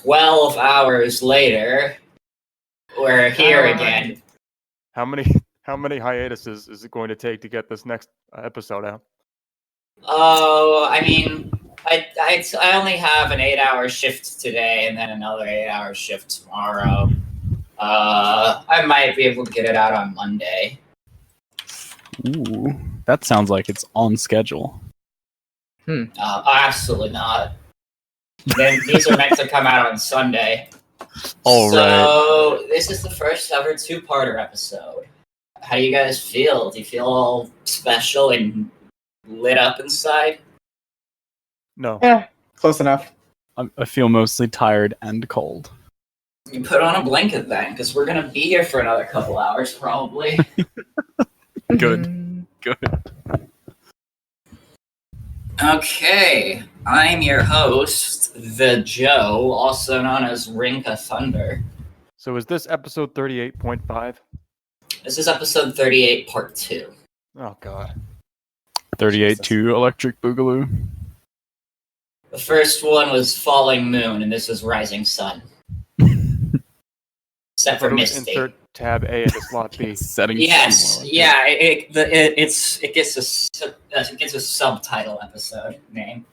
12 hours later, we're here again. How many hiatuses is it going to take to get this next episode out? Oh, I mean, I only have an 8-hour shift today and then another 8-hour shift tomorrow. I might be able to get it out on Monday. Ooh, that sounds like it's on schedule. Absolutely not. Then these are meant to come out on Sunday. Right. This is the first ever 2-parter episode. How do you guys feel? Do you feel all special and lit up inside? No. Yeah, close enough. I feel mostly tired and cold. You put on a blanket then, because we're gonna be here for another couple hours probably. Good. Okay, I'm your host, the Joe, also known as Rinka Thunder. So is this episode 38.5? This is episode 38, part 2. Oh god. 38-2 Electric Boogaloo. The first one was Falling Moon, and this is Rising Sun. Except for Misty. Insert tab A into slot B. Setting. Yes, yeah, it gets a subtitle episode name.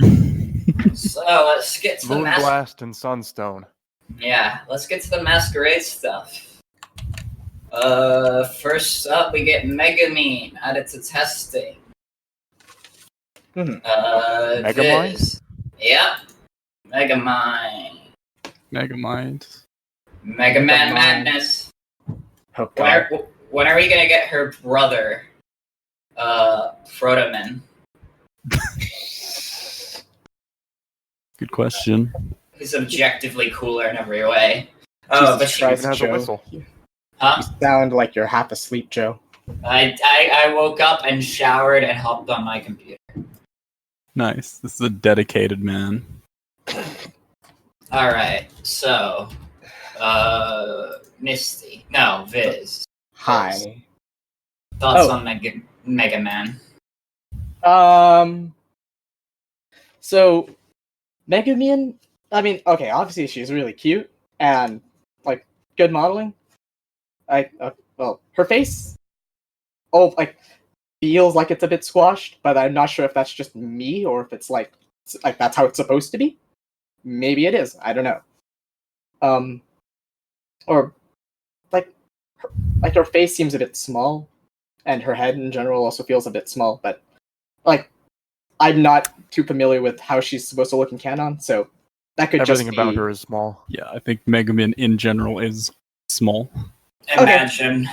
So let's get to the Moonblast and Sunstone. Yeah, let's get to the Masquerade stuff. First up, we get Megumin added to testing. Megamind? Yep. Megamind. Mega Man Madness. Oh, God. When are we gonna get her brother, Frodoman? Good question. He's objectively cooler in every way. Oh, but she Christ, Even has Joe. a whistle. Huh? You sound like you're half asleep, Joe. I woke up and showered and hopped on my computer. Nice. This is a dedicated man. Alright, so Misty. No, Viz. Hi. Thoughts Oh. on Mega Man? So, Megumin, I mean, okay, obviously she's really cute and, like, good modeling. Well, her face, feels like it's a bit squashed, but I'm not sure if that's just me or if it's, like that's how it's supposed to be. Maybe it is, I don't know. Or, her face seems a bit small, and her head in general also feels a bit small, but, I'm not too familiar with how she's supposed to look in canon, so that could Everything just be... about her is small. Yeah, I think Megumin in general is small. Imagine.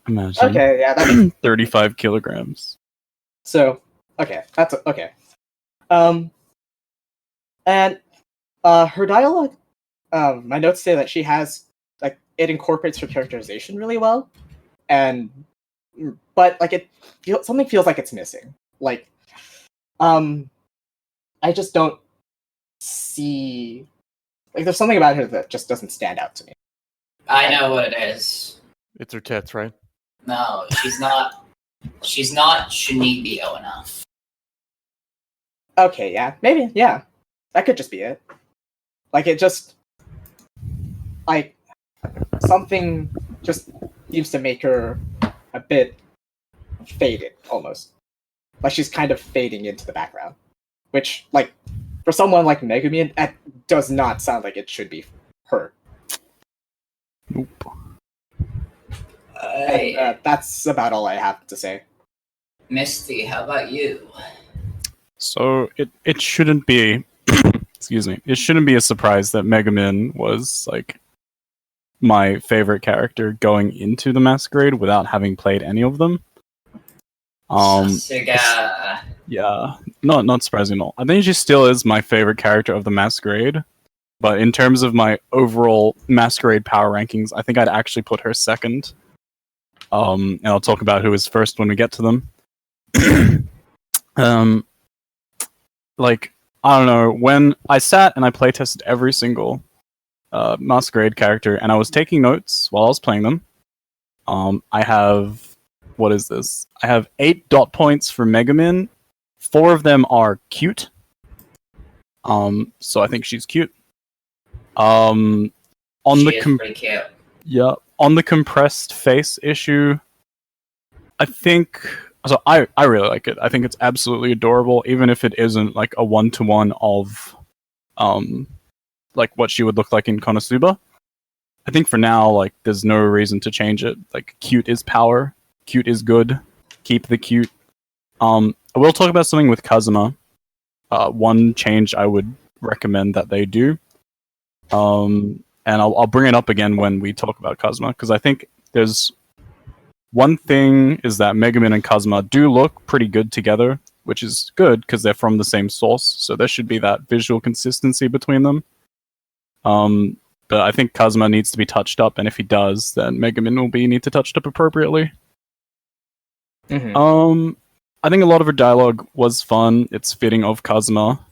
Okay, yeah, that makes 35 kilograms. So, okay, that's okay. And her dialogue, my notes say that she has it incorporates her characterization really well, but something feels like it's missing. I just don't see there's something about her that just doesn't stand out to me. I know what it is. It's her tits, right? No, she's not. She's not Shinibio enough. Okay, yeah, maybe, yeah, that could just be it. It just something just seems to make her a bit faded, almost. She's kind of fading into the background, which, for someone like Megumin, that does not sound like it should be her. Nope. That's about all I have to say. Misty, how about you? So it shouldn't be excuse me. It shouldn't be a surprise that Megumin was my favorite character going into the Masquerade without having played any of them. Yeah, not surprising at all. I think she still is my favorite character of the Masquerade, but in terms of my overall Masquerade power rankings, I think I'd actually put her second. And I'll talk about who is first when we get to them. I don't know, when I sat and I playtested every single Masquerade character, and I was taking notes while I was playing them. I have, what is this? I have 8 dot points for Megumin. 4 of them are cute. So I think she's cute. On She the is pretty cute. yeah, on the compressed face issue, I think so. I really like it. I think it's absolutely adorable, even if it isn't like a 1-to-1 of like what she would look like in Konosuba. I think for now, like, there's no reason to change it. Like, cute is power. Cute is good. Keep the cute. I will talk about something with Kazuma. One change I would recommend that they do. And I'll bring it up again when we talk about Kazuma, because I think there's one thing is that Megumin and Kazuma do look pretty good together, which is good because they're from the same source, so there should be that visual consistency between them. But I think Kazuma needs to be touched up, and if he does, then Megumin will need to touched up appropriately. Mhm. I think a lot of her dialogue was fun. It's fitting of Kazuma.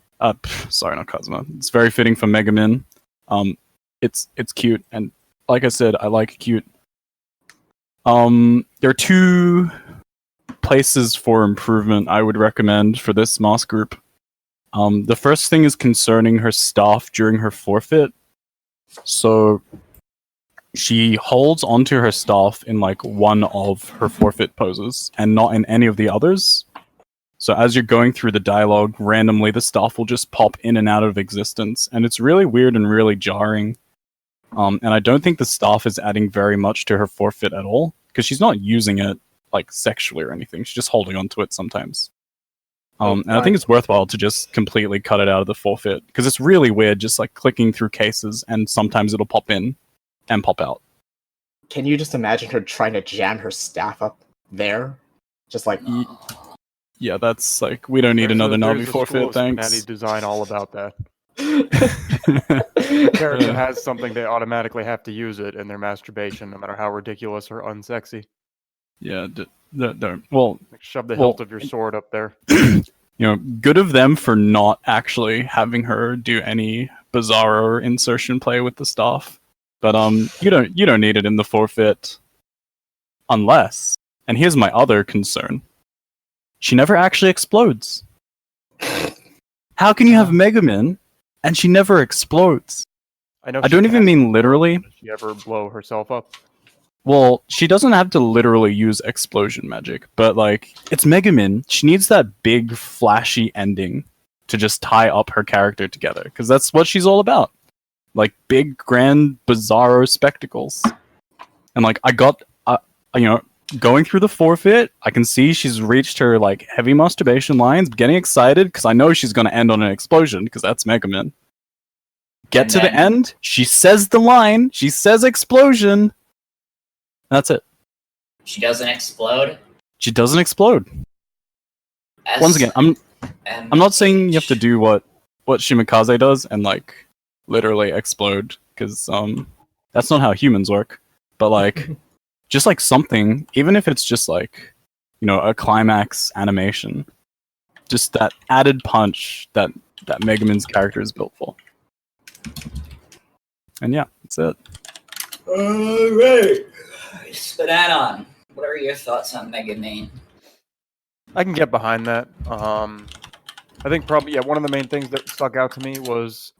Sorry, not Kazuma. It's very fitting for Megumin. It's cute, and like I said, I like cute. There are two places for improvement I would recommend for this Moss group. The first thing is concerning her staff during her forfeit. So she holds onto her staff in like one of her forfeit poses and not in any of the others. So as you're going through the dialogue, randomly the staff will just pop in and out of existence, and it's really weird and really jarring. And I don't think the staff is adding very much to her forfeit at all, because she's not using it like sexually or anything. She's just holding onto it sometimes. And I think it's worthwhile to just completely cut it out of the forfeit, because it's really weird just like clicking through cases, and sometimes it'll pop in and pop out. Can you just imagine her trying to jam her staff up there? Just like, Yeah, that's like, we don't need another Navi forfeit, thanks. SPNatI design all about that. The character has something, they automatically have to use it in their masturbation, no matter how ridiculous or unsexy. Yeah, well, Like, shove the hilt of your sword up there. you know, good of them for not actually having her do any bizarro insertion play with the staff. But you don't need it in the forfeit unless, and here's my other concern, she never actually explodes. How can you have Megumin and she never explodes? I know. I don't even mean literally. Does she ever blow herself up? Well, she doesn't have to literally use explosion magic, but like, it's Megumin. She needs that big flashy ending to just tie up her character together, because that's what she's all about. Like big, grand, bizarro spectacles. And like, I got, going through the forfeit, I can see she's reached her like heavy masturbation lines, getting excited because I know she's going to end on an explosion, because that's Megumin. Get to the end, she says the line, she says explosion. That's it. She doesn't explode. She doesn't explode. Once again, I'm not saying you have to do what Shimikaze does and like literally explode, because that's not how humans work. But like, just like something, even if it's just like, a climax animation, just that added punch that Megumin's character is built for. And yeah, that's it. Alright. SPNatI, what are your thoughts on Megumin? I can get behind that. I think probably, one of the main things that stuck out to me was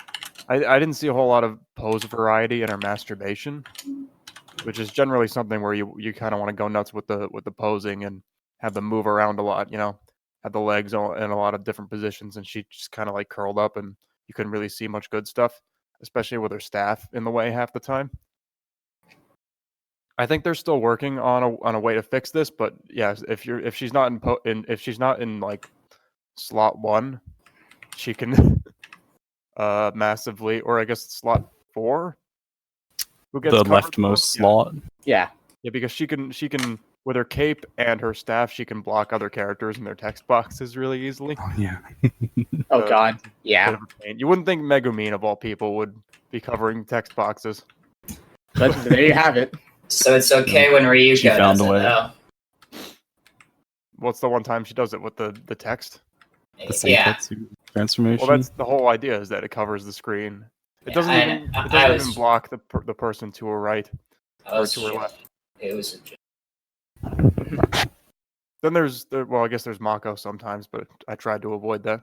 I didn't see a whole lot of pose variety in her masturbation, which is generally something where you kind of want to go nuts with the posing and have them move around a lot, have the legs in a lot of different positions, and she just kind of like curled up, and you couldn't really see much good stuff, especially with her staff in the way half the time. I think they're still working on a way to fix this, but yeah, if she's not in like slot 1, she can massively, or I guess slot 4. Who gets The covered leftmost most? slot. yeah. Yeah, because she can with her cape and her staff, she can block other characters in their text boxes really easily. Oh, yeah. Oh god. Bit Yeah. of a pain. You wouldn't think Megumin of all people would be covering text boxes. But there you have it. So it's okay when Ryuko She found does a it, way. though. What's the one time she does it with the text? The Senketsu transformation. Well, that's the whole idea, is that it covers the screen. It doesn't even block the person to her right or to her left. It was Then I guess there's Mako sometimes, but I tried to avoid that.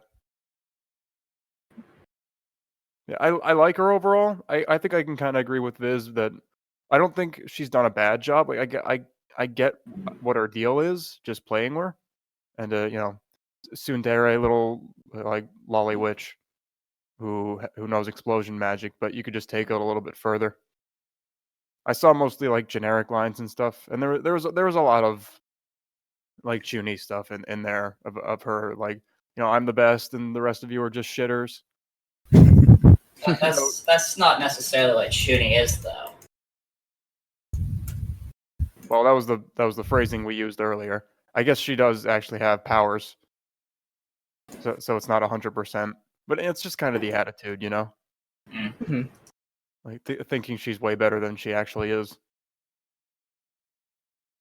Yeah, I like her overall. I think I can kind of agree with Viz that I don't think she's done a bad job. Like I get what her deal is, just playing her, and tsundere little like lolly witch who knows explosion magic, but you could just take it a little bit further. I saw mostly like generic lines and stuff, and there was a lot of like Chuny stuff in there of her like, I'm the best and the rest of you are just shitters. That's not necessarily what shooting is, though. Well, that was the phrasing we used earlier. I guess she does actually have powers, so it's not 100%, but it's just kind of the attitude, Mhm. like thinking she's way better than she actually is.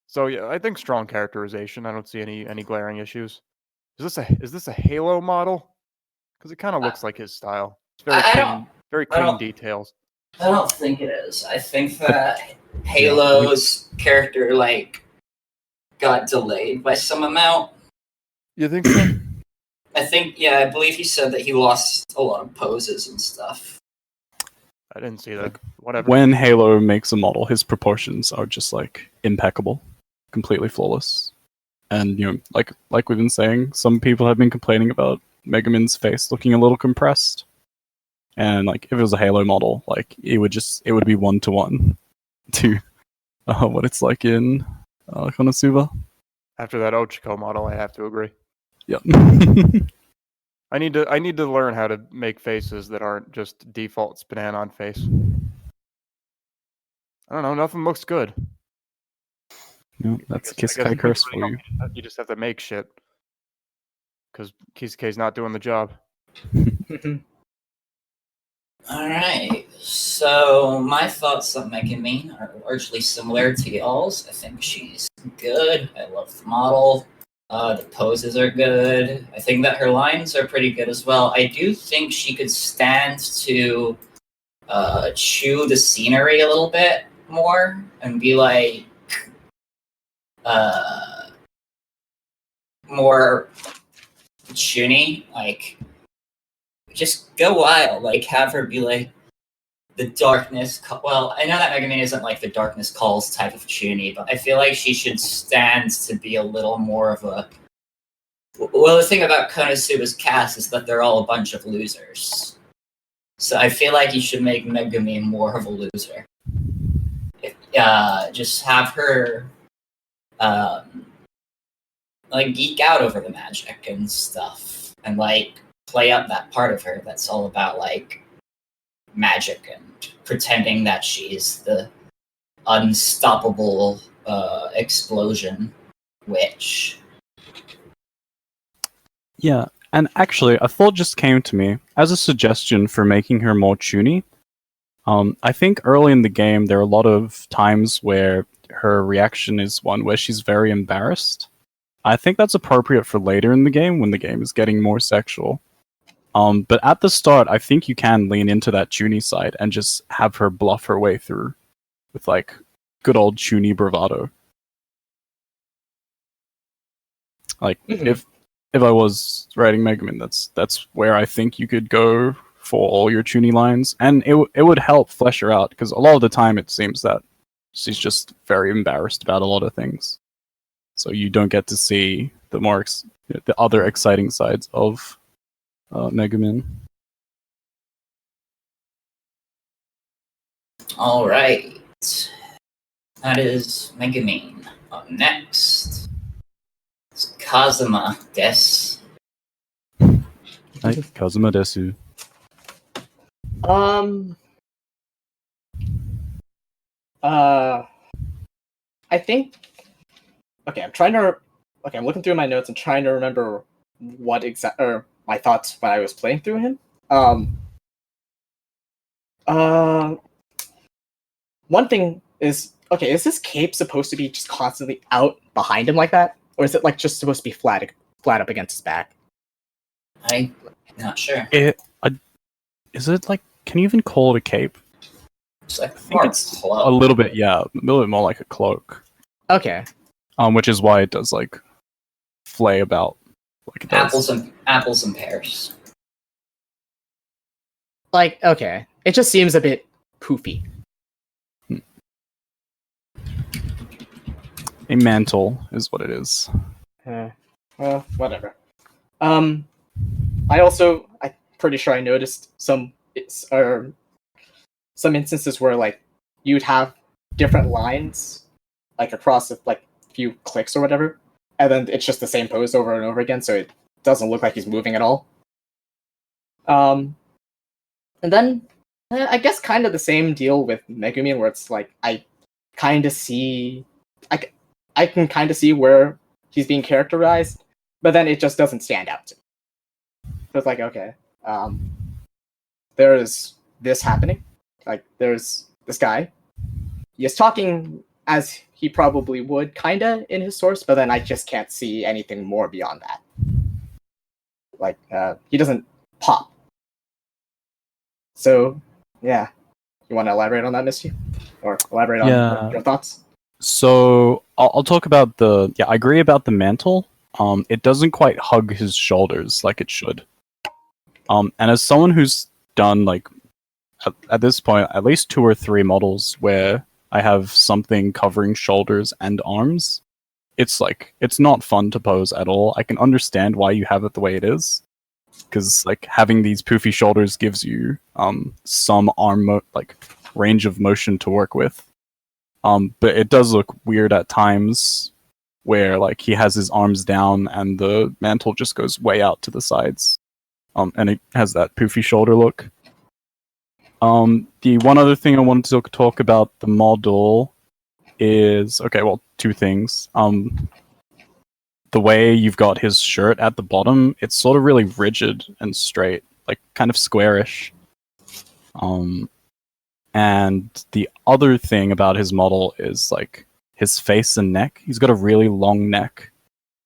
So yeah, I think strong characterization. I don't see any glaring issues. Is this a Halo model? Because it kind of looks like his style. It's very I clean, don't- very I clean don't- details. I don't think it is. I think that Halo's character got delayed by some amount. You think so? I believe he said that he lost a lot of poses and stuff. I didn't see that. Whatever. When Halo makes a model, his proportions are just like impeccable, completely flawless. And like we've been saying, some people have been complaining about Megumin's face looking a little compressed. And like if it was a Halo model, like it would be 1-to-1 to what it's like in Konosuba. After that Ochiko model, I have to agree. Yep. I need to learn how to make faces that aren't just default Spanan face. I don't know. Nothing looks good. No, that's I guess Kisekai curse for you. You just have to make shit because Kisekai's not doing the job. Mhm. Alright, so my thoughts on Megumin are largely similar to y'all's. I think she's good. I love the model. The poses are good. I think that her lines are pretty good as well. I do think she could stand to chew the scenery a little bit more and be like more chuny, like just go wild, like have her be like the darkness. Well, I know that Megumin isn't like the darkness calls type of chuny, but I feel like she should stand to be a little more of a. Well, the thing about Konosuba's cast is that they're all a bunch of losers. So I feel like you should make Megumin more of a loser. Just have her like geek out over the magic and stuff, and like play up that part of her that's all about like magic and pretending that she's the unstoppable explosion witch. Yeah, and actually, a thought just came to me as a suggestion for making her more chuny. I think early in the game, there are a lot of times where her reaction is one where she's very embarrassed. I think that's appropriate for later in the game when the game is getting more sexual. But at the start, I think you can lean into that chuny side and just have her bluff her way through with like good old chuny bravado. Like if I was writing Megumin, that's where I think you could go for all your chuny lines, and it would help flesh her out because a lot of the time it seems that she's just very embarrassed about a lot of things, so you don't get to see the other exciting sides of Megumin. All right, that is Megumin. Up next, it's Kazuma desu. Hi, Kazuma desu. I think. Okay, I'm looking through my notes and trying to remember what my thoughts when I was playing through him. One thing is, okay, is this cape supposed to be just constantly out behind him like that, or is it like just supposed to be flat up against his back? I'm not sure. Is it like? Can you even call it a cape? It's like I think more it's cloak. a little bit more like a cloak. Okay. Which is why it does like flay about like it does. Apples and pears. like, okay, it just seems a bit poofy. A mantle is what it is. Well, whatever. I'm pretty sure I noticed some instances where like you'd have different lines like across like a few clicks or whatever, and then it's just the same pose over and over again, so it doesn't look like he's moving at all. And then I guess kind of the same deal with Megumin, where it's like I can kind of see where he's being characterized, but then it just doesn't stand out to me. So it's like, okay, there's this happening. Like, there's this guy. He is talking as he probably would, kinda, in his source, but then I just can't see anything more beyond that. Like, he doesn't pop. So, yeah. You want to elaborate on that, Misty? Or elaborate on your thoughts? So, I'll talk about I agree about the mantle. It doesn't quite hug his shoulders like it should. And as someone who's done, like, at this point, at least 2 or 3 models where I have something covering shoulders and arms, it's like, it's not fun to pose at all. I can understand why you have it the way it is, because like having these poofy shoulders gives you some arm range of motion to work with. But it does look weird at times where like he has his arms down and the mantle just goes way out to the sides. And it has that poofy shoulder look. The one other thing I wanted to talk about the model is, 2 things. The way you've got his shirt at the bottom, it's sort of really rigid and straight, like kind of squarish. And the other thing about his model is like his face and neck. He's got a really long neck,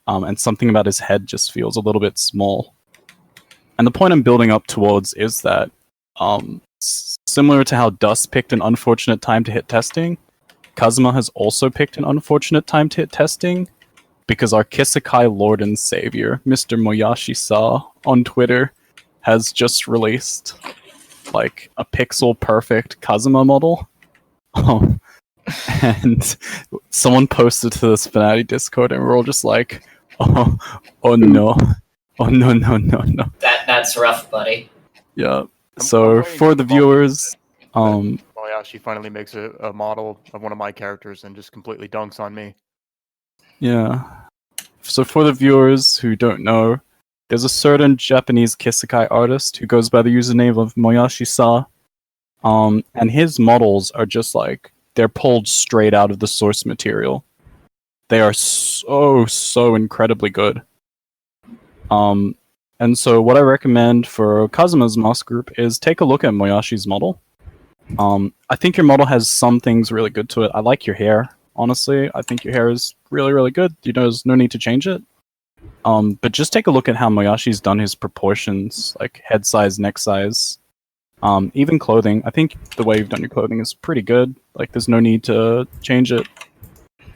and something about his head just feels a little bit small. And the point I'm building up towards is that, similar to how Dust picked an unfortunate time to hit testing, Kazuma has also picked an unfortunate time to hit testing, because our Kisekai Lord and Savior, Mr. Moyashi-sa, on Twitter, has just released like a pixel perfect Kazuma model. And someone posted to the SPNatI Discord and we're all just like, oh no. Oh no. That's rough, buddy. Yeah. So for the viewers, Moyashi finally makes a model of one of my characters and just completely dunks on me. Yeah. So for the viewers who don't know, there's a certain Japanese Kisekai artist who goes by the username of Moyashi-sa, and his models are just like, they're pulled straight out of the source material. They are so incredibly good. And so what I recommend for Kazuma's moss group is take a look at Moyashi's model. I think your model has some things really good to it. I like your hair, honestly. I think your hair is really, really good. There's no need to change it. But just take a look at how Moyashi's done his proportions, like head size, neck size, even clothing. I think the way you've done your clothing is pretty good. Like, there's no need to change it.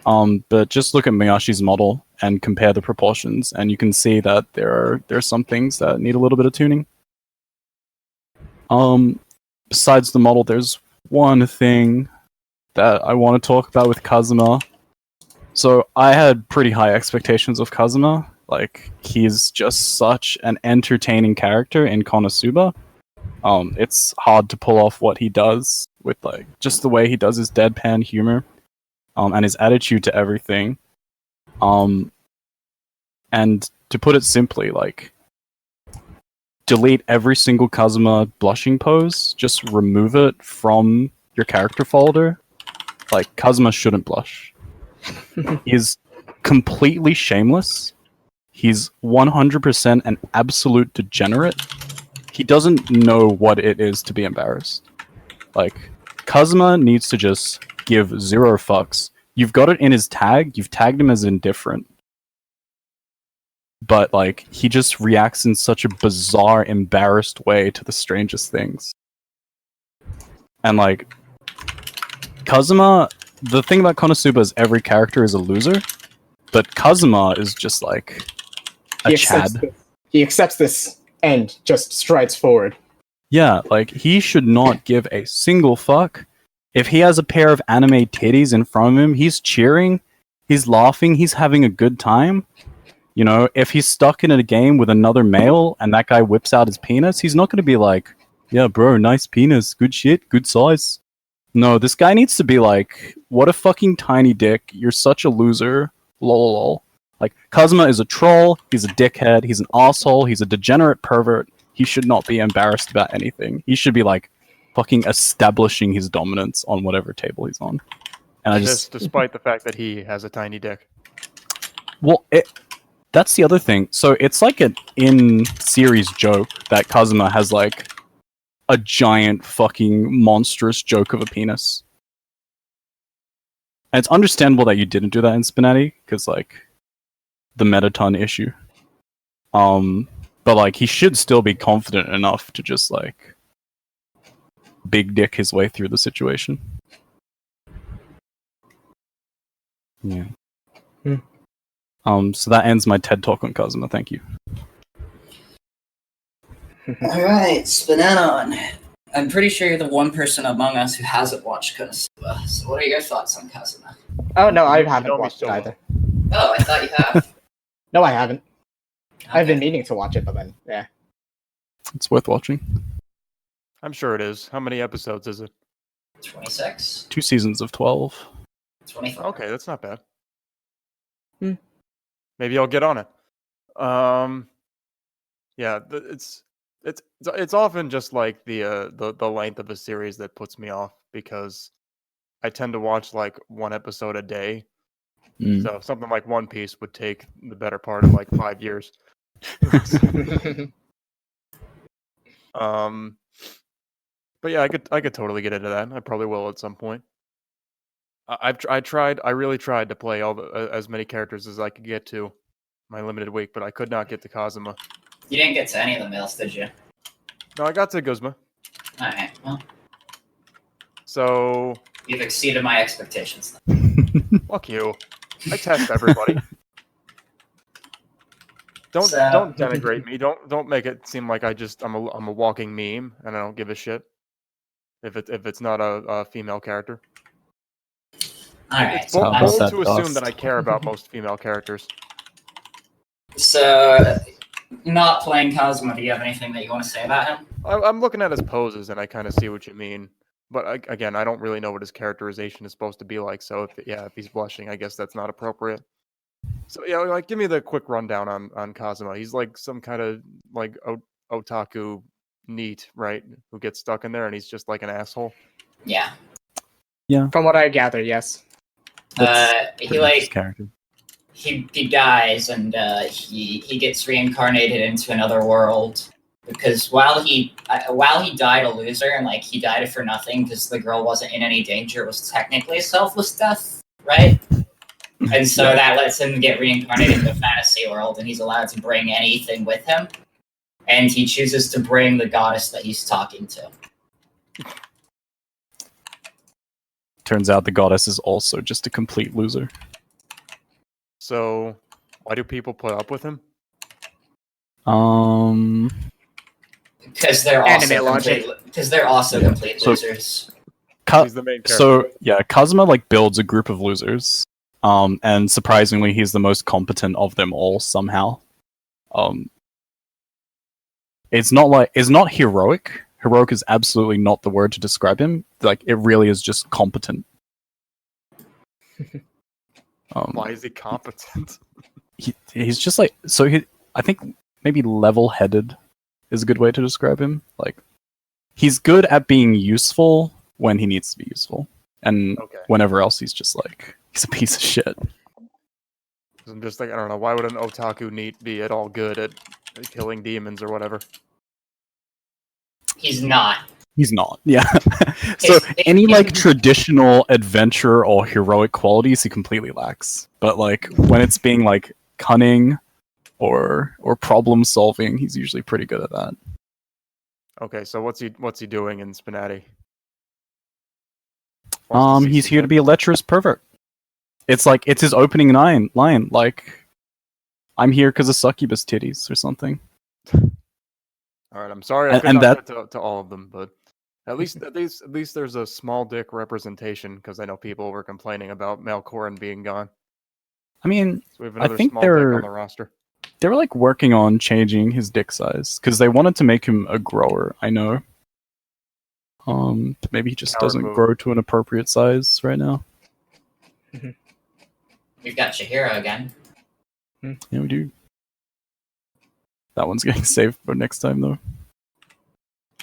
But just look at Moyashi's model and compare the proportions, and you can see that there are some things that need a little bit of tuning. Besides the model, there's one thing that I want to talk about with Kazuma. So I had pretty high expectations of Kazuma. Like, he's just such an entertaining character in Konosuba. It's hard to pull off what he does with like just the way he does his deadpan humor, and his attitude to everything. And to put it simply, like, delete every single Kazuma blushing pose, just remove it from your character folder. Like, Kazuma shouldn't blush. He's completely shameless. He's 100% an absolute degenerate. He doesn't know what it is to be embarrassed. Like, Kazuma needs to just give 0 fucks. You've got it in his tag, you've tagged him as indifferent. But, like, he just reacts in such a bizarre, embarrassed way to the strangest things. And, like, Kazuma, the thing about Konosuba is every character is a loser, but Kazuma is just, like, a Chad. He accepts this and just strides forward. Yeah, like, he should not give a single fuck. If he has a pair of anime titties in front of him, he's cheering, he's laughing, he's having a good time. You know, if he's stuck in a game with another male and that guy whips out his penis, he's not going to be like, yeah, bro, nice penis, good shit, good size. No, this guy needs to be like, what a fucking tiny dick, you're such a loser, lol lol. Like, Kazuma is a troll, he's a dickhead, he's an asshole, he's a degenerate pervert. He should not be embarrassed about anything. He should be like fucking establishing his dominance on whatever table he's on. And I just, despite the fact that he has a tiny dick. well, that's the other thing. So it's like an in-series joke that Kazuma has like a giant fucking monstrous joke of a penis. And it's understandable that you didn't do that in SPNatI, because like the Metaton issue. But like he should still be confident enough to just like big dick his way through the situation. Yeah. So that ends my TED talk on Kazuma. Thank you. Alright, SPNanon. I'm pretty sure you're the one person among us who hasn't watched Konosuba. So what are your thoughts on Kazuma? Oh no, I haven't Don't be watched it so either. Oh, I thought you have. No, I haven't. I've been Okay. meaning to watch it, but then yeah. It's worth watching. I'm sure it is. How many episodes is it? 26? 2 seasons of 12. 24. Okay, that's not bad. Hmm. Maybe I'll get on it. Yeah, it's often just like the length of a series that puts me off, because I tend to watch like one episode a day. Mm. So something like One Piece would take the better part of like 5 years. But yeah, I could totally get into that. I probably will at some point. I really tried to play all as many characters as I could get to my limited week, but I could not get to Kazuma. You didn't get to any of the males, did you? No, I got to Guzma. Alright, well, So you've exceeded my expectations. fuck you. I test everybody. Don't denigrate me. Don't make it seem like I'm a walking meme and I don't give a shit if it's not a female character. Alright, It's bold How's that to assume dust? that I care about most female characters. so not playing Kazuma, do you have anything that you want to say about him? I'm looking at his poses and I kind of see what you mean, but again, I don't really know what his characterization is supposed to be like. So if he's blushing, I guess that's not appropriate. So yeah, like give me the quick rundown on Kazuma. He's like some kind of like otaku neat, right? Who gets stuck in there and he's just like an asshole. Yeah. From what I gather, yes. He Pretty much his like character. he dies and he gets reincarnated into another world because while he died a loser and like he died for nothing because the girl wasn't in any danger, it was technically a selfless death, right? And so that lets him get reincarnated in the fantasy world, and he's allowed to bring anything with him. And he chooses to bring the goddess that he's talking to. Turns out the goddess is also just a complete loser. So why do people put up with him? Because they're Anime also complete So- losers. He's the main character. So yeah, Kazuma like builds a group of losers. And surprisingly, he's the most competent of them all somehow. It's not heroic. Heroic is absolutely not the word to describe him. Like it really is just competent. Why is he competent? He's just like I think maybe level-headed is a good way to describe him. Like he's good at being useful when he needs to be useful, and Okay. whenever else he's just like he's a piece of shit. I'm just like, I don't know, why would an otaku neat be at all good at killing demons or whatever? He's not. He's not. Yeah. So any like traditional adventure or heroic qualities he completely lacks. But like when it's being like cunning or problem solving, he's usually pretty good at that. Okay, so what's he doing in SPNatI? He's here to be a lecherous pervert. It's like it's his opening line like I'm here because of succubus titties or something. All right, I'm sorry I And- could and not get to all of them, but at least there's a small dick representation because I know people were complaining about Malcorin being gone. I mean, So we have I another think small dick on the roster. they were like working on changing his dick size because they wanted to make him a grower. I know. But maybe he just Coward doesn't move. grow to an appropriate size right now. We've got Chihiro again. Yeah, we do. That one's getting saved for next time, though.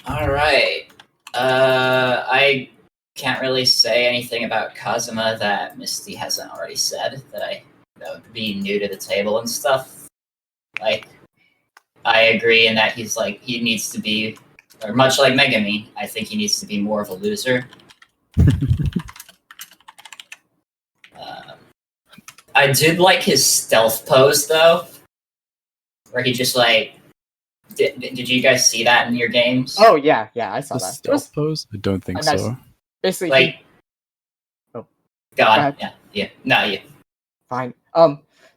All right. I can't really say anything about Kazuma that Misty hasn't already said that would be new to the table and stuff. Like, I agree in that he's like he needs to be, or much like Megumin, I think he needs to be more of a loser. I did like his stealth pose though, where he just like. Did you guys see that in your games? Oh yeah, I saw The that. It stealth was pose? I don't think a nice- so. basically Like, Oh. God, Go yeah, no, yeah. fine.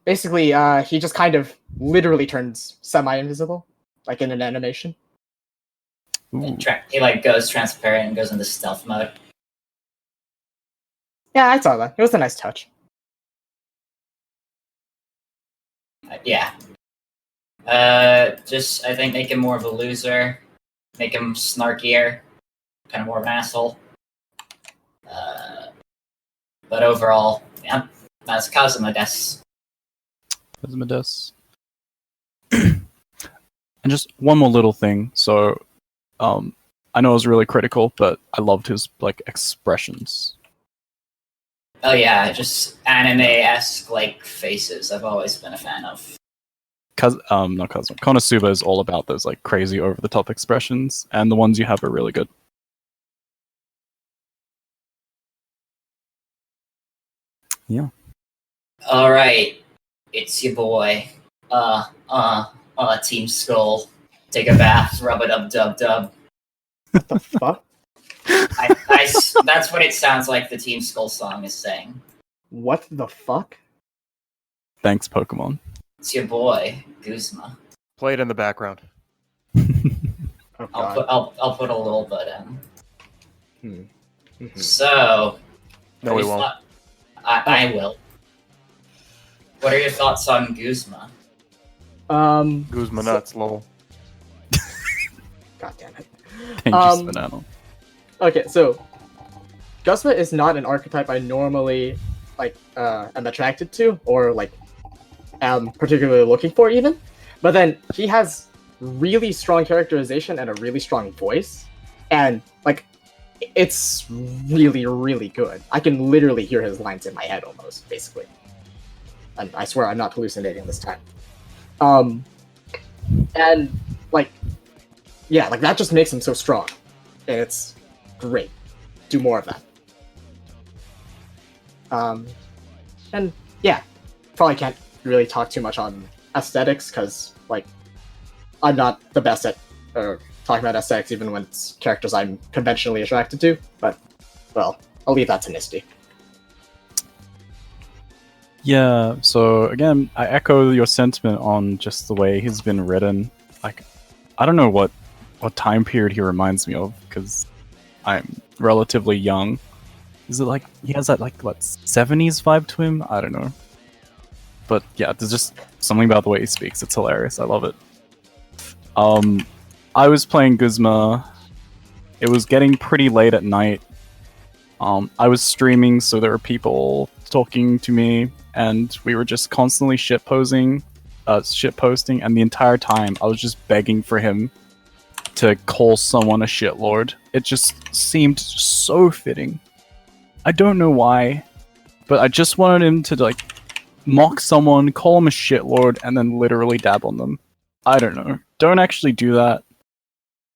Basically, he just kind of literally turns semi-invisible, like in an animation. Ooh. He like goes transparent and goes into stealth mode. Yeah, I saw that. It was a nice touch. Yeah. Just I think make him more of a loser, make him snarkier, kind of more of an asshole. But overall, yeah, that's Kazuma des. Kazuma des. And just one more little thing. So, I know it was really critical, but I loved his like expressions. Oh yeah, just anime-esque like faces. I've always been a fan of. Not Kazuma. Konosuba is all about those like crazy over-the-top expressions, and the ones you have are really good. Yeah. All right, it's your boy. Team Skull. Take a bath, rub it up, dub dub. What the fuck? That's what it sounds like the Team Skull song is saying. What the fuck? Thanks, Pokemon. It's your boy, Guzma. Play it in the background. Oh god. I'll put a little bit in. Mhm. So, No, we won't. I will. What are your thoughts on Guzma? Guzma nuts, lol. God damn it. Thank you, Banana. Okay, so Guzma is not an archetype I normally like am attracted to or like am particularly looking for even. But then he has really strong characterization and a really strong voice. And like it's really, really good. I can literally hear his lines in my head almost, basically. And I swear I'm not hallucinating this time. And like yeah, like that just makes him so strong. And it's great. Do more of that. And yeah, probably can't really talk too much on aesthetics because like I'm not the best at talking about aesthetics even when it's characters I'm conventionally attracted to, but well, I'll leave that to Misty. Yeah, so again, I echo your sentiment on just the way he's been written. Like, I don't know what time period he reminds me of, because I'm relatively young. Is it like, he has that like, what, 70s vibe to him? I don't know. But yeah, there's just something about the way he speaks. It's hilarious. I love it. I was playing Guzma. It was getting pretty late at night. I was streaming, so there were people talking to me, and we were just constantly shitposting, and the entire time I was just begging for him to call someone a shitlord. It just seemed so fitting. I don't know why, but I just wanted him to like mock someone, call him a shitlord, and then literally dab on them. I don't know. Don't actually do that.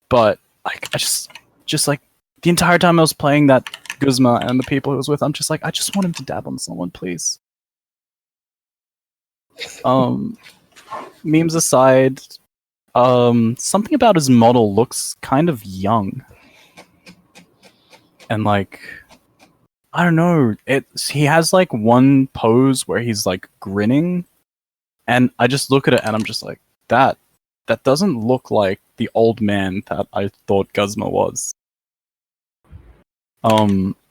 But like, I just like the entire time I was playing that Guzma and the people he was with, I'm just like, I just want him to dab on someone, please. Memes aside, something about his model looks kind of young. And like, I don't know, he has like one pose where he's like grinning, and I just look at it and I'm just like, that doesn't look like the old man that I thought Guzma was.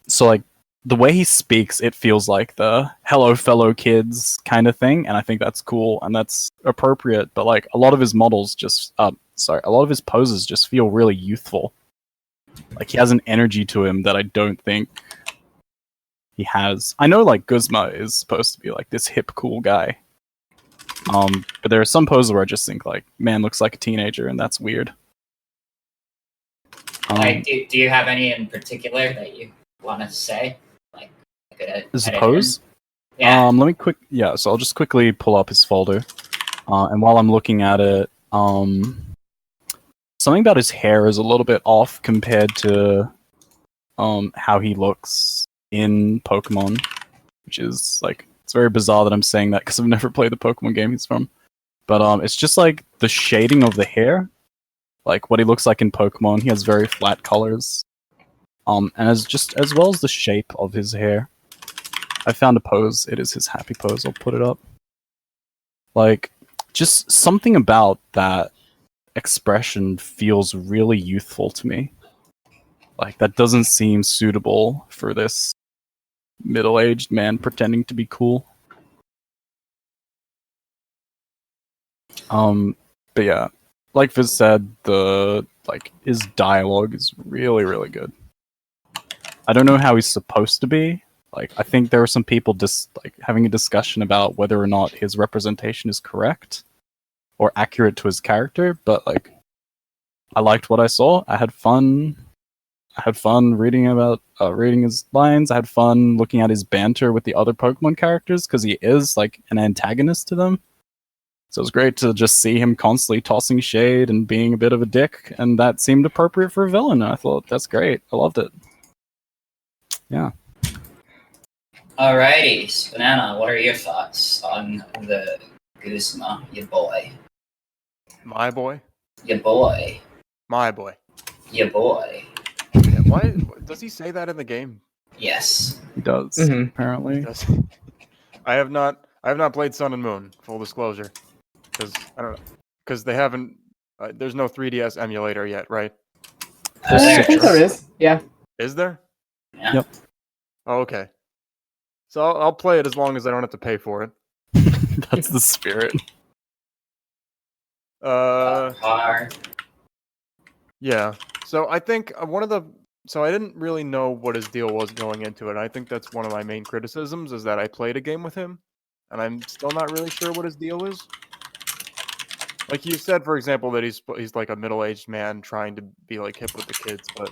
So like the way he speaks, it feels like the "hello fellow kids" kind of thing, and I think that's cool and that's appropriate. But like a lot of his models just, a lot of his poses just feel really youthful. Like he has an energy to him that I don't think he has. I know like Guzma is supposed to be like this hip, cool guy. But there are some poses where I just think like, man, looks like a teenager, and that's weird. Like, do you have any in particular that you want to say? Like, his pose? Yeah. Let me so I'll just quickly pull up his folder. And while I'm looking at it, something about his hair is a little bit off compared to how he looks in Pokemon, which is like, it's very bizarre that I'm saying that because I've never played the Pokemon game he's from. But it's just like the shading of the hair, like what he looks like in Pokemon. He has very flat colors, and as well as the shape of his hair. I found a pose. It is his happy pose. I'll put it up. Like, just something about that expression feels really youthful to me. Like, that doesn't seem suitable for this middle-aged man pretending to be cool. But yeah, like Viz said, his dialogue is really, really good. I don't know how he's supposed to be. Like, I think there are some people just like having a discussion about whether or not his representation is correct or accurate to his character, but like, I liked what I saw. I had fun. Reading his lines. I had fun looking at his banter with the other Pokemon characters because he is like an antagonist to them. So it was great to just see him constantly tossing shade and being a bit of a dick, and that seemed appropriate for a villain. And I thought, that's great. I loved it. Yeah. Alrighty, SPNatI, what are your thoughts on the Guzma, your boy? My boy? Your boy. My boy. Your boy. Yeah, why does he say that in the game? Yes. He does, apparently. He does. I have not played Sun and Moon, full disclosure. Because I don't know. Because they haven't there's no 3DS emulator yet, right? I think there is. Yeah. Is there? Yeah. Yep. Oh, okay. So I'll play it as long as I don't have to pay for it. That's the spirit. Yeah. So I think so I didn't really know what his deal was going into it. I think that's one of my main criticisms is that I played a game with him, and I'm still not really sure what his deal is. Like you said, for example, that he's like a middle-aged man trying to be like hip with the kids, but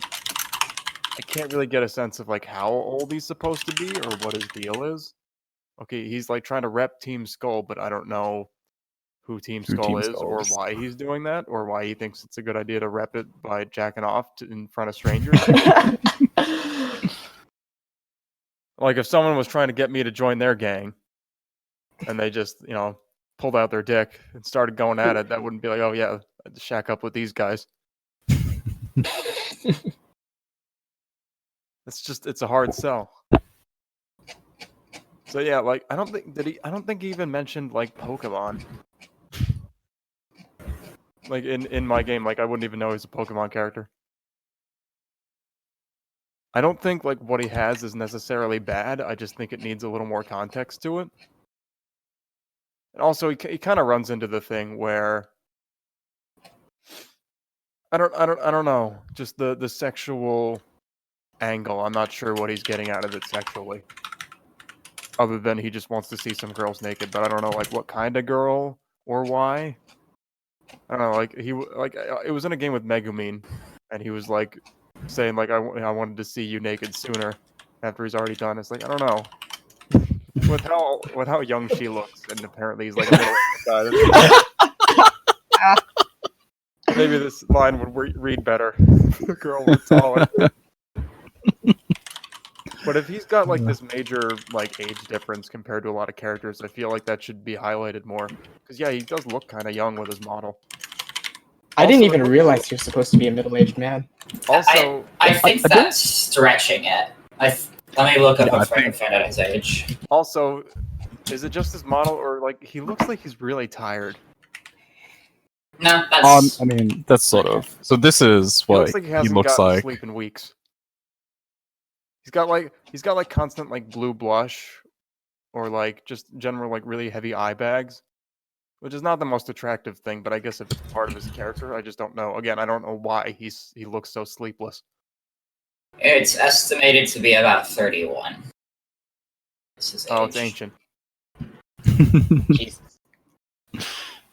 I can't really get a sense of like how old he's supposed to be or what his deal is. Okay, he's like trying to rep Team Skull, but I don't know who Team Skull is or why he's doing that or why he thinks it's a good idea to rep it by jacking off in front of strangers. Like if someone was trying to get me to join their gang and they just, pulled out their dick and started going at it, that wouldn't be like, oh yeah, I'd shack up with these guys. It's a hard sell. So yeah, like I don't think he even mentioned like Pokemon. Like in my game, like I wouldn't even know he's a Pokemon character. I don't think like what he has is necessarily bad. I just think it needs a little more context to it. And also, he kind of runs into the thing where I don't know, just the sexual angle. I'm not sure what he's getting out of it sexually, other than he just wants to see some girls naked. But I don't know like what kind of girl or why. I don't know. Like it was in a game with Megumin, and he was like saying like I wanted to see you naked sooner. After he's already done, it's like I don't know. With how young she looks, and apparently he's like a middle-aged guy. Maybe this line would read better. The girl was taller. But if he's got like this major like age difference compared to a lot of characters, I feel like that should be highlighted more. Because yeah, he does look kind of young with his model. I didn't even realize he was supposed to be a middle-aged man. Also, I think that's stretching it. Let me look up a friend at his age. Also, is it just his model, or like he looks like he's really tired? No, that's I mean, that's sort of. So this is He what looks like he he hasn't looks gotten like. sleep in weeks. He's got like constant like blue blush, or like just general like really heavy eye bags, which is not the most attractive thing. But I guess if it's part of his character, I just don't know. Again, I don't know why he looks so sleepless. it's estimated to be about 31. This is Oh, it's age. ancient. Jesus.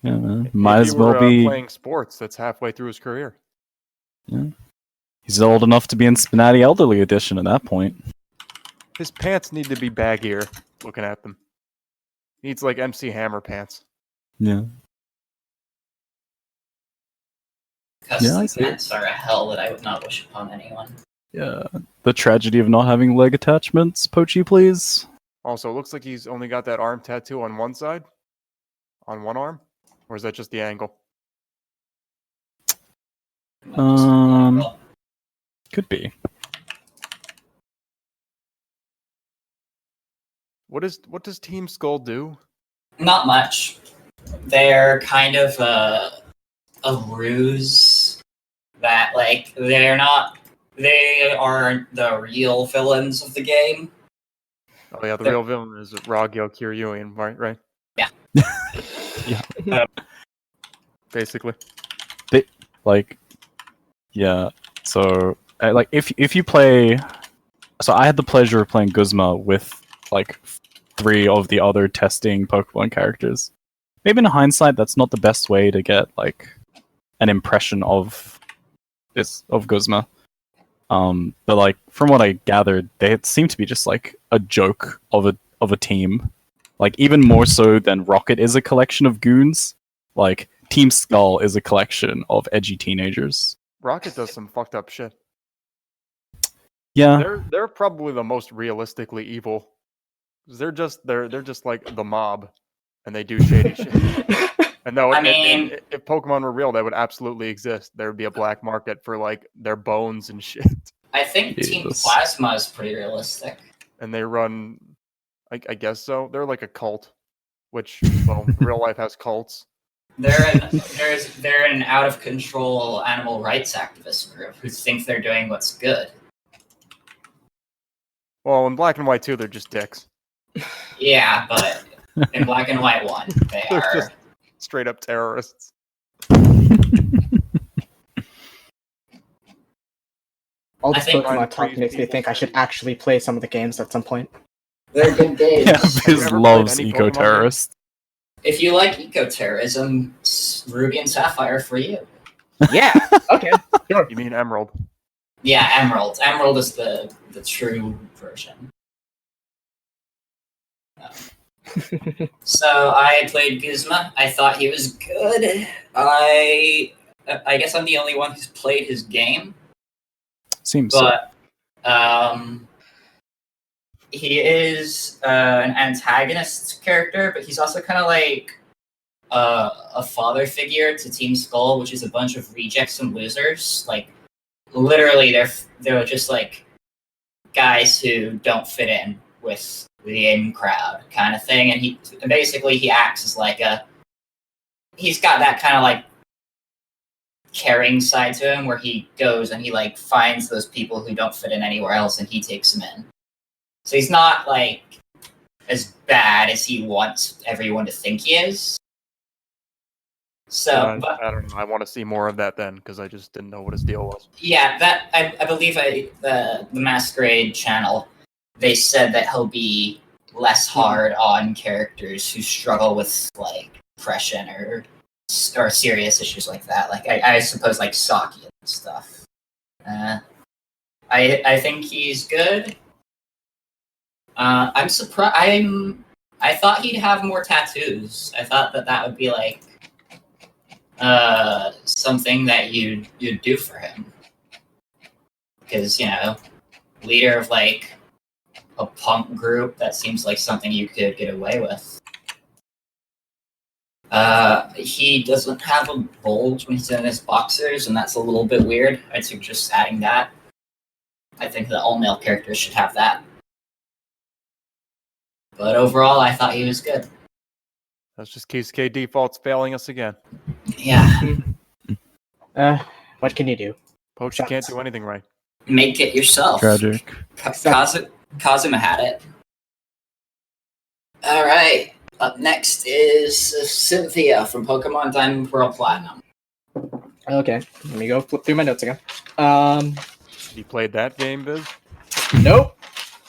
Yeah, man. If Might he as well were, be. playing sports. That's halfway through his career. Yeah. He's old enough to be in SPNatI Elderly Edition at that point. His pants need to be baggier. Looking at them, needs like MC Hammer pants. Yeah. Custom I see it. pants are a hell that I would not wish upon anyone. Yeah. The tragedy of not having leg attachments. Pochi, please. Also, it looks like he's only got that arm tattoo on one side, on one arm, or is that just the angle? Could be. What does Team Skull do? Not much. They're kind of a ruse that, like, they aren't the real villains of the game. Oh yeah, the real villain is Ragyo Kiryuin, right? Yeah. Yeah. Basically. Like, yeah. So, like, if you play, so I had the pleasure of playing Guzma with like 3 of the other testing Pokemon characters. Maybe in hindsight, that's not the best way to get like an impression of Guzma. But like from what I gathered, they seem to be just like a joke of a team. Like even more so than Rocket is a collection of goons. Like Team Skull is a collection of edgy teenagers. Rocket does some fucked up shit. Yeah. They're probably the most realistically evil. They're just like the mob, and they do shady shit. And no, if Pokemon were real, that would absolutely exist. There would be a black market for like their bones and shit. I think Team Jesus. Plasma is pretty realistic. And they run, I guess so. They're like a cult, which well, real life has cults. They're an out of control animal rights activist group who think they're doing what's good. Well, in Black and White too, they're just dicks. Yeah, but in Black and White 1, they They're are. just straight up terrorists. All I this think- Pokemon talk makes me think I should actually play some of the games at some point. They're good games. Yeah, you Biz ever loves played any eco Pokemon terrorists. If you like eco-terrorism, Ruby and Sapphire for you. Yeah. Okay. Sure. You mean Emerald? Yeah, Emerald. Emerald is the true version. So I played Guzma. I thought he was good. I guess I'm the only one who's played his game, Seems so. but he is an antagonist character, but he's also kind of like a father figure to Team Skull, which is a bunch of rejects and losers. Like literally, they're just like guys who don't fit in with the in crowd kind of thing, and he acts as like he's got that kind of like caring side to him where he goes and he like finds those people who don't fit in anywhere else and he takes them in. So he's not like as bad as he wants everyone to think he is. So, but I don't know. I want to see more of that then, because I just didn't know what his deal was. yeah, that I believe the Masquerade channel, they said that he'll be less hard on characters who struggle with like depression or serious issues like that. Like I suppose like Saki and stuff. I think he's good. I'm surprised. I thought he'd have more tattoos. I thought that would be like something that you'd do for him, because leader of like a punk group, that seems like something you could get away with. He doesn't have a bulge when he's in his boxers, and that's a little bit weird. I'd suggest adding that. I think that all male characters should have that. But overall, I thought he was good. That's just Keisuke defaults failing us again. Yeah, What can you do? Poach can't do anything right. make it yourself. Tragic. Kazuma had it. All right. Up next is Cynthia from Pokemon Diamond Pearl Platinum. Okay, let me go flip through my notes again. You played that game, Biz? Nope.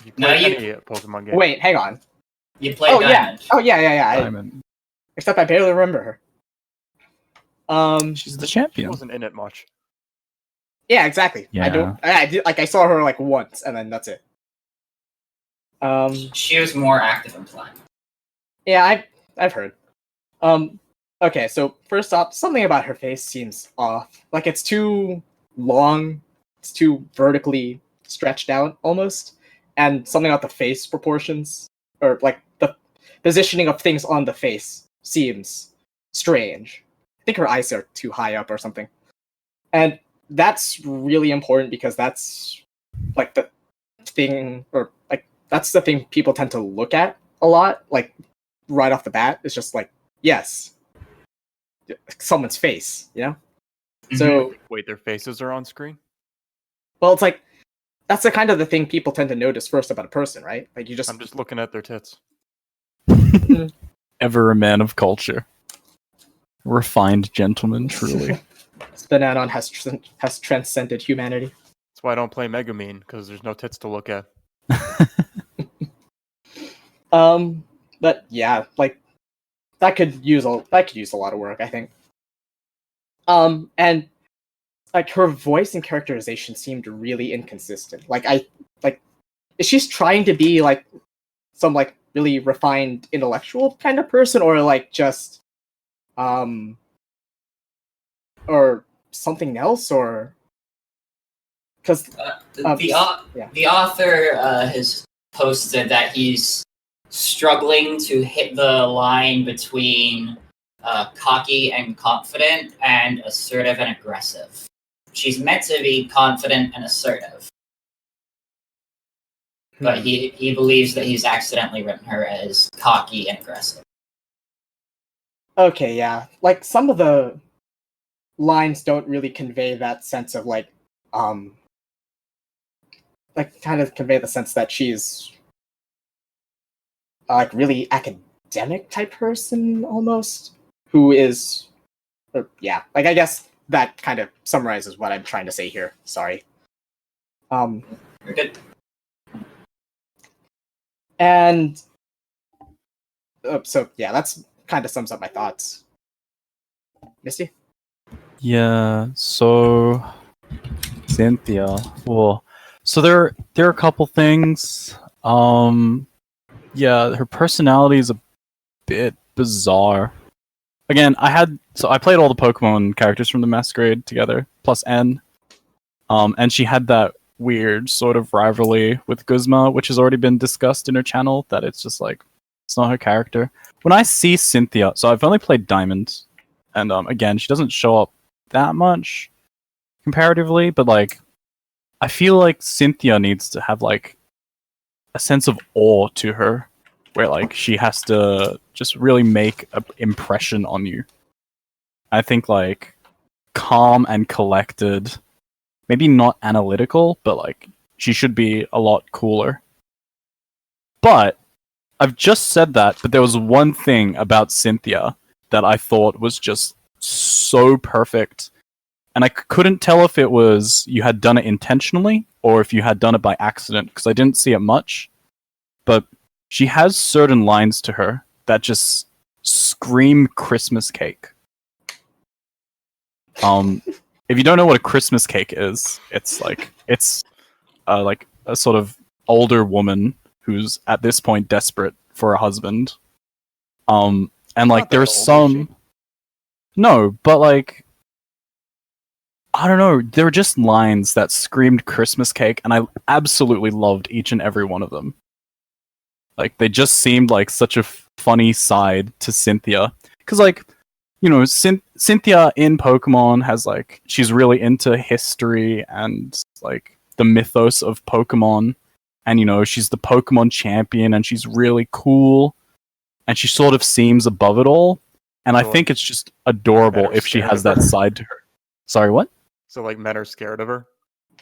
You No, played you- any Pokemon game? Wait, hang on. You played Oh Diamond. yeah. Oh yeah. Diamond. Except I barely remember her. She's the She champion. wasn't in it much. Yeah, exactly. Yeah. I don't. I did like I saw her like once, and then that's it. She was more active in Platinum. Yeah, I've heard. Okay, so first off, something about her face seems off. Like it's too long, it's too vertically stretched out almost, and something about the face proportions or like the positioning of things on the face seems strange. I think her eyes are too high up or something. And that's really important because that's like the thing or like that's the thing people tend to look at a lot, like right off the bat. It's just like, yes, someone's face, you know? So, Wait, their faces are on screen? well, it's like, that's the kind of the thing people tend to notice first about a person, right? Like, you just, I'm just looking at their tits. Ever a man of culture. Refined gentleman, truly. SPNaTI has transcended humanity. That's why I don't play Megumin, because there's no tits to look at. But yeah, like, that could use a lot of work, I think. And like her voice and characterization seemed really inconsistent. Is she trying to be like some like really refined intellectual kind of person, or like just or something else, or because The author has posted that he's struggling to hit the line between cocky and confident and assertive and aggressive. She's meant to be confident and assertive, but he believes that he's accidentally written her as cocky and aggressive. Okay, yeah. Like some of the lines don't really convey that sense of like kind of convey the sense that she's like really academic type person almost who is yeah, like I guess that kind of summarizes what I'm trying to say here. Sorry. You're good. And so yeah, that's kind of sums up my thoughts. Misty? Yeah, so Cynthia. Well, so there are a couple things. Yeah, her personality is a bit bizarre. Again, I played all the Pokemon characters from the Masquerade together, plus N. And she had that weird sort of rivalry with Guzma, which has already been discussed in her channel, that it's just like it's not her character. When I see Cynthia, so I've only played Diamond, and again, she doesn't show up that much comparatively, but like I feel like Cynthia needs to have like a sense of awe to her, where like she has to just really make an impression on you. I think like calm and collected, maybe not analytical, but like she should be a lot cooler. But I've just said that, but there was one thing about Cynthia that I thought was just so perfect. And I couldn't tell if it was you had done it intentionally or if you had done it by accident, because I didn't see it much. But she has certain lines to her that just scream Christmas cake. If you don't know what a Christmas cake is, it's like a sort of older woman who's at this point desperate for a husband. And like there's some no, but like I don't know, there were just lines that screamed Christmas cake, and I absolutely loved each and every one of them. Like they just seemed like such a funny side to Cynthia, because like, you know, Cynthia in Pokemon has like, she's really into history and like the mythos of Pokemon, and you know, she's the Pokemon champion and she's really cool, and she sort of seems above it all. And I So, think it's just adorable better if she scared has of that her. side to her. Sorry, what? So like men are scared of her.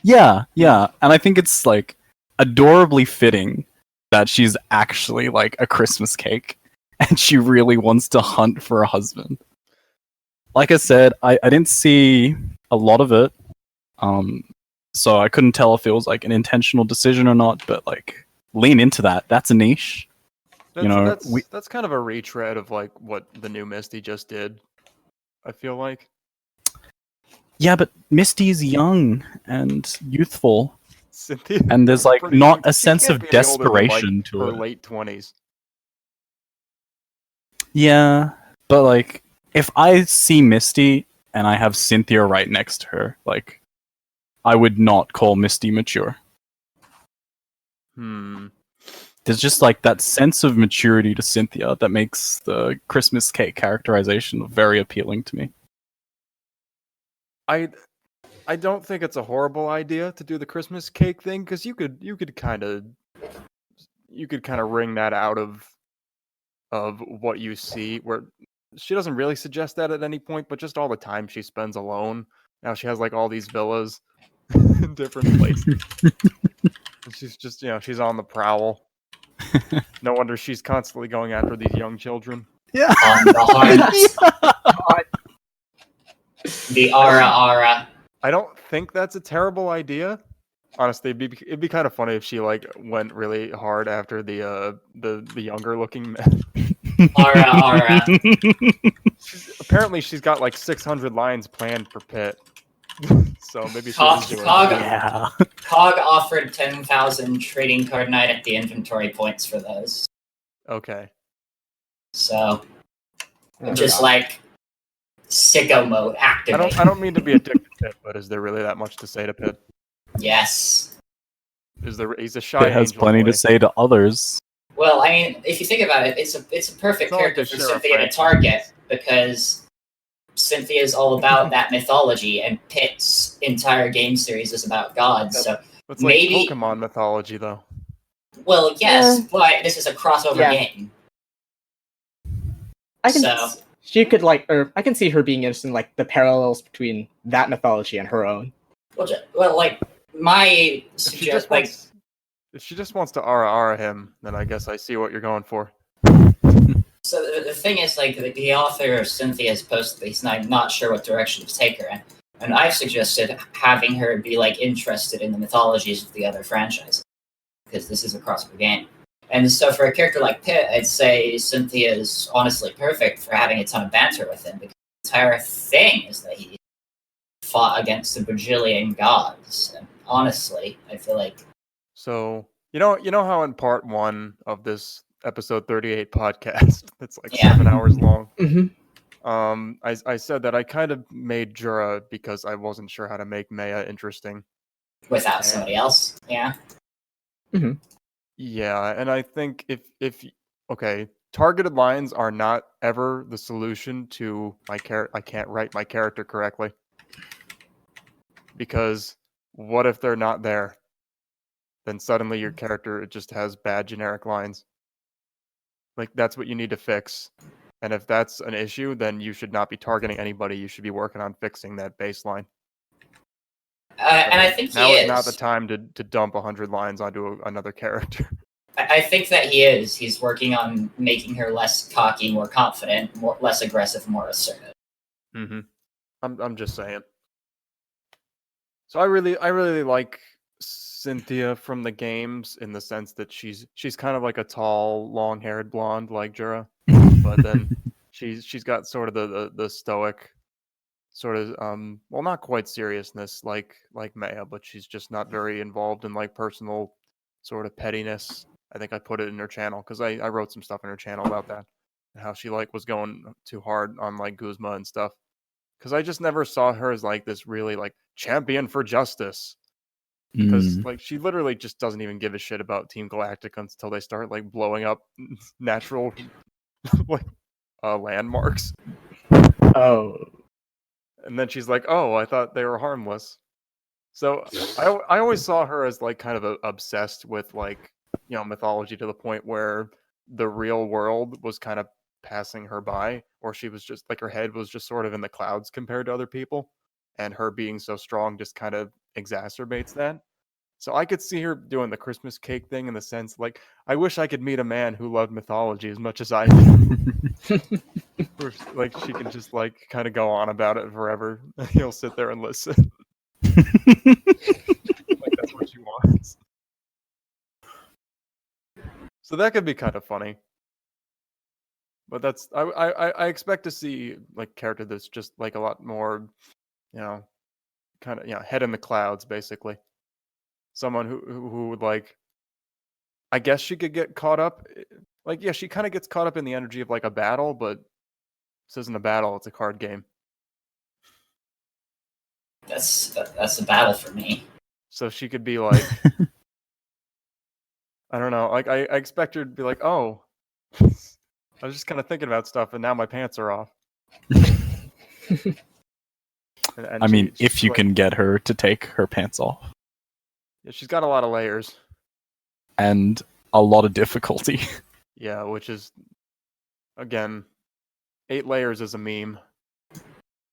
Yeah, yeah. And I think it's like adorably fitting that she's actually like a Christmas cake and she really wants to hunt for a husband. Like I said, I didn't see a lot of it. So I couldn't tell if it was like an intentional decision or not, but like lean into that. That's a niche. That's kind of a retread of like what the new Misty just did. I feel like. Yeah, but Misty's young and youthful, Cynthia, and there's like pretty not young. a She sense can't of be any older than, like, desperation to her it. late 20s. Yeah, but like if I see Misty and I have Cynthia right next to her, like I would not call Misty mature. There's just like that sense of maturity to Cynthia that makes the Christmas cake characterization very appealing to me. I don't think it's a horrible idea to do the Christmas cake thing because you could kind of wring that out of what you see, where she doesn't really suggest that at any point, but just all the time she spends alone. Now she has like all these villas in different places. And she's just, she's on the prowl. No wonder she's constantly going after these young children. Yeah. On the heart. The aura. I don't think that's a terrible idea. Honestly, it'd be kind of funny if she like went really hard after the younger looking men. Aura. Apparently, she's got like 600 lines planned for Pitt. So maybe she Cog, is doing Cog, it. Yeah. Cog offered 10,000 trading card night at the inventory points for those. Okay. So, Oh, just God. like sicko mode activate. I don't mean to be a dick to Pitt, but is there really that much to say to Pitt? Yes. He's a shy It has angel plenty boy. to say to others. Well, I mean, if you think about it, it's a perfect It's not like character the for Sheriff Cynthia to Frank. target because Cynthia is all about that mythology, and Pitt's entire game series is about gods. So, It's like maybe- Pokemon mythology, though. well, yes, Yeah. but this is a crossover Yeah. game. I can. So- She could like, or I can see her being interested in like the parallels between that mythology and her own. Well, like my If she just wants to ara him, then I guess I see what you're going for. So the thing is, like, the author of Cynthia's posted he's not sure what direction to take her in. And I've suggested having her be, like, interested in the mythologies of the other franchises. Because this is a crossover game. And so for a character like Pitt, I'd say Cynthia is honestly perfect for having a ton of banter with him. Because the entire thing is that he fought against a bajillion gods. And honestly, I feel like... So, you know how in part 1 of this episode 38 podcast, it's like Yeah. 7 hours long. Mm-hmm. I said that I kind of made Jura because I wasn't sure how to make Maya interesting. Without somebody else, yeah. Yeah, and I think if okay, targeted lines are not ever the solution to I can't write my character correctly. Because what if they're not there? Then suddenly your character just has bad generic lines. Like that's what you need to fix. And if that's an issue, then you should not be targeting anybody. You should be working on fixing that baseline. And I think he Now is. is not the time to dump 100 lines onto another character. I think that he is. He's working on making her less cocky, more confident, less aggressive, more assertive. Mm-hmm. I'm just saying. So I really like Cynthia from the games in the sense that she's kind of like a tall, long-haired blonde like Jura, but then she's got sort of the stoic sort of well, not quite seriousness like Maya, but she's just not very involved in like personal sort of pettiness. I think I put it in her channel because I wrote some stuff in her channel about that and how she like was going too hard on like Guzma and stuff. Because I just never saw her as like this really like champion for justice. Because like she literally just doesn't even give a shit about Team Galactic until they start like blowing up natural like landmarks. Oh. And then she's like, "Oh, I thought they were harmless." So I always saw her as like kind of obsessed with like mythology to the point where the real world was kind of passing her by, or she was just like her head was just sort of in the clouds compared to other people, and her being so strong just kind of exacerbates that. So I could see her doing the Christmas cake thing in the sense like, I wish I could meet a man who loved mythology as much as I do. Where, like she can just like kind of go on about it forever. He'll sit there and listen. Like that's what she wants. So that could be kind of funny. But that's I expect to see like character that's just like a lot more, kind of head in the clouds basically. Someone who would like, I guess she could get caught up. Like yeah, she kind of gets caught up in the energy of like a battle, but this isn't a battle; it's a card game. That's a battle for me. So she could be like, I don't know. Like I expect her to be like, oh, I was just kind of thinking about stuff, and now my pants are off. And I mean, she's if you like, can get her to take her pants off. Yeah, she's got a lot of layers. And a lot of difficulty. Yeah, which is, again, 8 layers is a meme.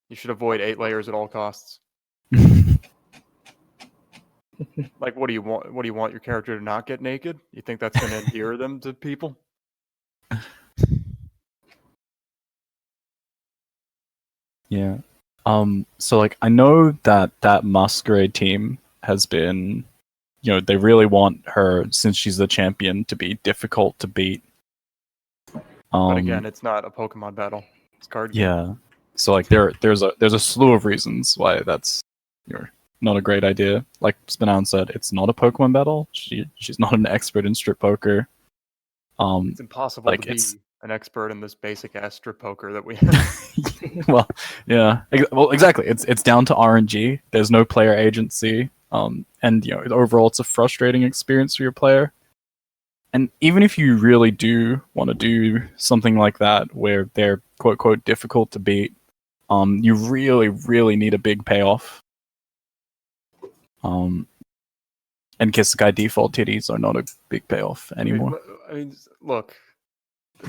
You should avoid 8 layers at all costs. Like, what do you want? What do you want your character to not get naked? You think that's going to endear them to people? Yeah. So like I know that Masquerade team has been, they really want her, since she's the champion, to be difficult to beat. But again, it's not a Pokemon battle. It's card game. Yeah. So like there's a slew of reasons why that's not a great idea. Like Spinown said, it's not a Pokemon battle. She's not an expert in strip poker. It's impossible like to be an expert in this basic ass strip poker that we have. Well, yeah. Well, exactly. It's down to RNG. There's no player agency. And overall it's a frustrating experience for your player. And even if you really do want to do something like that where they're quote unquote difficult to beat, you really, really need a big payoff. And Kiss the Guy default titties are not a big payoff anymore. I mean, look,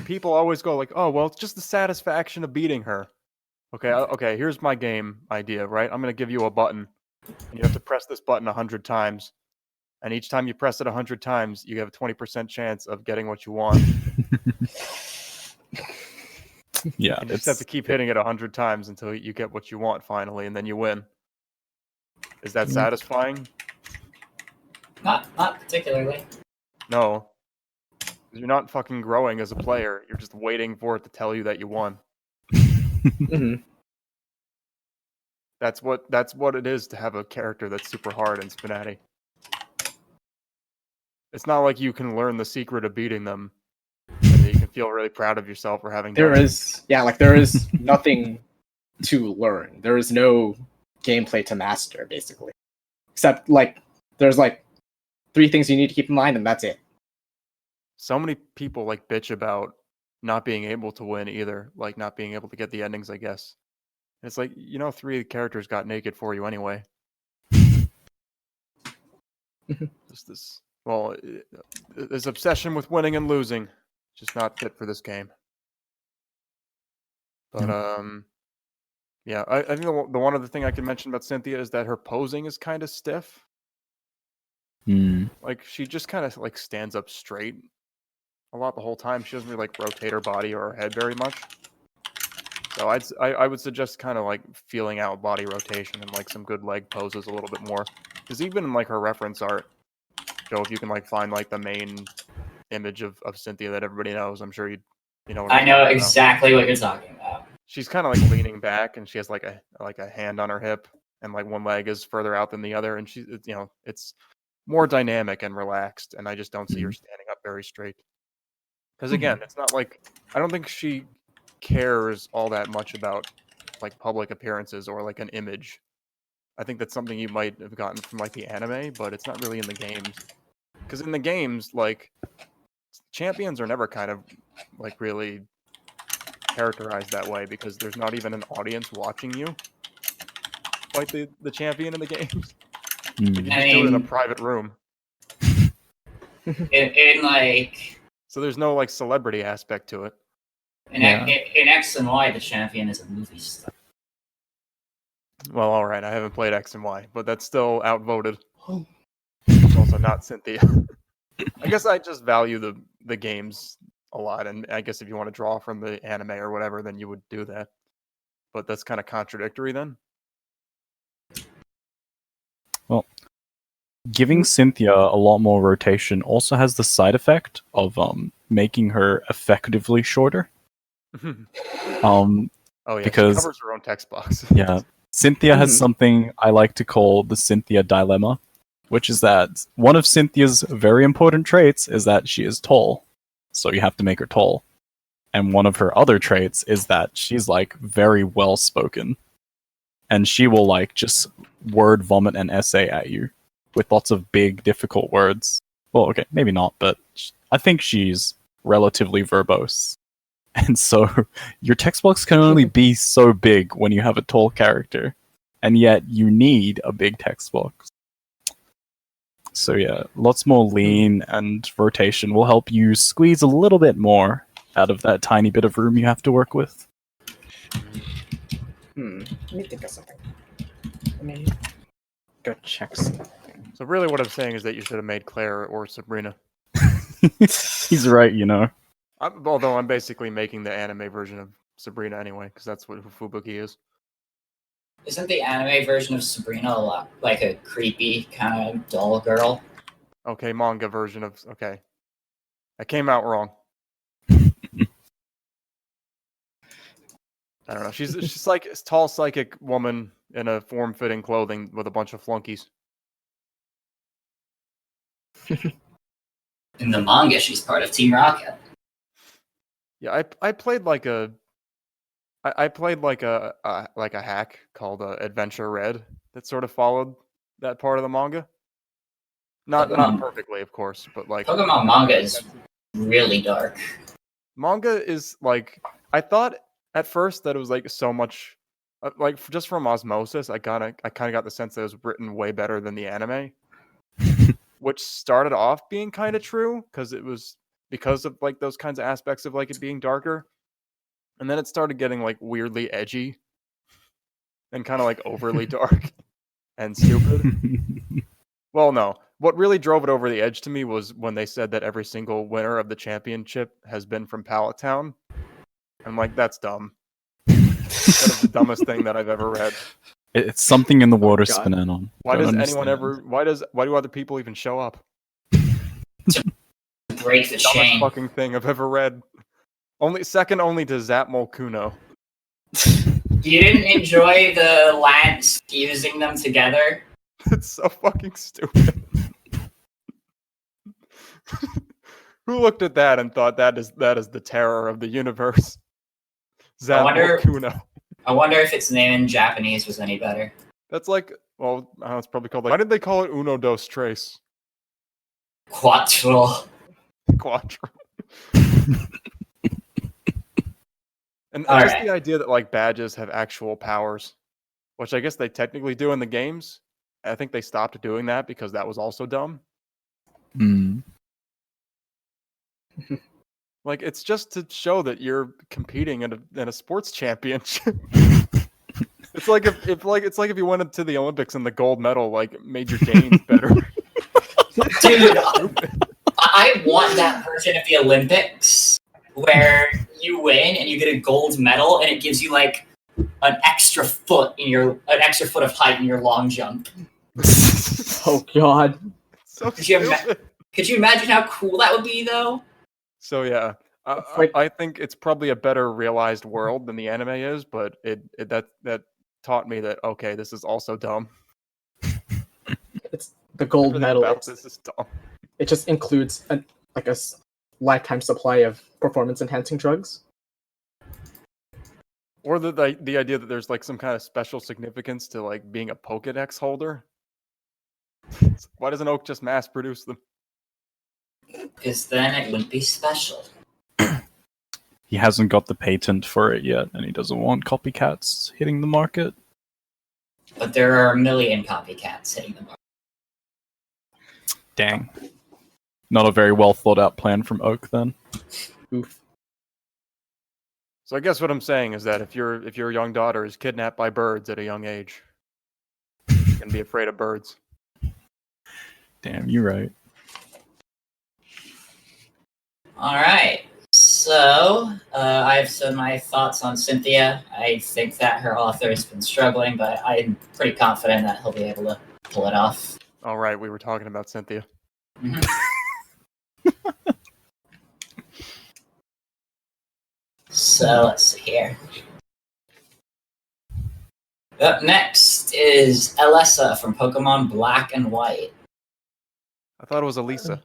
people always go like, "Oh, well, it's just the satisfaction of beating her." Okay, here's my game idea, right? I'm going to give you a button, and you have to press this button 100 times. And each time you press it 100 times, you have a 20% chance of getting what you want. Yeah, You just have to keep hitting it 100 times until you get what you want finally, and then you win. Is that satisfying? Not particularly. No. You're not fucking growing as a player. You're just waiting for it to tell you that you won. Mm-hmm. That's what it is to have a character that's super hard in SPNatI. It's not like you can learn the secret of beating them, and that you can feel really proud of yourself for having done it. There is nothing to learn. There is no gameplay to master, basically. Except, like, there's, like, 3 things you need to keep in mind, and that's it. So many people, like, bitch about not being able to win either. Like, not being able to get the endings, I guess. And it's like, 3 characters got naked for you anyway. Just this... Well, this obsession with winning and losing, just not fit for this game. But yeah, I think the one other thing I can mention about Cynthia is that her posing is kind of stiff. Like she just kind of like stands up straight a lot the whole time. She doesn't really like rotate her body or her head very much. So I would suggest kind of like feeling out body rotation and like some good leg poses a little bit more. Because even in like her reference art, Joe, if you can like find like the main image of Cynthia that everybody knows, I'm sure you know what I know exactly what you're talking about. She's kind of like leaning back, and she has like a hand on her hip, and like one leg is further out than the other, and it's more dynamic and relaxed. And I just don't see her standing up very straight. Because again, it's not like I don't think she cares all that much about like public appearances or like an image. I think that's something you might have gotten from like the anime, but it's not really in the games. Because in the games, like champions are never kind of like really characterized that way because there's not even an audience watching you fight the champion in the games. You just do it in a private room. In like... So there's no like celebrity aspect to it. In X and Y, the champion is a movie star. Well, all right. I haven't played X and Y, but that's still outvoted. It's also not Cynthia. I guess I just value the games a lot, and I guess if you want to draw from the anime or whatever, then you would do that. But that's kind of contradictory then. Well, giving Cynthia a lot more rotation also has the side effect of making her effectively shorter. Oh yeah, because she covers her own text box. Yeah, Cynthia has something I like to call the Cynthia dilemma, which is that one of Cynthia's very important traits is that she is tall, so you have to make her tall. And one of her other traits is that she's like very well spoken, and she will like just word vomit an essay at you with lots of big, difficult words. Well, okay, maybe not, but I think she's relatively verbose. And so your text box can only be so big when you have a tall character, and yet you need a big text box. So yeah, lots more lean and rotation will help you squeeze a little bit more out of that tiny bit of room you have to work with. Let me think of something. Let me go check something. So really what I'm saying is that you should have made Claire or Sabrina. He's right, you know. Although I'm basically making the anime version of Sabrina anyway, because that's what Fubuki is. Isn't the anime version of Sabrina a lot like a creepy kind of doll girl? Okay, manga version of... Okay. I came out wrong. I don't know. She's like a tall psychic woman in a form-fitting clothing with a bunch of flunkies. In the manga, she's part of Team Rocket. Yeah, I played like a... I played like a hack called Adventure Red that sort of followed that part of the manga. Not perfectly, of course, but like... Pokemon manga is really dark. Manga is like... I thought at first that it was like so much... like just from osmosis, I kind of got the sense that it was written way better than the anime. Which started off being kind of true, because it was... because of like those kinds of aspects of like it being darker. And then it started getting like weirdly edgy and kind of like overly dark and stupid. Well, no. What really drove it over the edge to me was when they said that every single winner of the championship has been from Pallet Town. I'm like, that's dumb. That is the dumbest thing that I've ever read. It's something in the water spinning on. Why does anyone ever... Why do other people even show up? Break the chain. Dumbest fucking thing I've ever read. Second only to Zapmol Kuno. You didn't enjoy the Lance fusing them together? It's so fucking stupid. Who looked at that and thought that is the terror of the universe? Zapmol Kuno. I wonder if its name in Japanese was any better. That's like, well, it's probably called like... Why did they call it Uno Dos Tres? Quattro. Quattro. And just the idea that like badges have actual powers, which I guess they technically do in the games. I think they stopped doing that because that was also dumb. Like it's just to show that you're competing in a sports championship. It's like if you went into the Olympics and the gold medal like made your games better. Dude, I want that version of the Olympics where you win and you get a gold medal and it gives you like an extra foot of height in your long jump. Oh god. So could you imagine how cool that would be though? So yeah, I think it's probably a better realized world than the anime is, but that taught me that okay, this is also dumb. It's the gold medal. This is dumb. It just includes a lifetime supply of performance enhancing drugs. Or the idea that there's like some kind of special significance to like being a Pokedex holder. Why doesn't Oak just mass produce them? Because then it wouldn't be special. He hasn't got the patent for it yet, and he doesn't want copycats hitting the market. But there are a million copycats hitting the market. Dang. Not a very well thought out plan from Oak then. Oof. So I guess what I'm saying is that if your young daughter is kidnapped by birds at a young age, you can be afraid of birds. Damn, you're right. All right. So I've said my thoughts on Cynthia. I think that her author has been struggling, but I'm pretty confident that he'll be able to pull it off. All right, we were talking about Cynthia. Mhm. So let's see here. Up next is Elesa from Pokemon Black and White. I thought it was Elesa.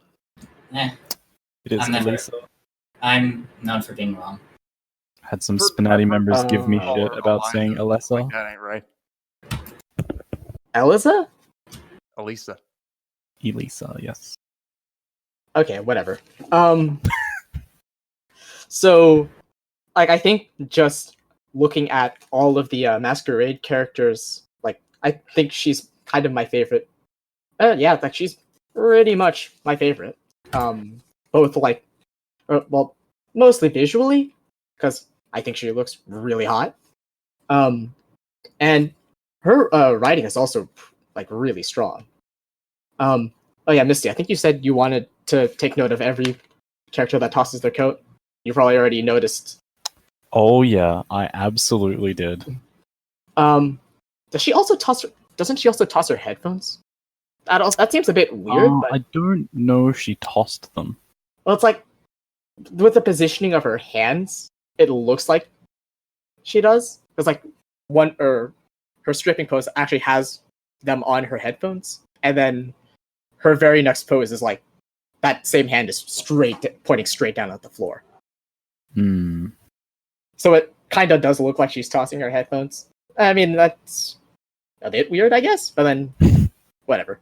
Eh, It is Elesa. I'm known for being wrong. Had some SPNatI members give me Oh, shit about saying Elesa. Like, that ain't right. Elesa? Elesa. Elesa, yes. Okay, whatever. So, like, I think just looking at all of the Masquerade characters, like, I think she's kind of my favorite. Yeah, like, she's pretty much my favorite. Both, like, well, mostly visually, because I think she looks really hot. And her writing is also, like, really strong. Oh yeah, Misty, I think you said you wanted to take note of every character that tosses their coat. You probably already noticed. Oh yeah, I absolutely did. Does she also toss? Doesn't she also toss her headphones? That seems a bit weird. But, I don't know if she tossed them. well, it's like with the positioning of her hands, it looks like she does. Because like her stripping pose actually has them on her headphones, and then her very next pose is like that same hand is pointing straight down at the floor. Hmm. So it kind of does look like she's tossing her headphones. I mean, that's a bit weird, I guess, but then whatever.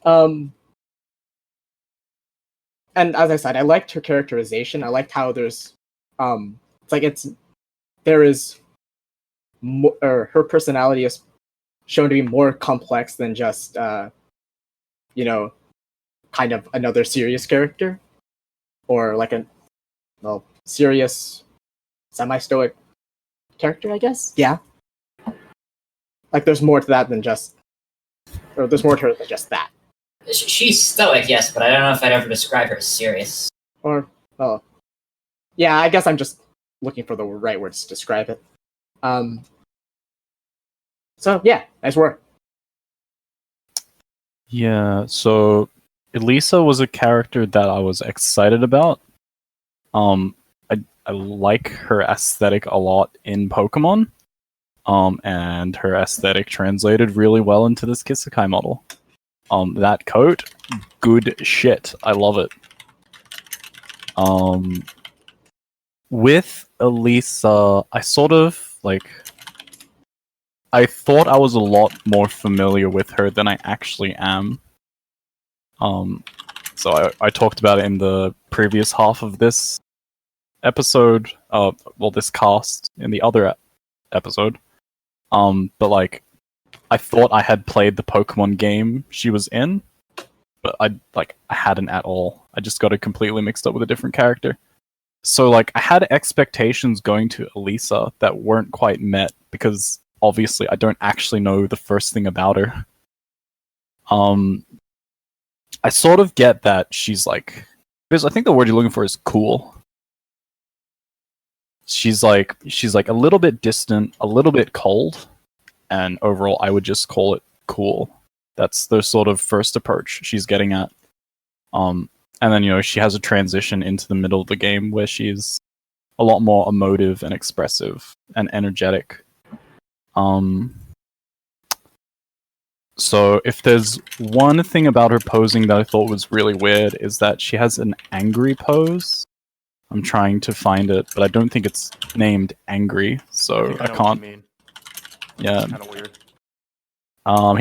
And as I said, I liked her characterization. I liked how there's her personality is shown to be more complex than just kind of another serious character, or like serious semi-stoic character, I guess. Yeah. Like there's more to that than just, or there's more to her than just that. She's stoic, yes, but I don't know if I'd ever describe her as serious. Or, oh, yeah, I guess I'm just looking for the right words to describe it. So yeah, nice work. Yeah, so Elesa was a character that I was excited about. I like her aesthetic a lot in Pokemon. And her aesthetic translated really well into this Kisekai model. That coat, good shit. I love it. With Elesa, I sort of I thought I was a lot more familiar with her than I actually am. So I talked about it in the previous half of this episode, this cast in the other episode. But I thought I had played the Pokemon game she was in, but I hadn't at all. I just got it completely mixed up with a different character. So I had expectations going to Elesa that weren't quite met because obviously I don't actually know the first thing about her. I sort of get that she's because I think the word you're looking for is cool. She's a little bit distant, a little bit cold, and overall I would just call it cool. That's the sort of first approach she's getting at. And then she has a transition into the middle of the game where she's a lot more emotive and expressive and energetic. So if there's one thing about her posing that I thought was really weird is that she has an angry pose. I'm trying to find it, but I don't think it's named angry, so I can't. What you mean. Yeah. Kind of weird.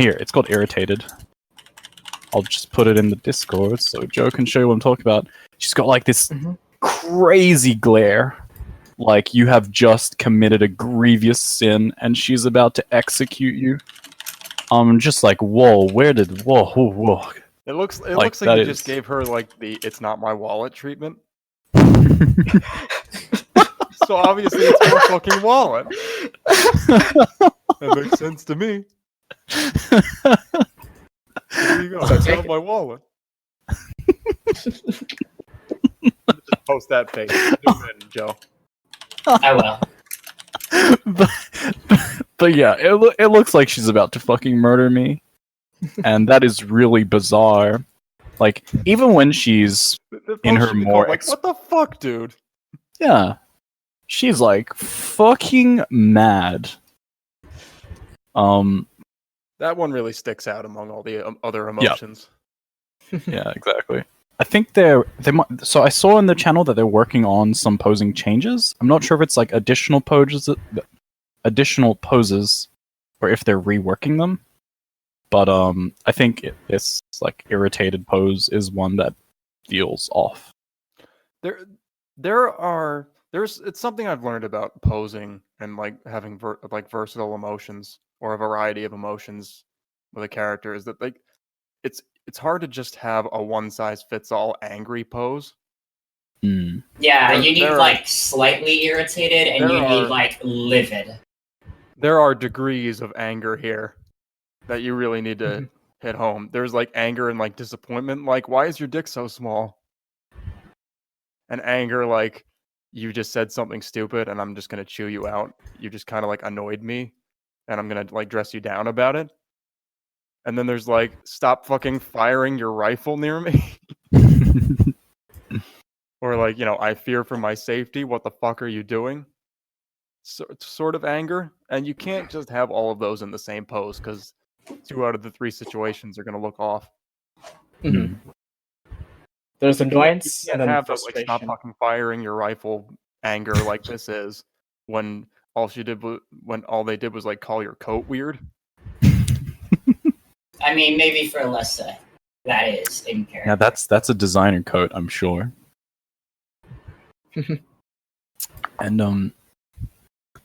Here, it's called irritated. I'll just put it in the Discord so Joe can show you what I'm talking about. She's got this crazy glare. You have just committed a grievous sin and she's about to execute you. I'm just whoa, whoa. It looks like you just gave her the "it's not my wallet" treatment. So obviously it's her fucking wallet. That makes sense to me. There you go. So It's take not it. my wallet. Just post that face. Zoom in, Joe. I will. but yeah, it looks like she's about to fucking murder me, and that is really bizarre. Like, even when she's The in post her should be more called, like, what the fuck, dude? yeah, she's like fucking mad. That one really sticks out among all the other emotions. Yeah, exactly. I think they might. So I saw in the channel that they're working on some posing changes. I'm not sure if it's like additional poses, or if they're reworking them. But I think this like irritated pose is one that feels off. It's something I've learned about posing and like having versatile emotions or a variety of emotions with a character is that like it's hard to just have a one size fits all angry pose. Mm. Yeah, you need there are- like slightly irritated, and there you need are- like livid. There are degrees of anger here that you really need to hit home. There's like anger and like disappointment, like why is your dick so small? And anger like you just said something stupid and I'm just gonna chew you out. You just kind of like annoyed me and I'm gonna like dress you down about it. And then there's like, stop fucking firing your rifle near me. Or like, I fear for my safety. What the fuck are you doing? Sort of anger. And you can't just have all of those in the same pose because 2 out of the 3 situations are going to look off. Mhm. There's annoyance You and can't then have the, like, stop frustration. fucking firing your rifle anger like this is when all they did was like call your coat weird. I mean, maybe for Elesa, that is in character. Yeah, that's a designer coat, I'm sure. And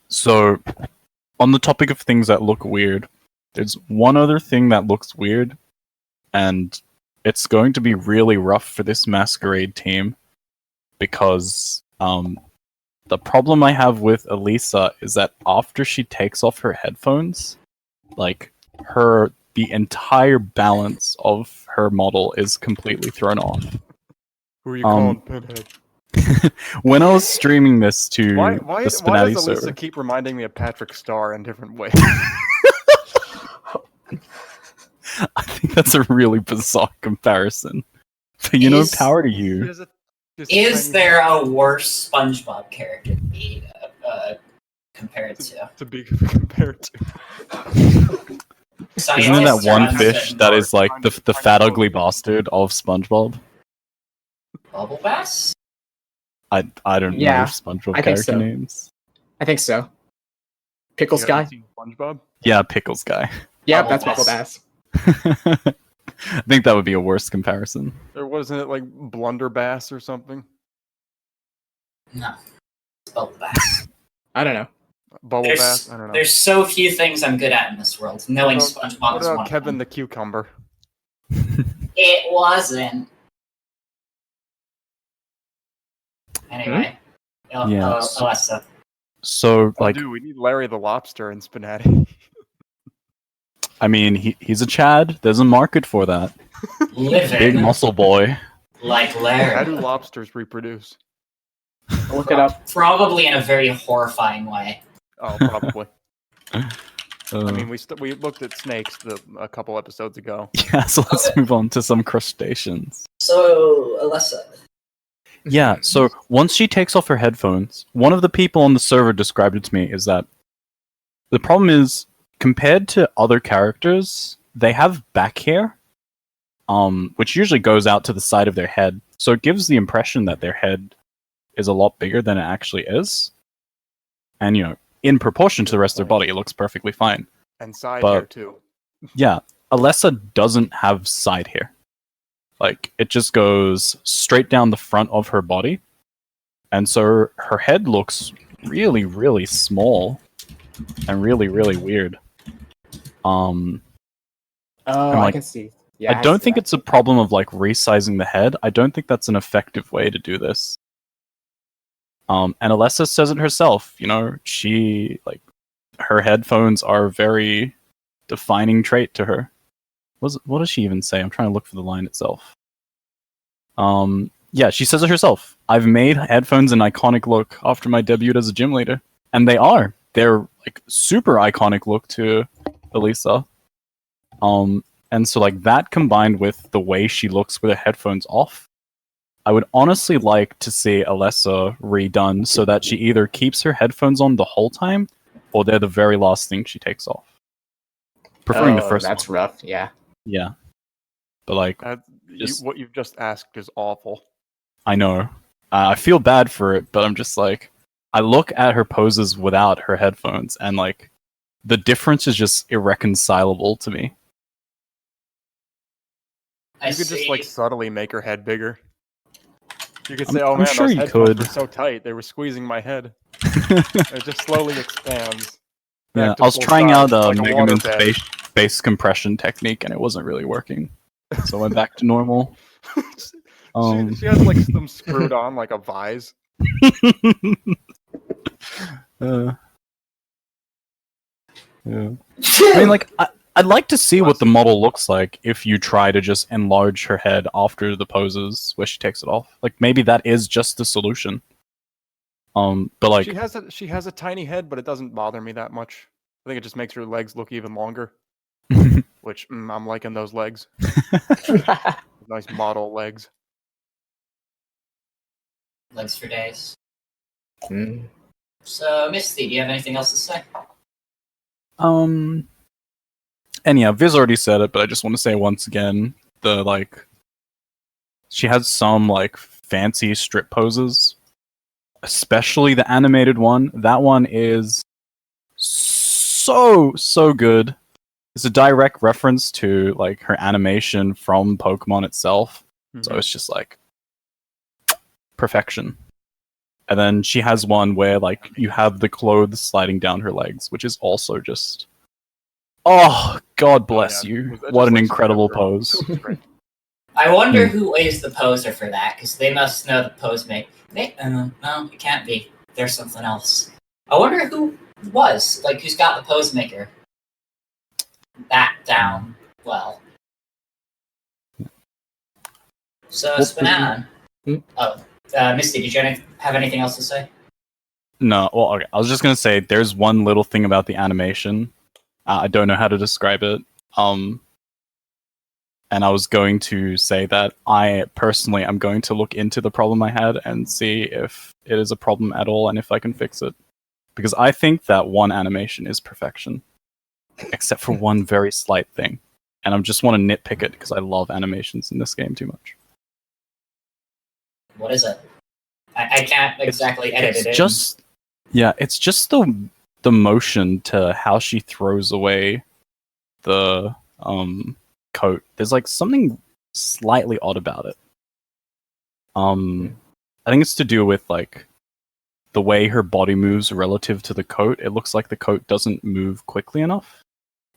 so on the topic of things that look weird, there's one other thing that looks weird, and it's going to be really rough for this Masquerade team because the problem I have with Elesa is that after she takes off her headphones, like the entire balance of her model is completely thrown off. Who are you calling Pinhead? When I was streaming this to Why the does SPNatI Elesa server, keep reminding me of Patrick Starr in different ways? I think that's a really bizarre comparison. But power to you. Is there a worse SpongeBob character to be compared to? To be compared to? So Isn't it that Mr. one Munson. fish that is like the fat ugly bastard of SpongeBob? Bubble Bass? I don't know Yeah, SpongeBob I think character so. names. I think so. Pickles guy? SpongeBob? Yeah, Pickles guy. Yeah, Bubble that's Bubble Bass. Bass. I think that would be a worse comparison. Or wasn't it like Blunderbass or something? No. It's Bubble Bass. I don't know. Bubble Bass? I don't know. There's so few things I'm good at in this world. Knowing What SpongeBob about is one of Kevin them. the Cucumber? It wasn't. Anyway. Yeah. Elesa. So, Oh, like, dude, we need Larry the Lobster in SPNatI. I mean, he's a Chad. There's a market for that. Big Living muscle boy. like How do Larry. lobsters reproduce? Look it up. Probably in a very horrifying way. Oh, probably. I Uh, mean, we looked at snakes a couple episodes ago. yeah, so let's move on to some crustaceans. So, Elesa. Yeah, so once she takes off her headphones, one of the people on the server described it to me is that the problem is, compared to other characters, they have back hair, which usually goes out to the side of their head. So it gives the impression that their head is a lot bigger than it actually is. And, in proportion to the rest of their body, it looks perfectly fine. And side But- hair, too. Yeah, Elesa doesn't have side hair. Like, it just goes straight down the front of her body. And so her head looks really, really small and really, really weird. Oh, I'm I like- can see. Yeah, I don't see think that. it's a problem of like resizing the head. I don't think that's an effective way to do this. And Elesa says it herself. She her headphones are a very defining trait to her. What does she even say? I'm trying to look for the line itself. Yeah, she says it herself. I've made headphones an iconic look after my debut as a gym leader, and they are. They're super iconic look to Elesa. And so that combined with the way she looks with her headphones off, I would honestly like to see Elesa redone so that she either keeps her headphones on the whole time, or they're the very last thing she takes off. Preferring the first that's one. rough, yeah. Yeah. But what you've just asked is awful. I know. I feel bad for it, but I'm just I look at her poses without her headphones, and the difference is just irreconcilable to me. You could just subtly make her head bigger. You could say, I'm "Oh man, sure those you headphones could. were so tight; they were squeezing my head." It just slowly expands. Yeah, I was trying out Megumin's face compression technique, and it wasn't really working. So I went back to normal. She has them screwed on like a vise. Yeah. I mean, I'd like to see what the model looks like if you try to just enlarge her head after the poses where she takes it off. Maybe that is just the solution. But she has a tiny head, but it doesn't bother me that much. I think it just makes her legs look even longer. Which I'm liking those legs. Nice model legs. Legs for days. Mm. So, Misty, do you have anything else to say? And yeah, Viz already said it, but I just want to say once again, she has some fancy strip poses, especially the animated one. That one is so good. It's a direct reference to her animation from Pokemon itself. Mm-hmm. So it's just perfection. And then she has one where you have the clothes sliding down her legs, which is also just God bless you. What an incredible pose. I wonder who is the poser for that, because they must know the pose make. No, it can't be. There's something else. I wonder who was, who's got the pose maker that down well. So, SPNatI. Misty, did you have anything else to say? No, well, okay. I was just going to say, there's one little thing about the animation. I don't know how to describe it. And I was going to say that I personally am going to look into the problem I had and see if it is a problem at all and if I can fix it. Because I think that one animation is perfection. Except for one very slight thing. And I just want to nitpick it because I love animations in this game too much. What is it? I can't exactly edit it in. It's just the motion to how she throws away the coat. There's something slightly odd about it. I think it's to do with the way her body moves relative to the coat. It looks like the coat doesn't move quickly enough.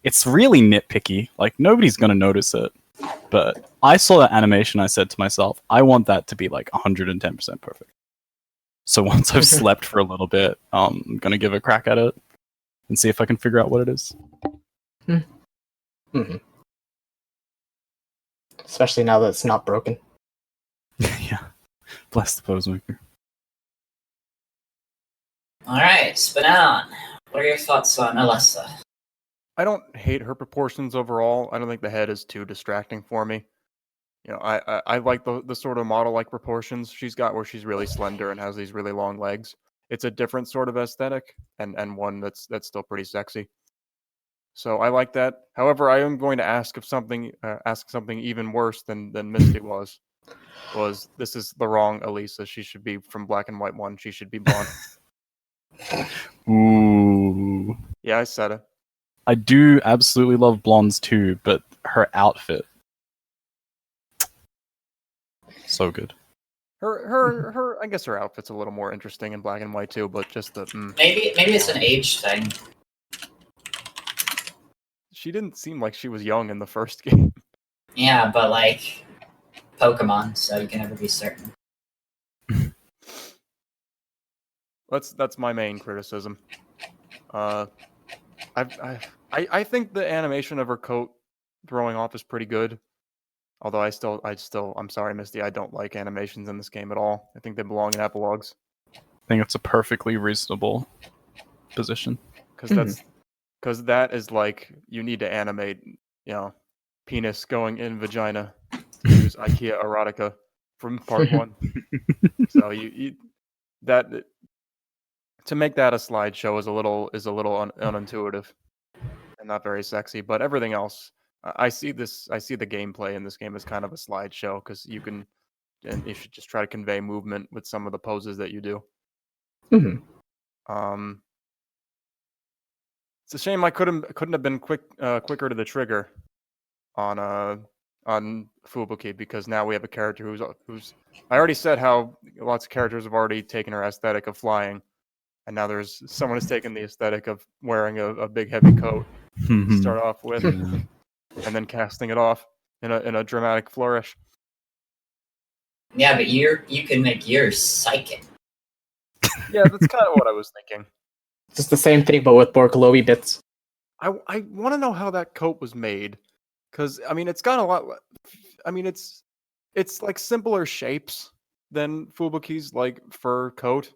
It's really nitpicky. Nobody's gonna notice it. But I saw that animation, I said to myself, I want that to be 110% perfect. So once I've slept for a little bit, I'm gonna give a crack at it and see if I can figure out what it is. Mm-hmm. Especially now that it's not broken. Yeah. Bless the pose maker. Alright, SPNatI. What are your thoughts on Elesa? I don't hate her proportions overall. I don't think the head is too distracting for me. I like the sort of model-like proportions she's got where she's really slender and has these really long legs. It's a different sort of aesthetic and one that's still pretty sexy. So I like that. However, I am going to ask something even worse than Misty was. This is the wrong Elesa. She should be from Black and White 1. She should be blonde. Ooh. Yeah, I said it. I do absolutely love blondes too, but her outfit. So good. Her I guess her outfit's a little more interesting in Black and White too, but just the maybe it's an age thing. She didn't seem like she was young in the first game. Yeah, but Pokemon, so you can never be certain. That's my main criticism. I think the animation of her coat throwing off is pretty good. Although I'm sorry, Misty, I don't like animations in this game at all. I think they belong in epilogues. I think it's a perfectly reasonable position. Because that is like you need to animate, penis going in vagina to use IKEA erotica from part 1. So you that to make that a slideshow is a little unintuitive and not very sexy. But everything else, I see the gameplay in this game as kind of a slideshow because you should just try to convey movement with some of the poses that you do. It's a shame I couldn't have been quicker to the trigger on Fubuki, because now we have a character who's I already said how lots of characters have already taken her aesthetic of flying, and now there's someone who's taken the aesthetic of wearing a big heavy coat to start off with, and then casting it off in a dramatic flourish. Yeah, but you can make yours psychic. Yeah, that's kind of what I was thinking. Just the same thing, but with more glowy bits. I want to know how that coat was made, because I mean it's got a lot. I mean it's like simpler shapes than Fubuki's like fur coat,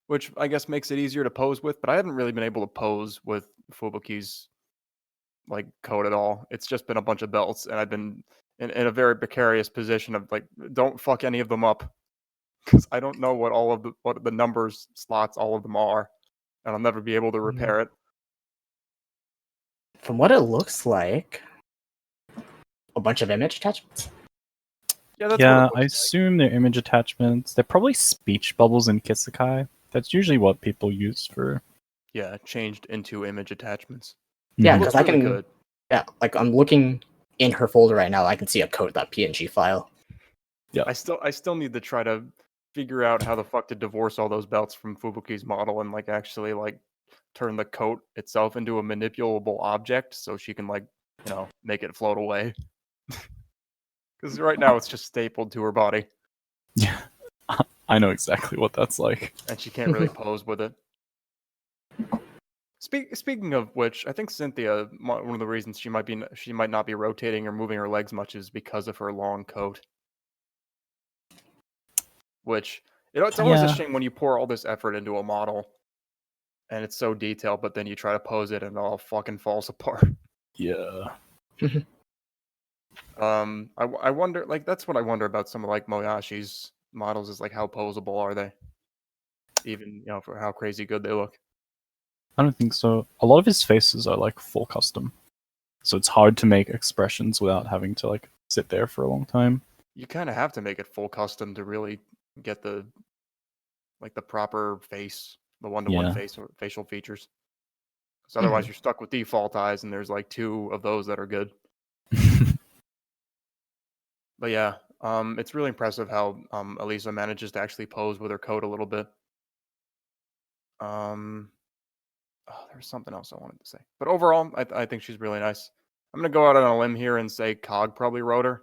which I guess makes it easier to pose with. But I haven't really been able to pose with Fubuki's like coat at all. It's just been a bunch of belts, and I've been in a very precarious position of like, don't fuck any of them up, because I don't know what the numbers slots all of them are, and I'll never be able to repair it. From what it looks like, a bunch of image attachments. Yeah, that's Yeah, what it I looks like. assume they're image attachments. They're probably speech bubbles in Kisekai. That's usually what people use for. Yeah, changed into image attachments. Yeah, It because looks I really can. good. Yeah, like I'm looking in her folder right now. I can see a code.png file. Yeah. I still need to try to figure out how the fuck to divorce all those belts from Fubuki's model and like actually like turn the coat itself into a manipulable object so she can like, make it float away. Because right now it's just stapled to her body Yeah. I know exactly what that's like. and she can't really pose with it. Speaking of which, I think Cynthia, one of the reasons she might not be rotating or moving her legs much is because of her long coat. Which it's always a Yeah. shame when you pour all this effort into a model and it's so detailed, but then you try to pose it and it all fucking falls apart. Yeah. I wonder, like, that's what I wonder about some of like Moyashi's models is like how posable are they? Even for how crazy good they look. I don't think so. A lot of his faces are like full custom. So it's hard to make expressions without having to like sit there for a long time. You kind of have to make it full custom to really get the proper face, the one-to-one Yeah. face or facial features. Because otherwise you're stuck with default eyes, and there's like 2 of those that are good. But yeah, it's really impressive how Elesa manages to actually pose with her coat a little bit. There's something else I wanted to say, but overall, I think she's really nice. I'm gonna go out on a limb here and say Cog probably wrote her.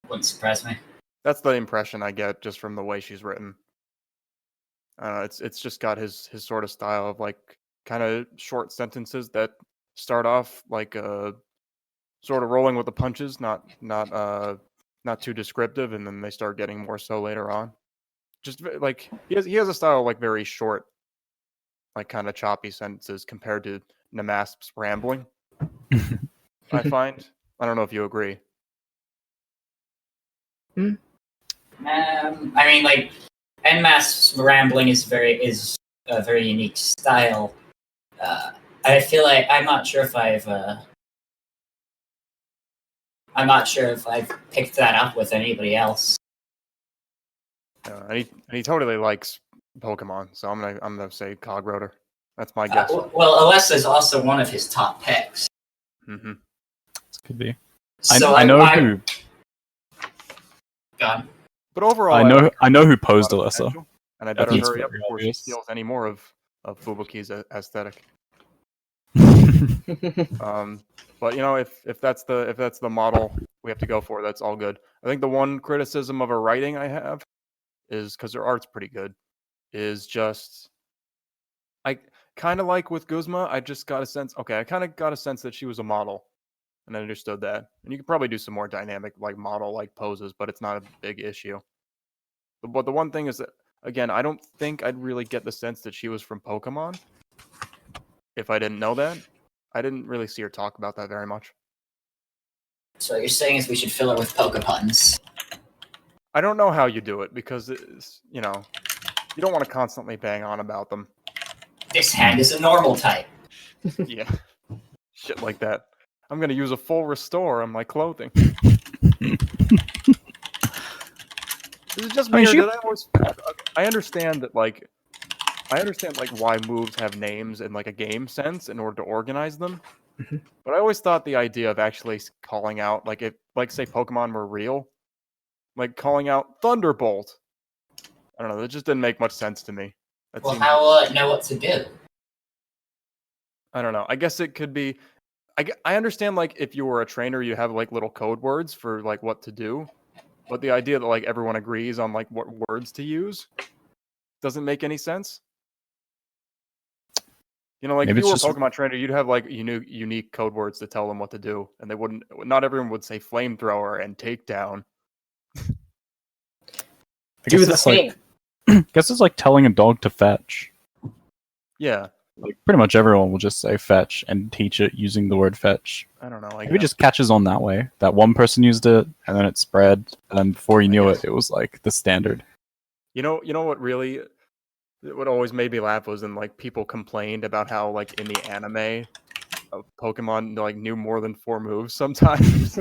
Wouldn't surprise me. That's the impression I get just from the way she's written. It's just got his sort of style of like kind of short sentences that start off like sort of rolling with the punches, not too descriptive, and then they start getting more so later on. Just like he has a style of, like very short, like kind of choppy sentences compared to Namasp's rambling. I find. I don't know if you agree. I mean, like, Nmask's rambling is a very unique style. I feel like I'm not sure if I've picked that up with anybody else. And he totally likes Pokemon, so I'm gonna say Cog wrote her. That's my guess. Well, Elesa is also one of his top picks. Mm-hmm. This could be. So I know who. Gone. But overall, I know who posed a lot of Elesa. potential, and I better think it's hurry up very before she obvious. steals any more of Fubuki's aesthetic. But if that's the model we have to go for, that's all good. I think the one criticism of her writing I have is because her art's pretty good. is just, I kind of like with Guzma, I just got a sense. Okay, I kind of got a sense that she was a model, and I understood that. And you could probably do some more dynamic like model like poses, but it's not a big issue. But the one thing is that, again, I don't think I'd really get the sense that she was from Pokemon if I didn't know that. I didn't really see her talk about that very much. So what you're saying is we should fill her with Pokepuns. I don't know how you do it because it's, you know, you don't want to constantly bang on about them. This hand is a normal type. Yeah. Shit like that. I'm going to use a full restore on my clothing. This is just I mean, weird. I understand that, like, why moves have names in like a game sense in order to organize them. But I always thought the idea of actually calling out, like, if, like, say Pokemon were real, like calling out Thunderbolt. I don't know. That just didn't make much sense to me. That Well, seemed- how will it know what to do? I don't know. I guess it could be. I understand, like, if you were a trainer, you have like little code words for like what to do. But the idea that like everyone agrees on like what words to use doesn't make any sense. You know, like Maybe if you were a it's just- Pokemon trainer, you'd have like unique code words to tell them what to do, and they wouldn't. Not everyone would say flamethrower and takedown. I Do guess the it's like, thing. guess it's like telling a dog to fetch. Yeah, Like pretty much everyone will just say fetch and teach it using the word fetch. I don't know. Maybe it just catches on that way. That one person used it, and then it spread, and then before you knew it, it was like the standard. You know what always made me laugh was when like people complained about how like in the anime, Pokemon like knew more than 4 moves sometimes.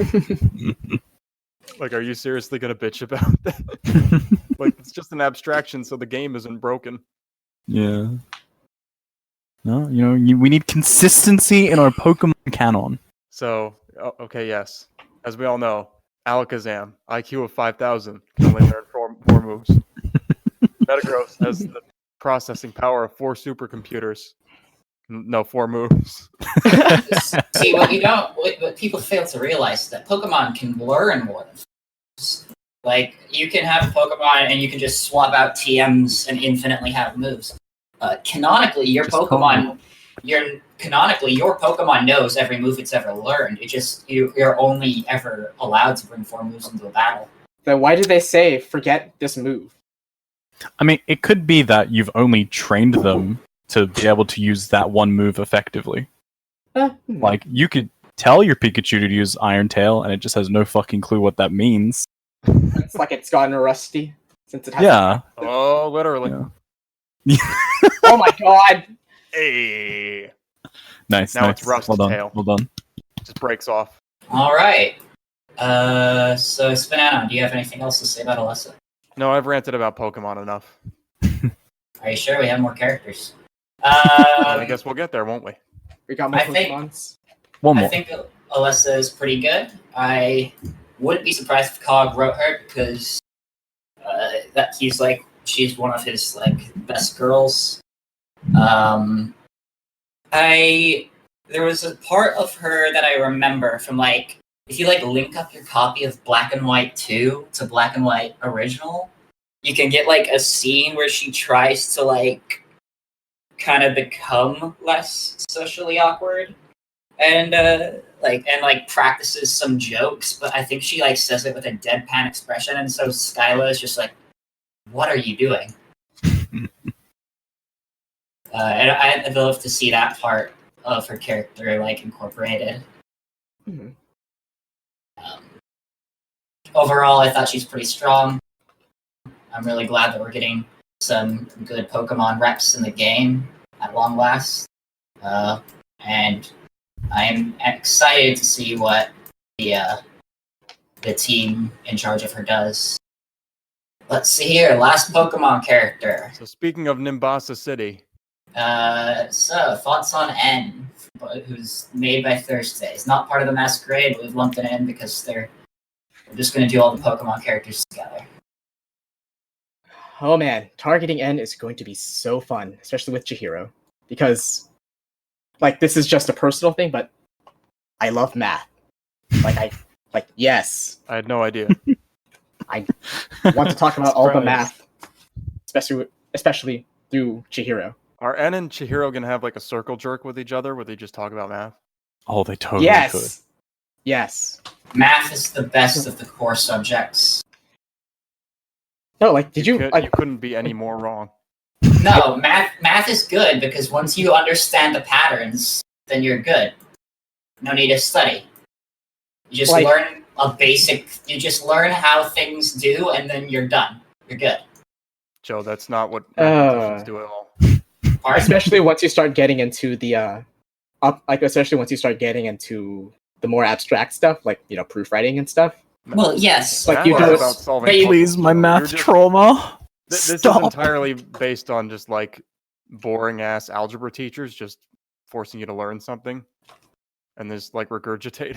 Like, are you seriously gonna bitch about that? Like, it's just an abstraction, so the game isn't broken. Yeah. No, we need consistency in our Pokemon canon. So, okay, yes, as we all know, Alakazam, IQ of 5,000, can only learn 4 moves. Metagross has the processing power of 4 supercomputers. No, 4 moves. See, what people fail to realize is that Pokemon can learn more than moves. Like, you can have a Pokemon and you can just swap out TMs and infinitely have moves. Canonically, your Pokemon knows every move it's ever learned. It just you're only ever allowed to bring 4 moves into a battle. Then why did they say forget this move? I mean, it could be that you've only trained them to be able to use that one move effectively. Like, you could tell your Pikachu to use Iron Tail, and it just has no fucking clue what that means. It's like it's gotten rusty since it has. Yeah. Oh, literally. Yeah. Oh my god! Hey, Nice. Now nice. it's Rust Well done. Tail. Well done. just breaks off. All right. So SPNatI, do you have anything else to say about Elesa? No, I've ranted about Pokemon enough. Are you sure we have more characters? I guess we'll get there, won't we? We got more I think- Pokemons. One I more. think Elesa is pretty good. I wouldn't be surprised if Cog wrote her because that she's one of his best girls. There was a part of her that I remember from if you link up your copy of Black and White 2 to Black and White Original, you can get a scene where she tries to kind of become less socially awkward and practices some jokes, but I think she says it with a deadpan expression, and so Skyla is just what are you doing? And I'd love to see that part of her character incorporated. Mhm. Overall, I thought she's pretty strong. I'm really glad that we're getting some good Pokemon reps in the game at long last. And I'm excited to see what the team in charge of her does. Let's see here, last Pokemon character. So speaking of Nimbasa City, So thoughts on N, who's made by Thursday. It's not part of the Masquerade, but we've lumped it in because we're just going to do all the Pokemon characters together. Oh man, targeting N is going to be so fun, especially with Chihiro. Because, this is just a personal thing, but I love math. Yes. I had no idea. I want to talk about all the math, especially especially through Chihiro. Are En and Chihiro gonna have like a circle jerk with each other where they just talk about math? Oh, they totally Yes. Yes. Math is the best of the core subjects. No, like, did you? You couldn't be any more wrong. No, math is good because once you understand the patterns, then you're good. No need to study. You just Like- learn a basic. You just learn how things do, and then you're done. You're good. Joe, that's not what mathematicians do at all. Pardon? Especially once you start getting into the especially once you start getting into the more abstract stuff, like proofwriting and stuff. Well, yes. Like, Math you is do it- about solving but you- Please, my puzzles. math You're just- trauma. This is Stop. entirely based on just like boring ass algebra teachers just forcing you to learn something and just like regurgitate.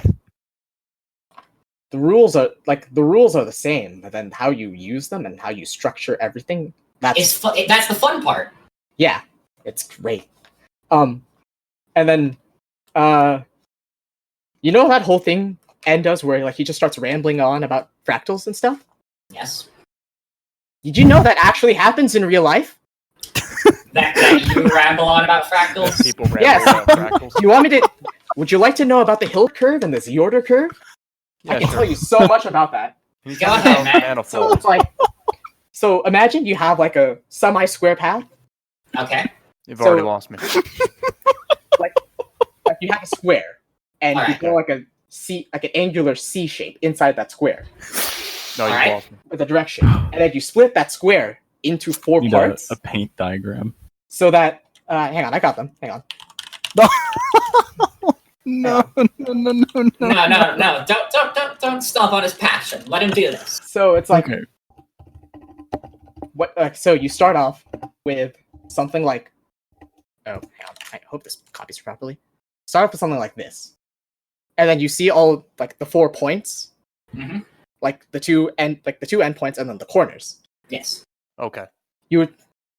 The rules are the same, but then how you use them and how you structure everything. That's the fun part. Yeah, it's great. And then, that whole thing En does where like he just starts rambling on about fractals and stuff. Yes. Did you know that actually happens in real life? That you ramble on about fractals. People ramble Yes. about fractals. You want me to? Would you like to know about the Hill curve and the Z-order curve? Yeah, I can sure. tell you so much about that. Can you Go tell me ahead, how man. So manifold? it's like, so imagine you have like a semi-square path. Okay. You've already so- lost me. Like you have a square, and you Alright. go like a C, like an angular C shape inside that square No, you've Alright. lost me. with a direction, and then you split that square into 4 Need parts, a paint diagram. so that hang on, I got them. Hang on. No, no. No. Don't stomp on his passion. Let him do this. So it's like Okay. so you start off with something like, oh, hang on, I hope this copies properly. Start off with something like this, and then you see all like the 4 points, Mhm. like the two endpoints, and then the corners. Yes. Okay. You would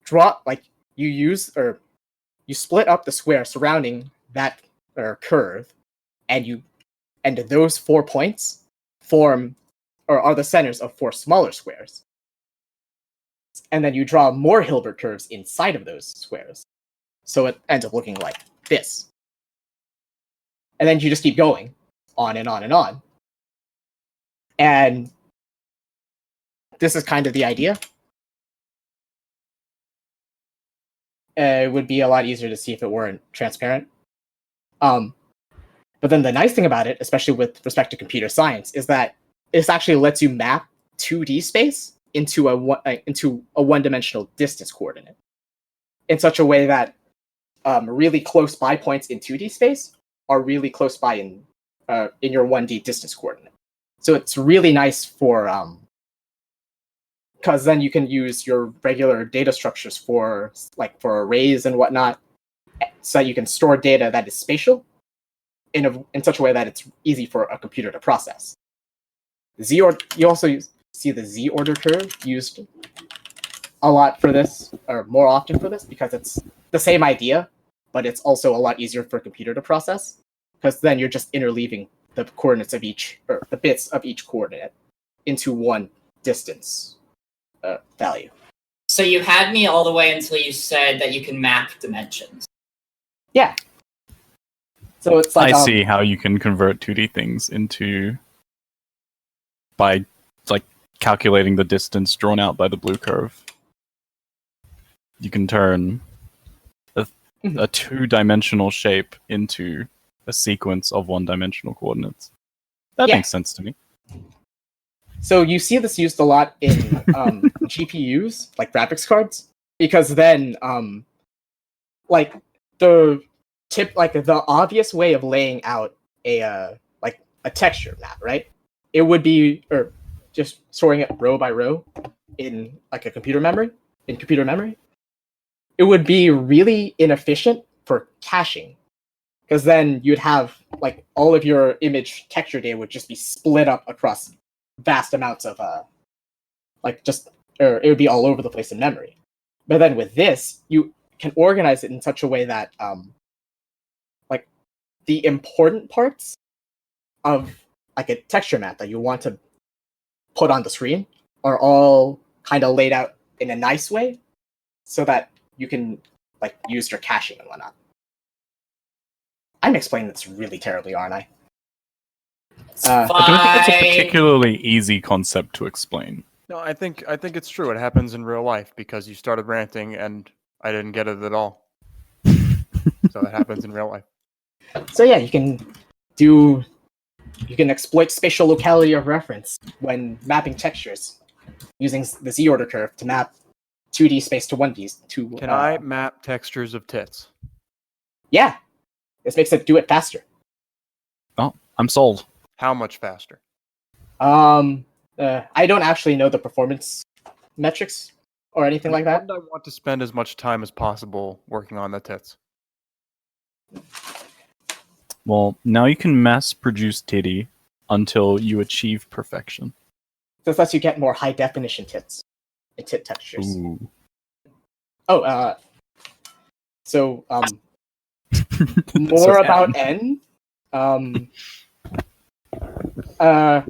draw like you split up the square surrounding that curve, and those 4 points form or are the centers of 4 smaller squares. And then you draw more Hilbert curves inside of those squares. So it ends up looking like this. And then you just keep going on and on and on. And this is kind of the idea. It would be a lot easier to see if it weren't transparent. But then the nice thing about it, especially with respect to computer science, is that this actually lets you map 2D space into a one-dimensional distance coordinate in such a way that really close by points in 2D space are really close by in your 1D distance coordinate. So it's really nice for because then you can use your regular data structures for arrays and whatnot, so that you can store data that is spatial in such a way that it's easy for a computer to process. You also see the Z-order curve used a lot for this, or more often for this, because it's the same idea, but it's also a lot easier for a computer to process, because then you're just interleaving the coordinates of each, or the bits of each coordinate into one distance value. So you had me all the way until you said that you can map dimensions. Yeah. So it's like I see how you can convert 2D things into by like calculating the distance drawn out by the blue curve. You can turn a two-dimensional shape into a sequence of one-dimensional coordinates. That Yeah. makes sense to me. So you see this used a lot in GPUs, like graphics cards, because then the obvious way of laying out a texture map, right? It would be just storing it row by row in like a computer memory. It would be really inefficient for caching, because then you'd have like all of your image texture data would just be split up across vast amounts of it would be all over the place in memory. But then with this, you can organize it in such a way that like the important parts of like a texture map that you want to put on the screen are all kind of laid out in a nice way, so that you can like use your caching and whatnot. I'm explaining this really terribly, aren't I? It's I don't think it's a fine. particularly easy concept to explain. No, I think it's true. It happens in real life because you started ranting and I didn't get it at all. So it happens in real life. So yeah, you can exploit spatial locality of reference when mapping textures using the Z-order curve to map 2D space to 1D. Can I map textures of tits? Yeah, this makes it do it faster. Oh, I'm sold. How much faster? I don't actually know the performance metrics or anything like that. I want to spend as much time as possible working on the tits. Well, now you can mass produce titty until you achieve perfection. This lets you get more high definition tits and tit textures. Ooh. Oh, so That's more so about sad. N. I've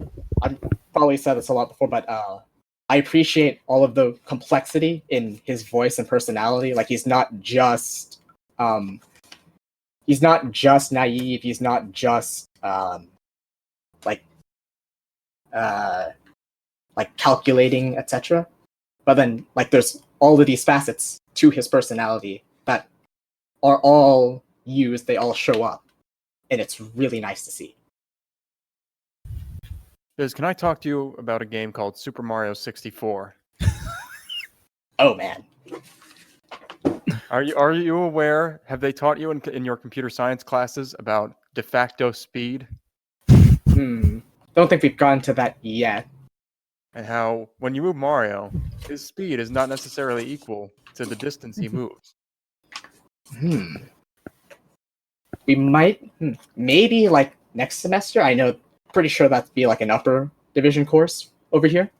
probably said this a lot before, but I appreciate all of the complexity in his voice and personality. Like he's not just naive. He's not just like calculating, etc. But then like there's all of these facets to his personality that are all used. They all show up, and it's really nice to see. Biz, can I talk to you about a game called Super Mario 64? Oh man. Are you aware? Have they taught you in your computer science classes about de facto speed Don't think we've gone to that yet. and how when you move Mario, his speed is not necessarily equal to the distance he moves? We might maybe like next semester. I know, pretty sure that'd be like an upper division course over here,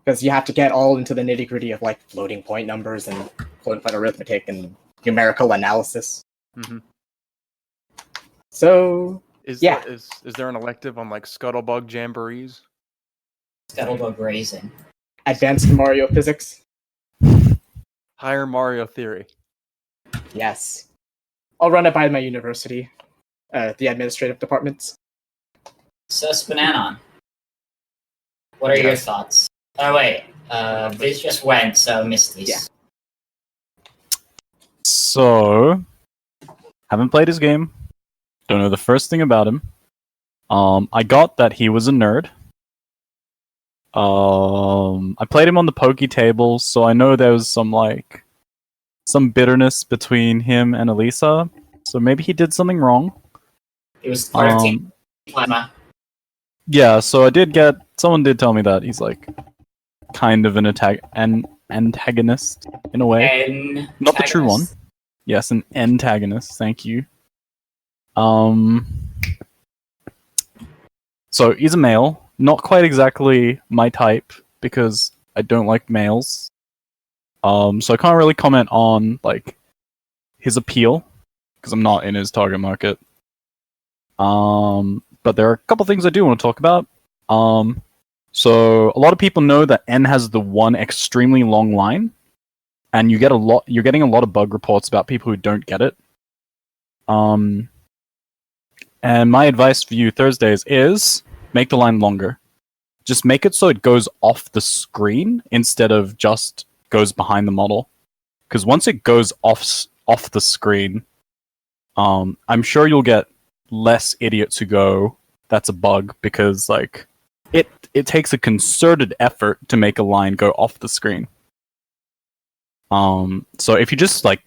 because you have to get all into the nitty gritty of like floating point numbers and floating point arithmetic and numerical analysis. Mm-hmm. So Is yeah. is there an elective on like Scuttlebug Jamborees? Scuttlebug racing. Advanced Mario physics. Higher Mario theory. Yes, I'll run it by my university, the administrative departments. So SPNaI, what are your thoughts? Oh wait, this just went, so missed these. Yeah. So, haven't played his game. Don't know the first thing about him. I got that he was a nerd. I played him on the Poke table, so I know there was some bitterness between him and Elesa. So maybe he did something wrong. It was part of Team Plasma. Yeah, so someone did tell me that he's like kind of an antagonist in a way. Not the true one. Yes, an antagonist, thank you. So he's a male, not quite exactly my type because I don't like males. So I can't really comment on like his appeal because I'm not in his target market. But there are a couple things I do want to talk about. So a lot of people know that N has the one extremely long line, and you're getting a lot of bug reports about people who don't get it. And my advice for you Thursdays is make the line longer. Just make it so it goes off the screen instead of just goes behind the model. Because once it goes off the screen, I'm sure you'll get less idiots who go, that's a bug, because like it takes a concerted effort to make a line go off the screen. So if you just like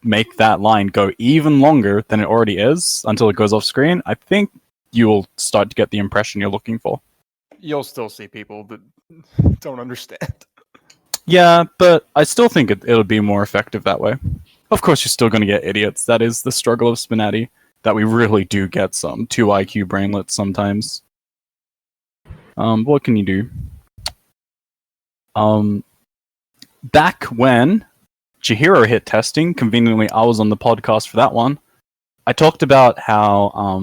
make that line go even longer than it already is until it goes off screen, I think you will start to get the impression you're looking for. You'll still see people that don't understand. Yeah, but I still think it'll be more effective that way. Of course, you're still going to get idiots. That is the struggle of SPNatI, that we really do get some 2 IQ brainlets sometimes. What can you do? Back when Chihiro hit testing, conveniently I was on the podcast for that one, I talked about how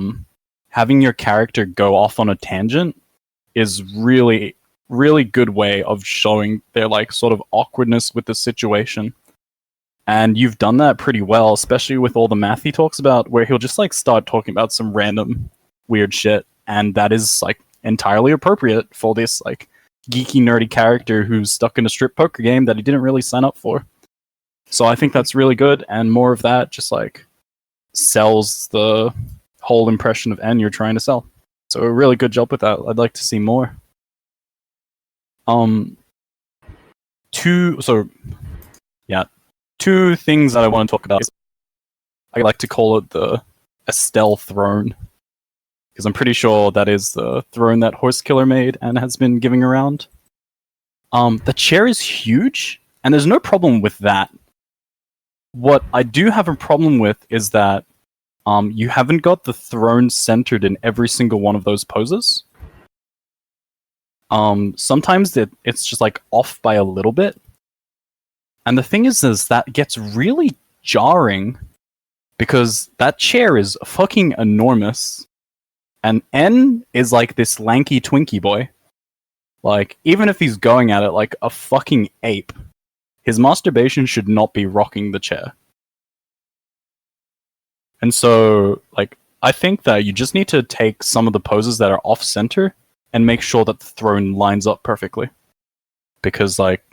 having your character go off on a tangent is really, really good way of showing their like sort of awkwardness with the situation. And you've done that pretty well, especially with all the math he talks about, where he'll just like start talking about some random weird shit, and that is like entirely appropriate for this like geeky nerdy character who's stuck in a strip poker game that he didn't really sign up for. So I think that's really good, and more of that just like sells the whole impression of N you're trying to sell. So a really good job with that. I'd like to see more. Two things that I want to talk about. I like to call it the Estelle throne, because I'm pretty sure that is the throne that Horse Killer made and has been giving around. The chair is huge, and there's no problem with that. What I do have a problem with is that you haven't got the throne centered in every single one of those poses. Sometimes it's just like off by a little bit. And the thing is that gets really jarring because that chair is fucking enormous. And N is like this lanky Twinkie boy. Like, even if he's going at it like a fucking ape, his masturbation should not be rocking the chair. And so, like, I think that you just need to take some of the poses that are off-center and make sure that the throne lines up perfectly. Because, like,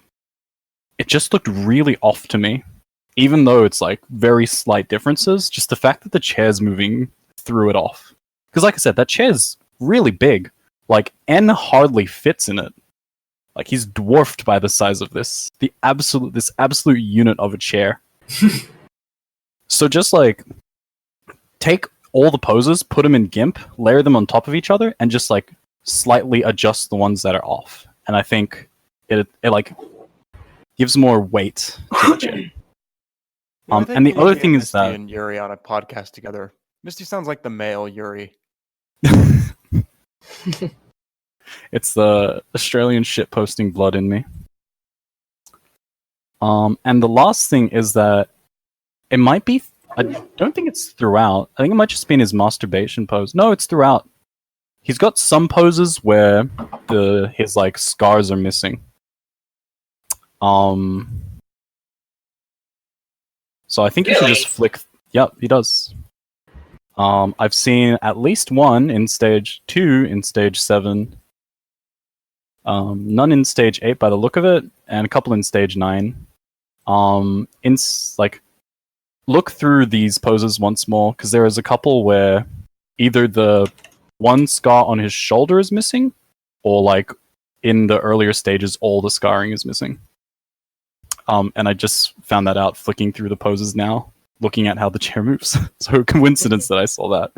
it just looked really off to me. Even though it's, like, very slight differences, just the fact that the chair's moving threw it off. Because, like I said, that chair's really big. Like, N hardly fits in it. Like, he's dwarfed by the size of this absolute unit of a chair. So just, like, take all the poses, put them in GIMP, layer them on top of each other, and just, like, slightly adjust the ones that are off. And I think it like, gives more weight to the chair. And the other thing is that... Misty and Yuri on a podcast together. Misty sounds like the male Yuri. It's the Australian shit posting blood in me. And the last thing is that it might be... I don't think it's throughout. I think it might just be in his masturbation pose. No, it's throughout. He's got some poses where his like scars are missing. So I think you should just flick... Yep, he does. I've seen at least one in stage 2 in stage 7. None in stage 8 by the look of it, and a couple in stage 9. Look through these poses once more, because there is a couple where either the one scar on his shoulder is missing, or like in the earlier stages, all the scarring is missing. And I just found that out flicking through the poses now, looking at how the chair moves. So coincidence that I saw that,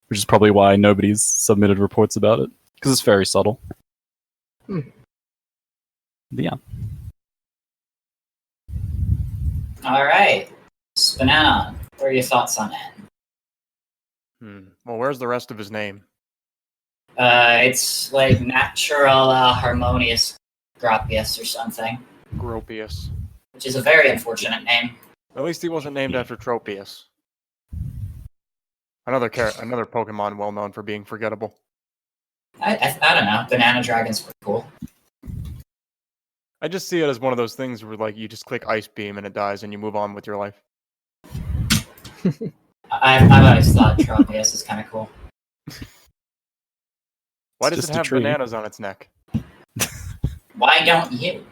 which is probably why nobody's submitted reports about it, because it's very subtle. But yeah. All right, SPNatI, what are your thoughts on it? Well, where's the rest of his name? It's like natural harmonious gropius or something, Gropius. which is a very unfortunate name. At least he wasn't named after Tropius. Another Pokemon well known for being forgettable. I don't know. Banana dragons were cool. I just see it as one of those things where like you just click Ice Beam and it dies and you move on with your life. I've always thought Tropius is kind of cool. Why It's does just it a have tree. bananas on its neck? Why don't you?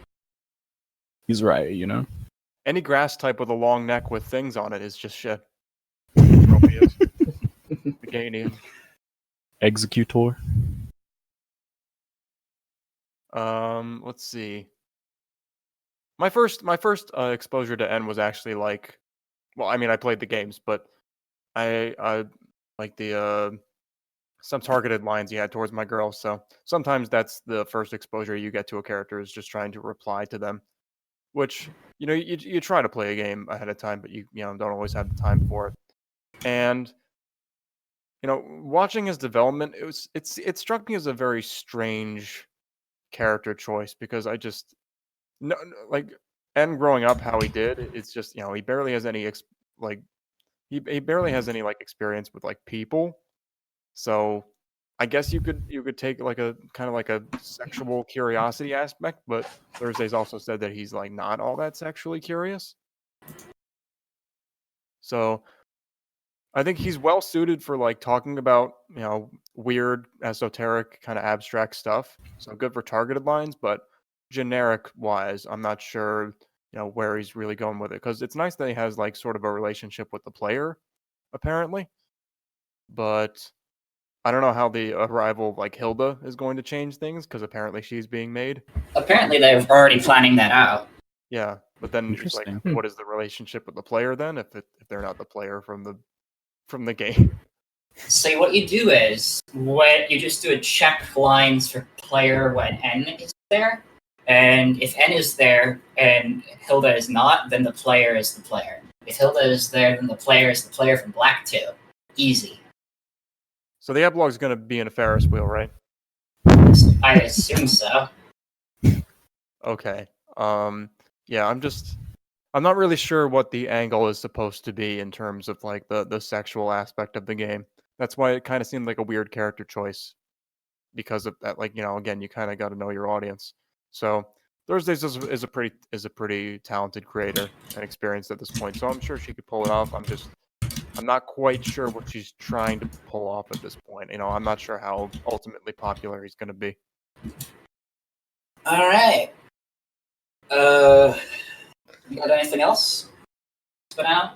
He's right, you know? Any grass type with a long neck with things on it is just shit. Tropius. Meganium. Executor. Let's see. My first exposure to N was actually like, well, I mean, I played the games, but I like the some targeted lines he had towards my girl. So sometimes that's the first exposure you get to a character, is just trying to reply to them, which you try to play a game ahead of time, but you don't always have the time for it. And watching his development, it struck me as a very strange character choice, because I just like, and growing up how he did, it's just he barely has any he barely has any like experience with like people, so I guess you could take like a kind of like a sexual curiosity aspect, but Thursday's also said that he's like not all that sexually curious. So I think he's well suited for like talking about, weird, esoteric, kind of abstract stuff. So good for targeted lines, but generic wise, I'm not sure, where he's really going with it. Because it's nice that he has like sort of a relationship with the player, apparently. But I don't know how the arrival of like Hilda is going to change things, because apparently she's being made. Apparently, they're already planning that out. Yeah, but then it's like, Interesting. what is the relationship with the player then? If they're not the player from the game. So what you do is you just do a check lines for player when N is there, and if N is there and Hilda is not, then the player is the player. If Hilda is there, then the player is the player from Black 2. Easy. So the epilogue is going to be in a Ferris wheel, right? I assume so. Okay. Yeah, I'm not really sure what the angle is supposed to be in terms of like the sexual aspect of the game. That's why it kind of seemed like a weird character choice, because of that. Like, again, you kind of got to know your audience. So Thursdays is a pretty talented creator and experienced at this point. So I'm sure she could pull it off. I'm not quite sure what she's trying to pull off at this point. I'm not sure how ultimately popular he's going to be. All right. You got anything else for now?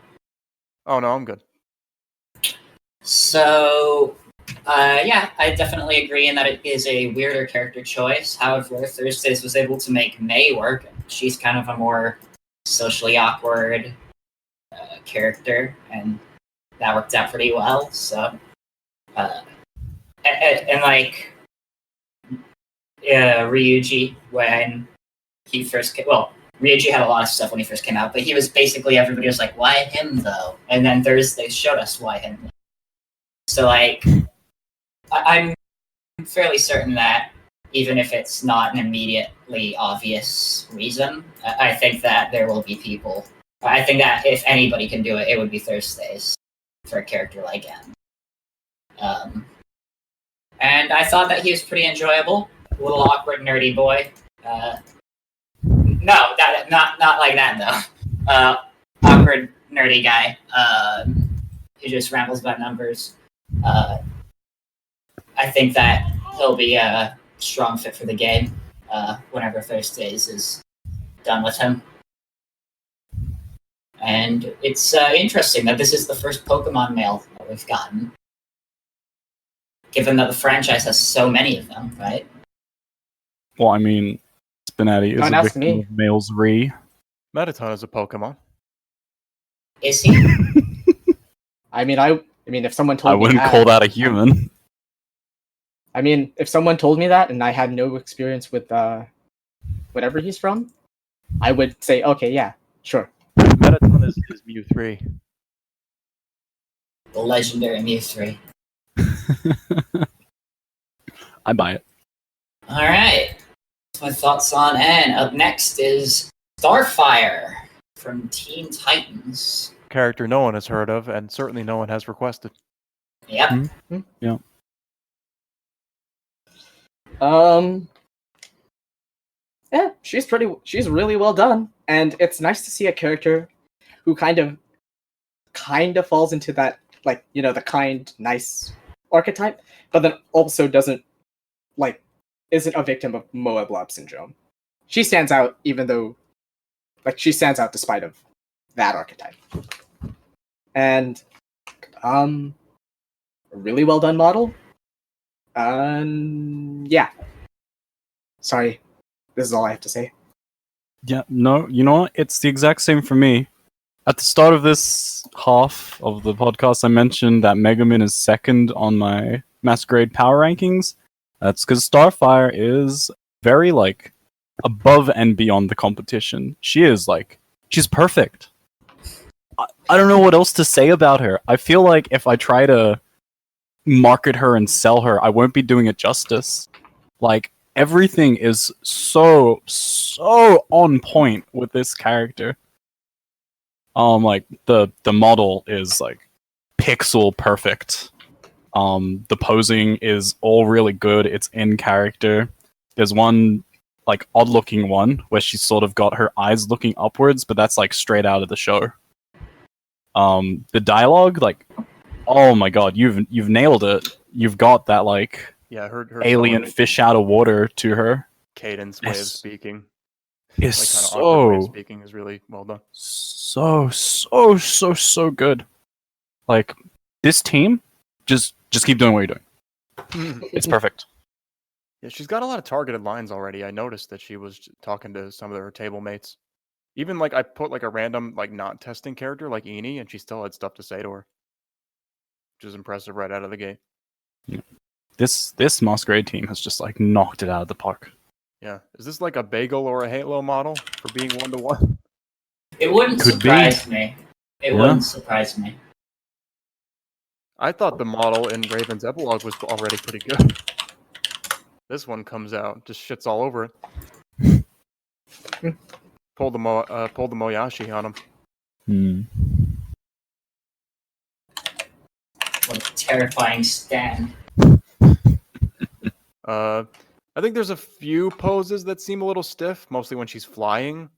Oh no, I'm good. So, yeah, I definitely agree in that it is a weirder character choice. However, Thursdays was able to make May work. She's kind of a more socially awkward character, and that worked out pretty well. So, and like Ryuji, when he first came, well, Ryuji had a lot of stuff when he first came out, but he was basically, everybody was like, why him though? And then Thursday showed us why him. So like, I'm fairly certain that even if it's not an immediately obvious reason, I think that there will be people. I think that if anybody can do it, it would be Thursdays for a character like him. And I thought that he was pretty enjoyable. A little awkward, nerdy boy. No, not like that though. Awkward, nerdy guy. Who just rambles about numbers. I think that he'll be a strong fit for the game whenever Thursdays is done with him. And it's interesting that this is the first Pokemon male that we've gotten, given that the franchise has so many of them, right? Well, I mean, SPNatI is Don't a ask victim me. of male's re. Mettaton is a Pokemon. Is he? I mean, if someone told I me wouldn't that, call that a human. I mean, if someone told me that and I had no experience with whatever he's from, I would say, okay, yeah, sure. Mettaton is Mew 3. The legendary Mew 3. I buy it. All right. That's my thoughts on N. Up next is Starfire from Teen Titans. Character no one has heard of, and certainly no one has requested. Yep. Mm-hmm. Yeah. Yeah, she's really well done, and it's nice to see a character who kind of falls into that, like, the kind, nice archetype, but then also isn't a victim of Moab Blob syndrome. She stands out, even though, she stands out despite of that archetype. And, a really well done model. Yeah. Sorry, this is all I have to say. Yeah, no, you know what? It's the exact same for me. At the start of this half of the podcast, I mentioned that Megumin is second on my Masquerade power rankings. That's because Starfire is very, above and beyond the competition. She's perfect. I don't know what else to say about her. I feel like if I try to market her and sell her, I won't be doing it justice. Everything is so on point with this character. The model is pixel perfect. The posing is all really good. It's in character. There's one like odd looking one where she's sort of got her eyes looking upwards, but that's like straight out of the show. The dialogue, like, oh my god, you've nailed it. You've got that like Yeah, her alien tone, fish out of water to her. cadence way of Yes. speaking, It's like kind of awkward way of so speaking, is really well done. so good. Like this team, just keep doing what you're doing. It's perfect. Yeah, she's got a lot of targeted lines already. I noticed that she was talking to some of her table mates. Even like I put like a random like not testing character like Eni, and she still had stuff to say to her, which is impressive right out of the gate. This Masquerade team has just like knocked it out of the park. Yeah, is this like a Bagel or a Halo model for being 1-to-1? It wouldn't Could be. surprise me. It Yeah. wouldn't surprise me. I thought the model in Raven's epilogue was already pretty good. This one comes out, just shits all over it. Pulled the Moyashi on him. What a terrifying stand. I think there's a few poses that seem a little stiff, mostly when she's flying,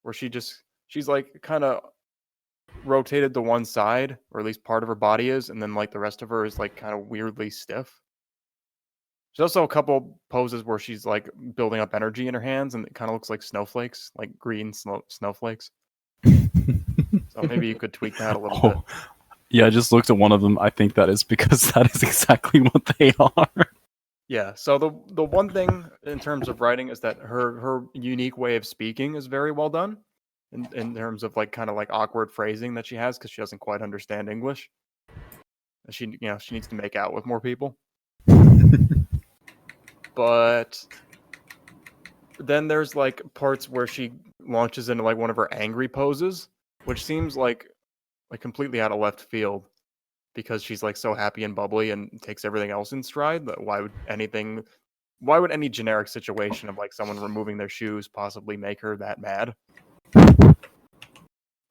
where she's like kind of rotated to one side, or at least part of her body is, and then like the rest of her is like kind of weirdly stiff. There's also a couple poses where she's like building up energy in her hands, and it kind of looks like snowflakes, like green snowflakes. So maybe you could tweak that a little bit. Yeah, I just looked at one of them. I think that is because that is exactly what they are. Yeah, so the one thing in terms of writing is that her unique way of speaking is very well done in terms of like kind of like awkward phrasing that she has because she doesn't quite understand English. She needs to make out with more people. But then there's like parts where she launches into like one of her angry poses, which seems like completely out of left field. Because she's like so happy and bubbly and takes everything else in stride, that why would any generic situation of like someone removing their shoes possibly make her that mad?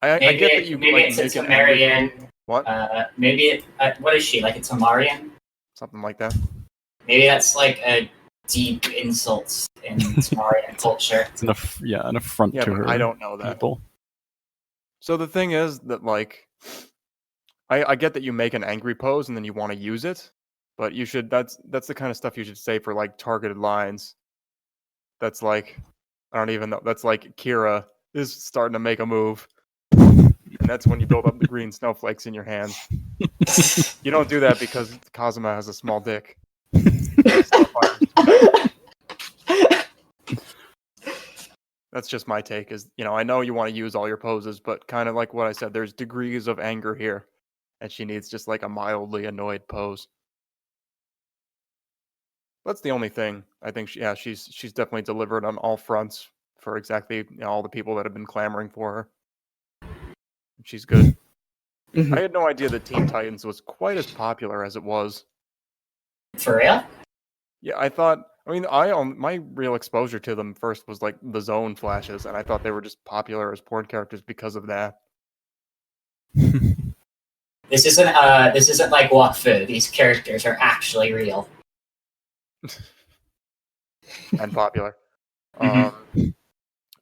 I get that you maybe like it's make a an angry Tamarian. pose. What? Maybe it. What is she like? A Tamarian? Something like that. Maybe that's like a deep insult in Tamarian culture. It's an affront Yeah, to but her. I don't know that. People. So the thing is that like I get that you make an angry pose and then you want to use it, but you should that's the kind of stuff you should say for like targeted lines. That's like I don't even know. That's like Kira is starting to make a move. And that's when you build up the green snowflakes in your hands. You don't do that because Kazuma has a small dick. That's just my take is, I know you want to use all your poses, but kind of like what I said, there's degrees of anger here. And she needs just like a mildly annoyed pose. That's the only thing. I think she's definitely delivered on all fronts for exactly all the people that have been clamoring for her. She's good. I had no idea that Teen Titans was quite as popular as it was. For real? Yeah, my real exposure to them first was like the Zone flashes, and I thought they were just popular as porn characters because of that. This isn't like Wakfu. These characters are actually real. And popular. But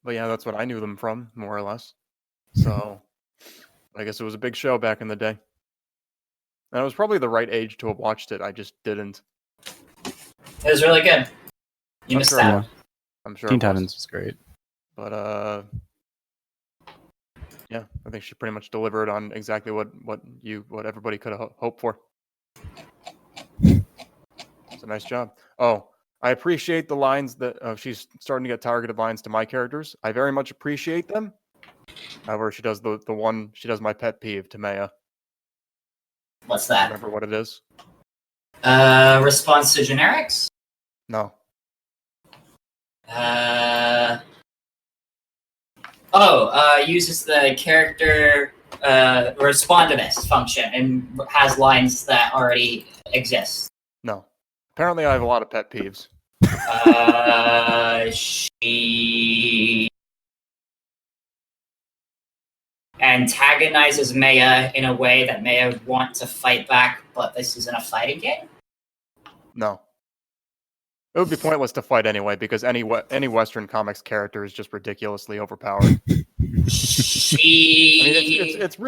yeah, that's what I knew them from, more or less. So I guess it was a big show back in the day. And it was probably the right age to have watched it. I just didn't. It was really good. You missed out. I'm sure. Teen Titans was great. But yeah, I think she pretty much delivered on exactly what everybody could have hoped for. It's a nice job. Oh, I appreciate the lines that she's starting to get targeted lines to my characters. I very much appreciate them. However, she does the one she does my pet peeve to Maya. What's that? Remember what it is? Response to generics? No. Uses the character respondivist function and has lines that already exist. No. Apparently, I have a lot of pet peeves. She antagonizes Maya in a way that Maya would want to fight back, but this isn't a fighting game? No. It would be pointless to fight anyway, because any Western comics character is just ridiculously overpowered. I mean, it's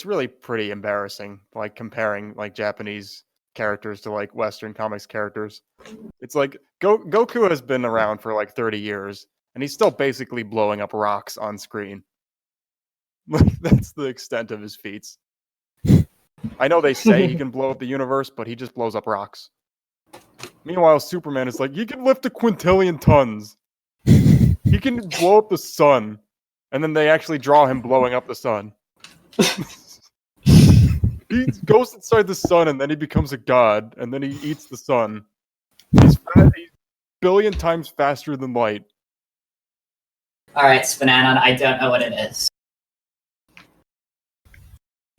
really pretty embarrassing, like comparing like Japanese characters to like Western comics characters. It's like Goku has been around for like 30 years, and he's still basically blowing up rocks on screen. That's the extent of his feats. I know they say he can blow up the universe, but he just blows up rocks. Meanwhile, Superman is like, he can lift a quintillion tons. He can blow up the sun. And then they actually draw him blowing up the sun. He goes inside the sun, and then he becomes a god, and then he eats the sun. He's a billion times faster than light. Alright, SPNatI, I don't know what it is.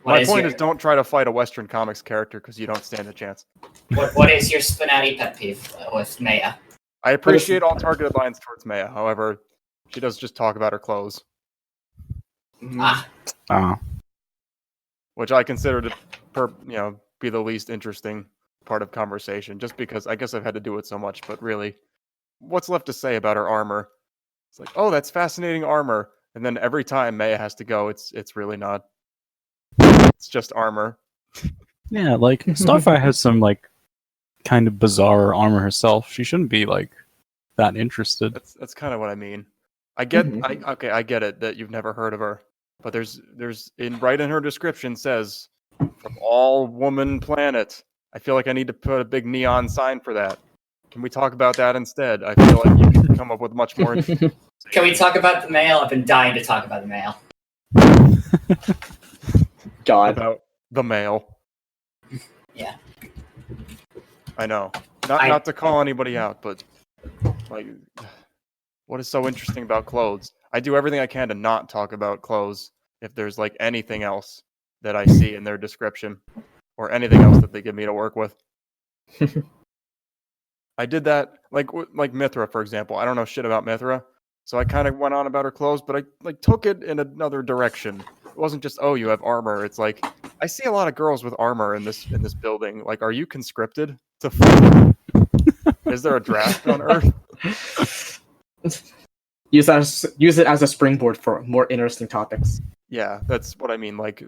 My point is, don't try to fight a Western comics character because you don't stand a chance. What is your SPNatI pet peeve with Maya? I appreciate all targeted lines towards Maya. However, she does just talk about her clothes. Which I consider to, be the least interesting part of conversation, just because I guess I've had to do it so much. But really, what's left to say about her armor? It's like, oh, that's fascinating armor, and then every time Maya has to go, it's really not. It's just armor. Yeah, like Starfire has some like kind of bizarre armor herself. She shouldn't be like that interested. That's kind of what I mean. I get it that you've never heard of her, but there's right in her description says from all woman planet. I feel like I need to put a big neon sign for that. Can we talk about that instead? I feel like you can come up with much more. Can we talk about the male? I've been dying to talk about the male. God. About the male. Yeah. I know. Not to call anybody out, but like, what is so interesting about clothes? I do everything I can to not talk about clothes if there's like anything else that I see in their description or anything else that they give me to work with. I did that like Mithra, for example. I don't know shit about Mithra, so I kind of went on about her clothes, but I like took it in another direction. It wasn't just, oh, you have armor. It's like, I see a lot of girls with armor in this building. Like, are you conscripted to fight? Is there a draft on Earth? Use it as a springboard for more interesting topics. Yeah, that's what I mean. Like,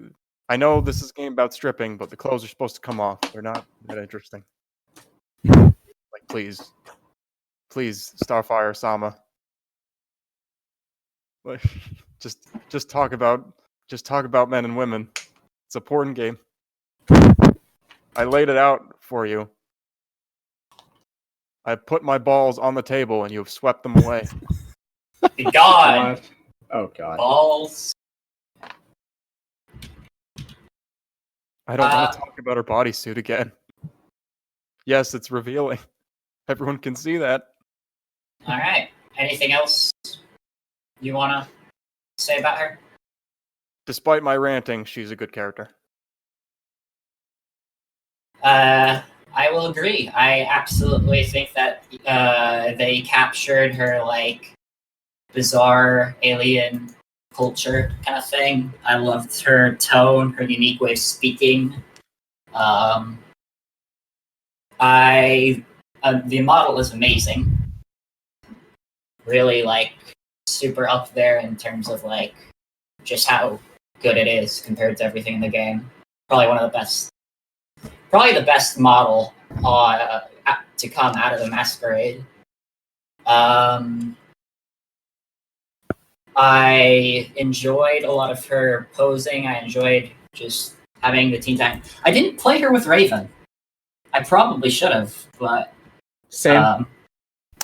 I know this is a game about stripping, but the clothes are supposed to come off. They're not that interesting. Like, please, Starfire Sama. Like, just talk about men and women. It's a porn game. I laid it out for you. I put my balls on the table and you have swept them away. God. Oh God. Balls. I don't want to talk about her bodysuit again. Yes, it's revealing. Everyone can see that. Alright. Anything else you want to say about her? Despite my ranting, she's a good character. I will agree. I absolutely think that they captured her like bizarre alien culture kind of thing. I loved her tone, her unique way of speaking. The model is amazing. Really like super up there in terms of like just how good it is compared to everything in the game. Probably the best model to come out of the Masquerade. I enjoyed a lot of her posing. I enjoyed just having the teen time. I didn't play her with Raven. I probably should have, but Same.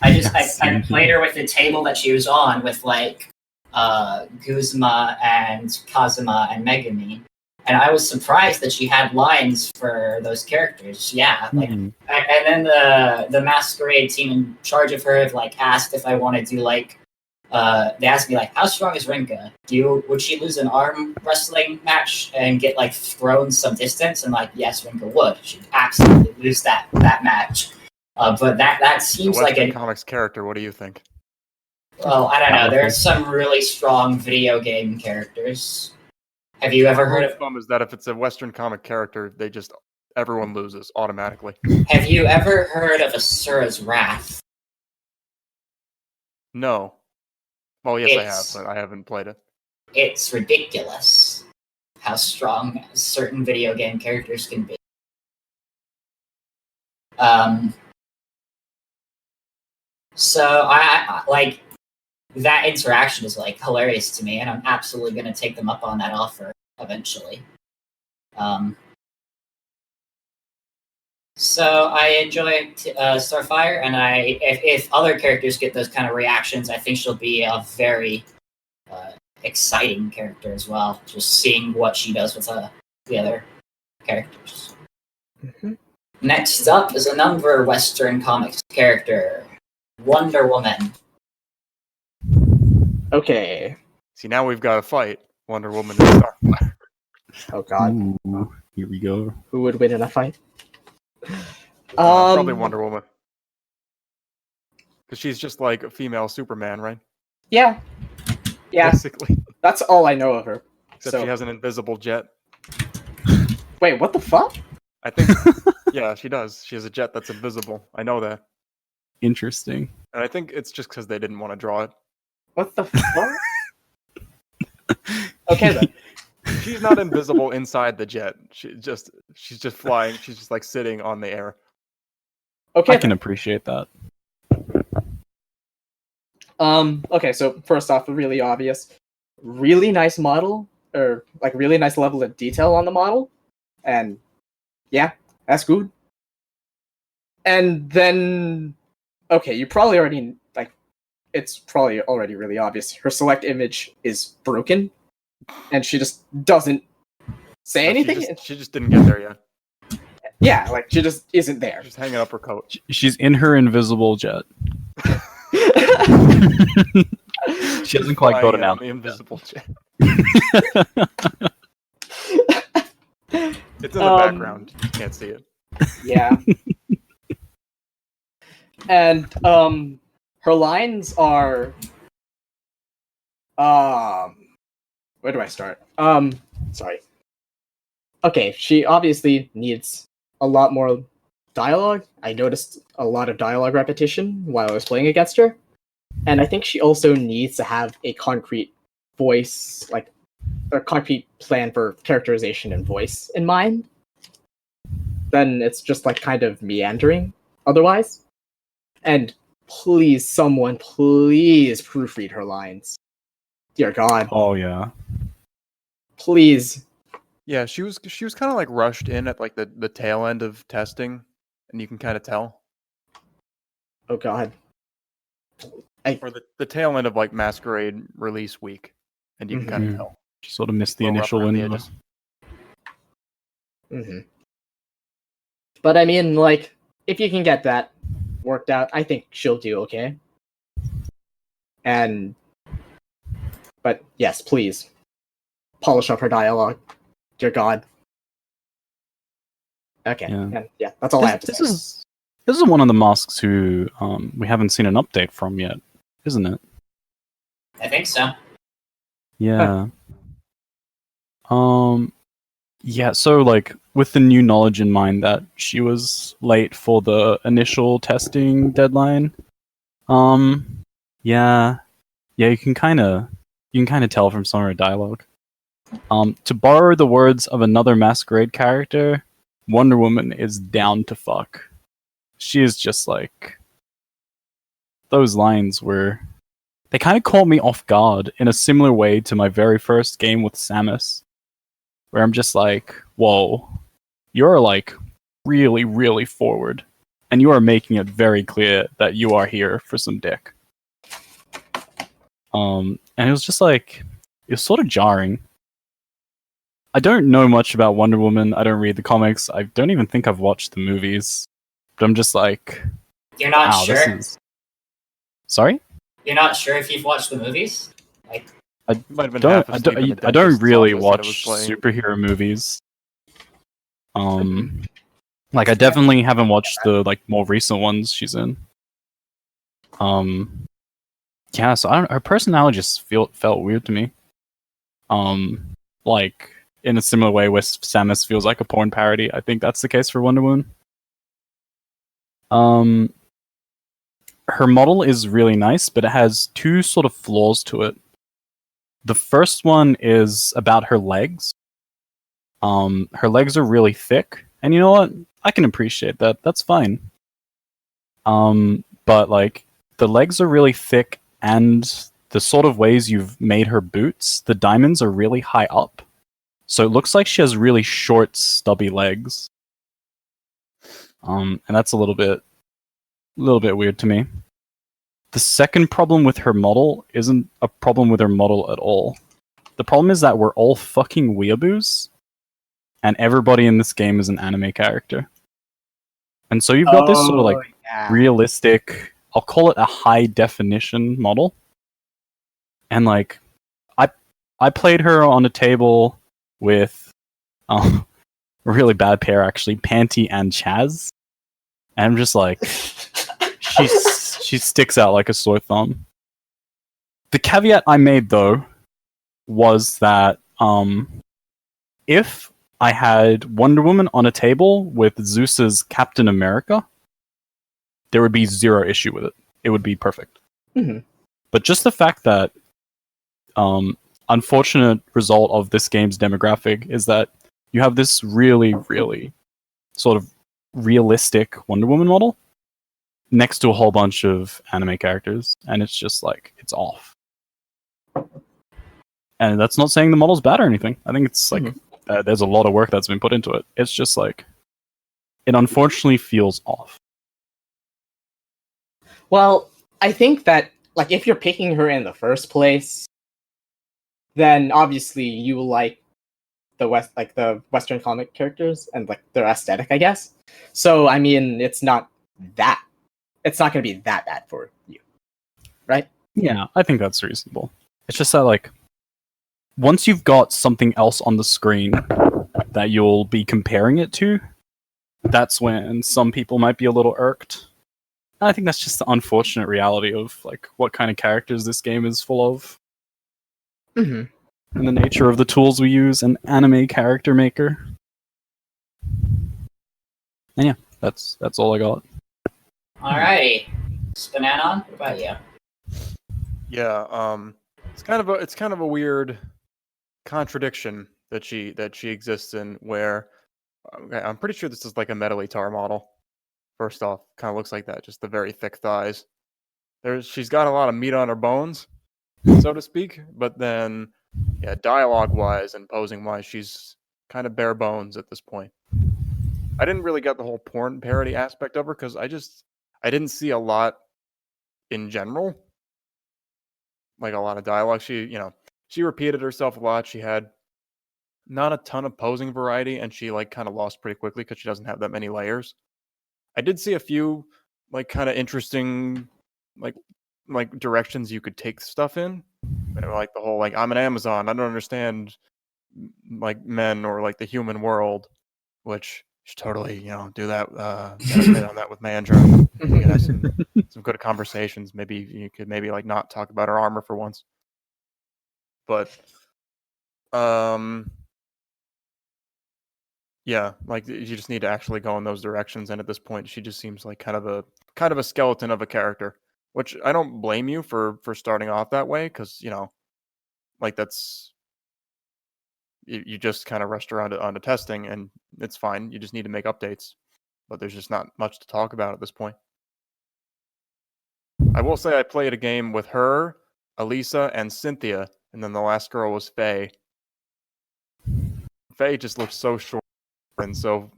I played her with the table that she was on with like Guzma and Kazuma and Megumin. And I was surprised that she had lines for those characters. Yeah, like, and then the Masquerade team in charge of her have like asked if I want to do like, they asked me like, how strong is Rinka? Would she lose an arm wrestling match and get like thrown some distance? And like, yes, Rinka would. She'd absolutely lose that match. But that seems like a comics character. What do you think? Well, I don't know. There are some really strong video game characters. Have you ever The heard rule of of thumb is that if it's a Western comic character, everyone loses automatically. Have you ever heard of Asura's Wrath? No. Well, yes, I have, It's- but I haven't played it. It's ridiculous how strong certain video game characters can be. So I like that interaction is like hilarious to me, and I'm absolutely going to take them up on that offer eventually. So I enjoy Starfire, and if other characters get those kind of reactions, I think she'll be a very exciting character as well. Just seeing what she does with the other characters. Mm-hmm. Next up is another Western comics character, Wonder Woman. Okay. See, now we've got a fight. Wonder Woman and Starfire. Oh god. Ooh, here we go. Who would win in a fight? Probably Wonder Woman. Because she's just like a female Superman, right? Yeah. Yeah. Basically. That's all I know of her. Except So- she has an invisible jet. Wait, what the fuck? I think, yeah, she does. She has a jet that's invisible. I know that. Interesting. And I think it's just because they didn't want to draw it. What the fuck? Okay then. She's not invisible inside the jet. She's just flying. She's just like sitting on the air. Okay. I can appreciate that. Okay, so first off, really obvious. Really nice model, or like really nice level of detail on the model. And yeah, that's good. And then okay, you probably already like it's probably already really obvious. Her select image is broken. And she just doesn't say anything. She just didn't get there yet. Yeah, like she just isn't there. She's hanging up her coat. She's in her invisible jet. She hasn't quite got it Flying out. on the invisible jet. It's in the background. You can't see it. Yeah. And her lines are where do I start? Sorry. Okay, she obviously needs a lot more dialogue. I noticed a lot of dialogue repetition while I was playing against her. And I think she also needs to have a concrete voice, like a concrete plan for characterization and voice in mind. Then it's just like kind of meandering otherwise. And please, someone, please proofread her lines. Dear God. Oh yeah. Please. Yeah, she was kind of like rushed in at like the tail end of testing, and you can kind of tell. Oh God. Or the tail end of like Masquerade release week, and you can kind of Mhm. tell. She sort of missed the Little rough initial around the window. edges. Mm-hmm. But I mean, like, if you can get that worked out, I think she'll do okay. But yes, please polish up her dialogue. Dear God. Okay, Yeah. and yeah, that's all I have to This say. is one of the masks who we haven't seen an update from yet, isn't it? I think so. Yeah. Yeah, so like with the new knowledge in mind that she was late for the initial testing deadline, yeah, you can kind of tell from some of her dialogue. To borrow the words of another Masquerade character, Wonder Woman is down to fuck. She is just like those lines were. They kind of caught me off guard in a similar way to my very first game with Samus, where I'm just like, whoa, you're like really, really forward, and you are making it very clear that you are here for some dick. And it was just like, it was sort of jarring. I don't know much about Wonder Woman. I don't read the comics. I don't even think I've watched the movies. But I'm just like, You're not wow, sure? this is. Sorry? You're not sure if you've watched the movies? Like, Might have been don't, half I asleep don't, in the I don't dentist's really office that it was watch playing. superhero movies. Like I definitely haven't watched the like more recent ones she's in. Yeah, so I don't. Her personality just felt weird to me. like in a similar way where Samus feels like a porn parody. I think that's the case for Wonder Woman. Her model is really nice, but it has two sort of flaws to it. The first one is about her legs. Her legs are really thick, and you know what? I can appreciate that. That's fine. But like the legs are really thick, and the sort of ways you've made her boots, the diamonds are really high up. So it looks like she has really short, stubby legs. And that's a little bit weird to me. The second problem with her model isn't a problem with her model at all. The problem is that we're all fucking weeaboos, and everybody in this game is an anime character. And so you've got this sort of like realistic, I'll call it a high definition model. And like, I played her on a table with a really bad pair actually, Panty and CHAZZ. And I'm just like, she sticks out like a sore thumb. The caveat I made though was that if I had Wonder Woman on a table with Zeus's Captain America, there would be zero issue with it. It would be perfect. Mm-hmm. But just the fact that unfortunate result of this game's demographic is that you have this really, really sort of realistic Wonder Woman model next to a whole bunch of anime characters, and it's just like, it's off. And that's not saying the model's bad or anything. I think it's like, there's a lot of work that's been put into it. It's just like, it unfortunately feels off. Well, I think that like if you're picking her in the first place, then obviously you like the Western comic characters and like their aesthetic, I guess. So I mean, it's not going to be that bad for you, right? Yeah, I think that's reasonable. It's just that like, once you've got something else on the screen that you'll be comparing it to, that's when some people might be a little irked. I think that's just the unfortunate reality of like what kind of characters this game is full of. And the nature of the tools we use in Anime Character Maker. And yeah, that's all I got. Alrighty. SPNatI, what about you? Yeah, it's kind of a weird contradiction that she exists in, where I'm pretty sure this is like a Metal model. First off, kind of looks like that, just the very thick thighs. She's got a lot of meat on her bones, so to speak, but then, yeah, dialogue-wise and posing-wise, she's kind of bare bones at this point. I didn't really get the whole porn parody aspect of her, because I didn't see a lot in general. Like, a lot of dialogue. She repeated herself a lot. She had not a ton of posing variety, and she, like, kind of lost pretty quickly because she doesn't have that many layers. I did see a few, like, kind of interesting, like directions you could take stuff in. Like the whole, like, I'm an Amazon, I don't understand, like, men or, like, the human world, which should totally, do that, meditate on that with Mandra. You have some good conversations. Maybe you could like, not talk about her armor for once. But, yeah, like, you just need to actually go in those directions, and at this point, she just seems like kind of a skeleton of a character, which I don't blame you for starting off that way, because, like, that's, you just kind of rushed around onto testing, and it's fine. You just need to make updates, but there's just not much to talk about at this point. I will say I played a game with her, Elesa, and Cynthia, and then the last girl was Faye. Faye just looks so short and so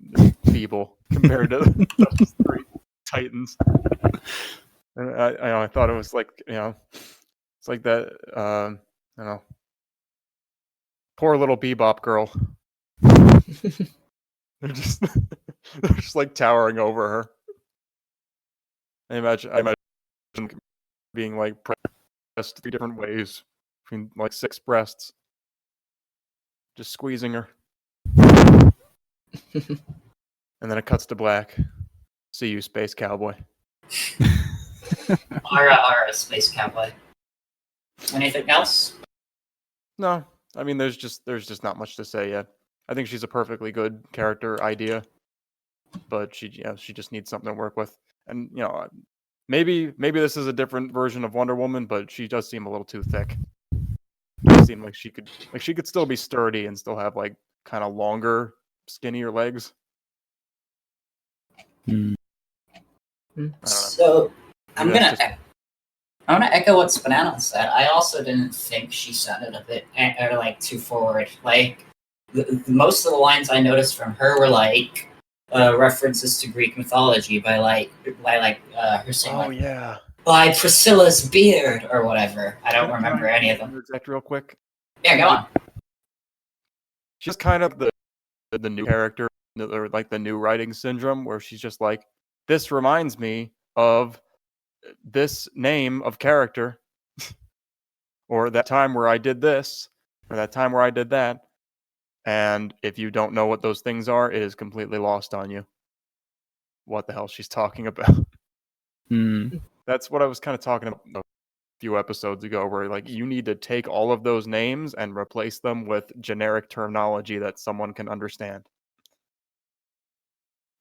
feeble compared to those three titans. And I thought it was like, it's like that, poor little Bebop girl. they're just like towering over her. I imagine being like pressed 3 different ways between like 6 breasts, just squeezing her. And then it cuts to black. See you, Space Cowboy. Ara, Space Cowboy. Anything else? No, I mean, there's just not much to say yet. I think she's a perfectly good character idea, but she just needs something to work with. And maybe this is a different version of Wonder Woman, but she does seem a little too thick. It seemed like she could still be sturdy and still have like kind of longer, skinnier legs. Hmm. I don't know. So I'm Maybe gonna that's echo what SPNatI said. I also didn't think she sounded a bit or like too forward. Like most of the lines I noticed from her were like references to Greek mythology by her saying Oh like yeah. by Priscilla's beard or whatever. I don't remember any of them. Interject real quick. Yeah, go on. She's kind of the new character, or like the new writing syndrome, where she's just like, this reminds me of this name of character, or that time where I did this, or that time where I did that. And if you don't know what those things are, it is completely lost on you what the hell she's talking about. That's what I was kind of talking about a few episodes ago, where like you need to take all of those names and replace them with generic terminology that someone can understand.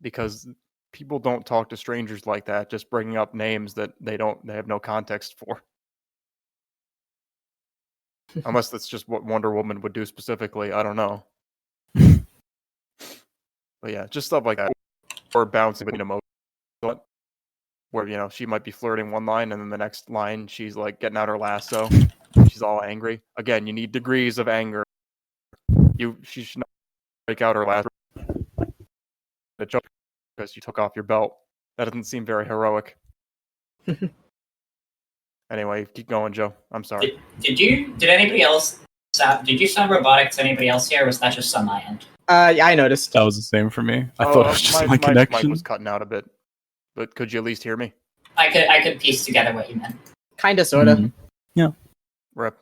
Because people don't talk to strangers like that, just bringing up names that they have no context for. Unless that's just what Wonder Woman would do specifically, I don't know. But yeah, just stuff like that, or bouncing between emotions, where she might be flirting one line and then the next line she's like getting out her lasso, she's all angry. Again, you need degrees of anger. She should not break out her lasso because you took off your belt. That doesn't seem very heroic. Anyway, keep going, Joe. I'm sorry. Did anybody else? Did you sound robotic to anybody else here, or was that just on my end? Yeah, I noticed. That was the same for me. I thought it was just my connection. Mic was cutting out a bit, but could you at least hear me? I could piece together what you meant. Kinda, sorta. Yeah. Rip.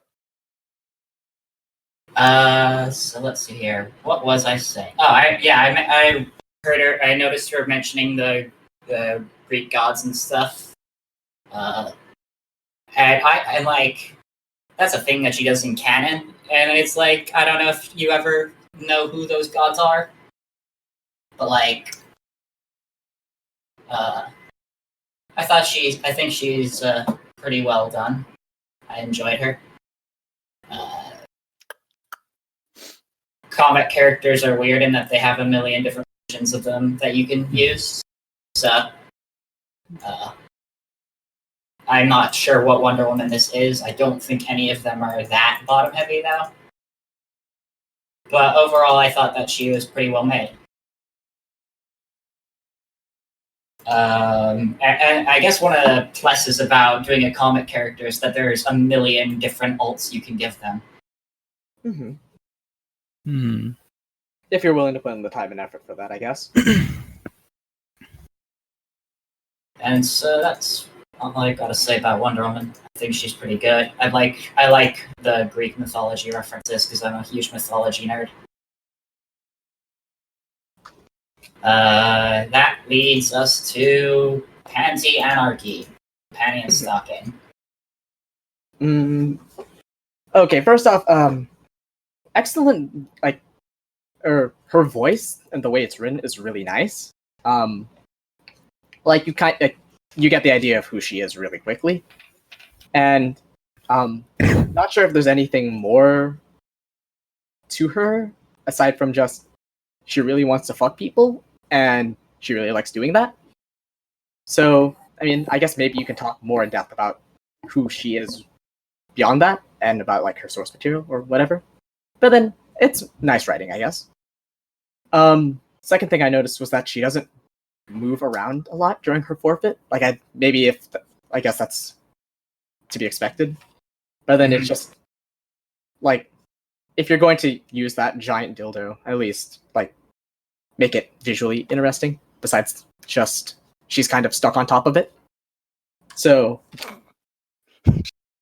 So let's see here. What was I saying? Oh, I heard her. I noticed her mentioning the Greek gods and stuff. And like that's a thing that she does in canon, and it's like I don't know if you ever know who those gods are, but like, I think she's pretty well done. I enjoyed her. Comic characters are weird in that they have a million different versions of them that you can use. So, I'm not sure what Wonder Woman this is. I don't think any of them are that bottom heavy though. But overall, I thought that she was pretty well made. And I guess one of the pluses about doing a comic character is that there's a million different alts you can give them. Mm-hmm. If you're willing to put in the time and effort for that, I guess. And so that's all I gotta say about Wonder Woman. I think she's pretty good. I like the Greek mythology references because I'm a huge mythology nerd. That leads us to Panty Anarchy. Panty and Stocking. Okay, first off, excellent, her voice and the way it's written is really nice. Like you get the idea of who she is really quickly, and not sure if there's anything more to her aside from just she really wants to fuck people and she really likes doing that. So I mean, I guess maybe you can talk more in depth about who she is beyond that and about like her source material or whatever. But then it's nice writing, I guess. Second thing I noticed was that she doesn't move around a lot during her forfeit. Like I guess that's to be expected. But then it's just like if you're going to use that giant dildo, at least like make it visually interesting. Besides just she's kind of stuck on top of it. So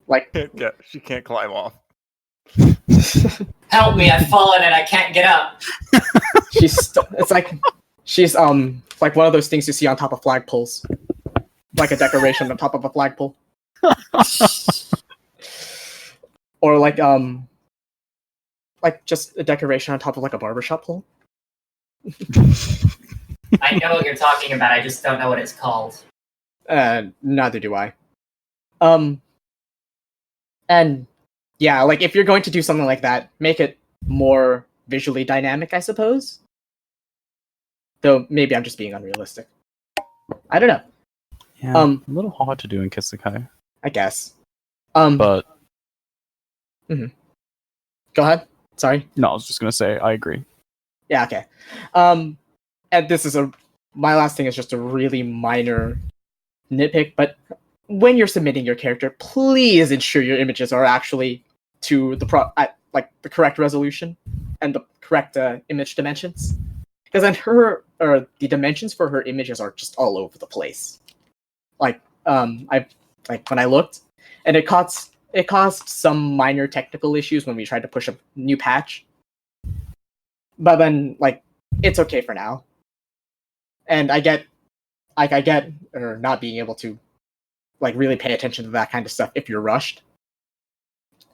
like yeah, she can't climb off. Help me! I've fallen and I can't get up. It's like she's like one of those things you see on top of flagpoles, like a decoration on top of a flagpole, or like like just a decoration on top of like a barbershop pole. I know what you're talking about. I just don't know what it's called. Neither do I. And yeah, like if you're going to do something like that, make it more visually dynamic, I suppose. Though maybe I'm just being unrealistic. I don't know. Yeah, a little hard to do in Kisekai. I guess. But Go ahead. Sorry. no, I was just gonna say I agree. Yeah. Okay. And this is my last thing is just a really minor nitpick, but when you're submitting your character, please ensure your images are actually to the like the correct resolution and the correct image dimensions. Because then the dimensions for her images are just all over the place. Like I like when I looked, and it caused some minor technical issues when we tried to push a new patch. But then like it's okay for now. And I get or not being able to like really pay attention to that kind of stuff if you're rushed.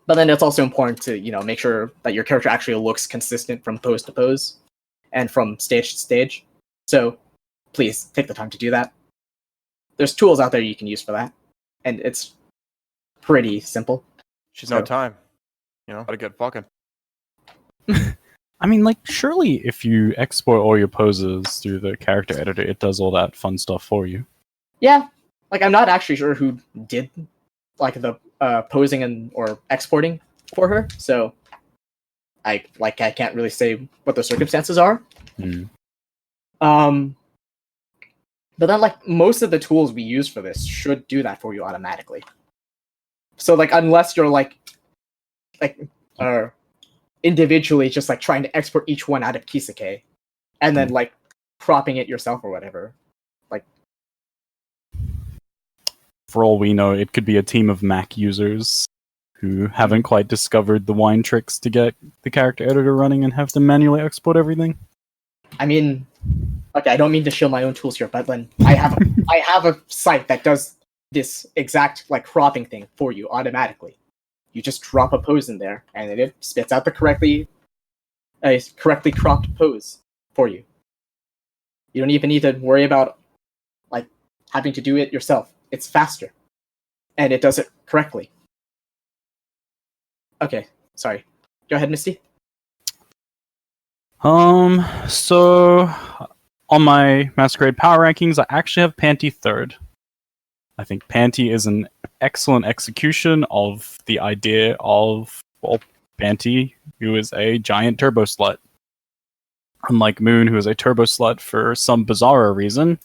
But then it's also important to, make sure that your character actually looks consistent from pose to pose and from stage to stage. So please take the time to do that. There's tools out there you can use for that. And it's pretty simple. She's no time. Gotta get fucking. I mean, like, surely if you export all your poses through the character editor, it does all that fun stuff for you. Yeah. Like, I'm not actually sure who did, like, the posing or exporting for her, so I can't really say what the circumstances are. But then, like, most of the tools we use for this should do that for you automatically. So, like, unless you're, individually just, like, trying to export each one out of Kisake, and then, like, cropping it yourself or whatever. Like, for all we know, it could be a team of Mac users who haven't quite discovered the wine tricks to get the character editor running and have to manually export everything. I mean, okay, I don't mean to shill my own tools here, but then I have a site that does this exact like cropping thing for you automatically. You just drop a pose in there, and it spits out the correctly cropped pose for you. You don't even need to worry about like having to do it yourself. It's faster, and it does it correctly. Okay, sorry. Go ahead, Misty. So on my Masquerade power rankings, I actually have Panty third. I think Panty is an excellent execution of the idea of, well, Panty, who is a giant turbo slut. Unlike Moon, who is a turbo slut for some bizarre reason,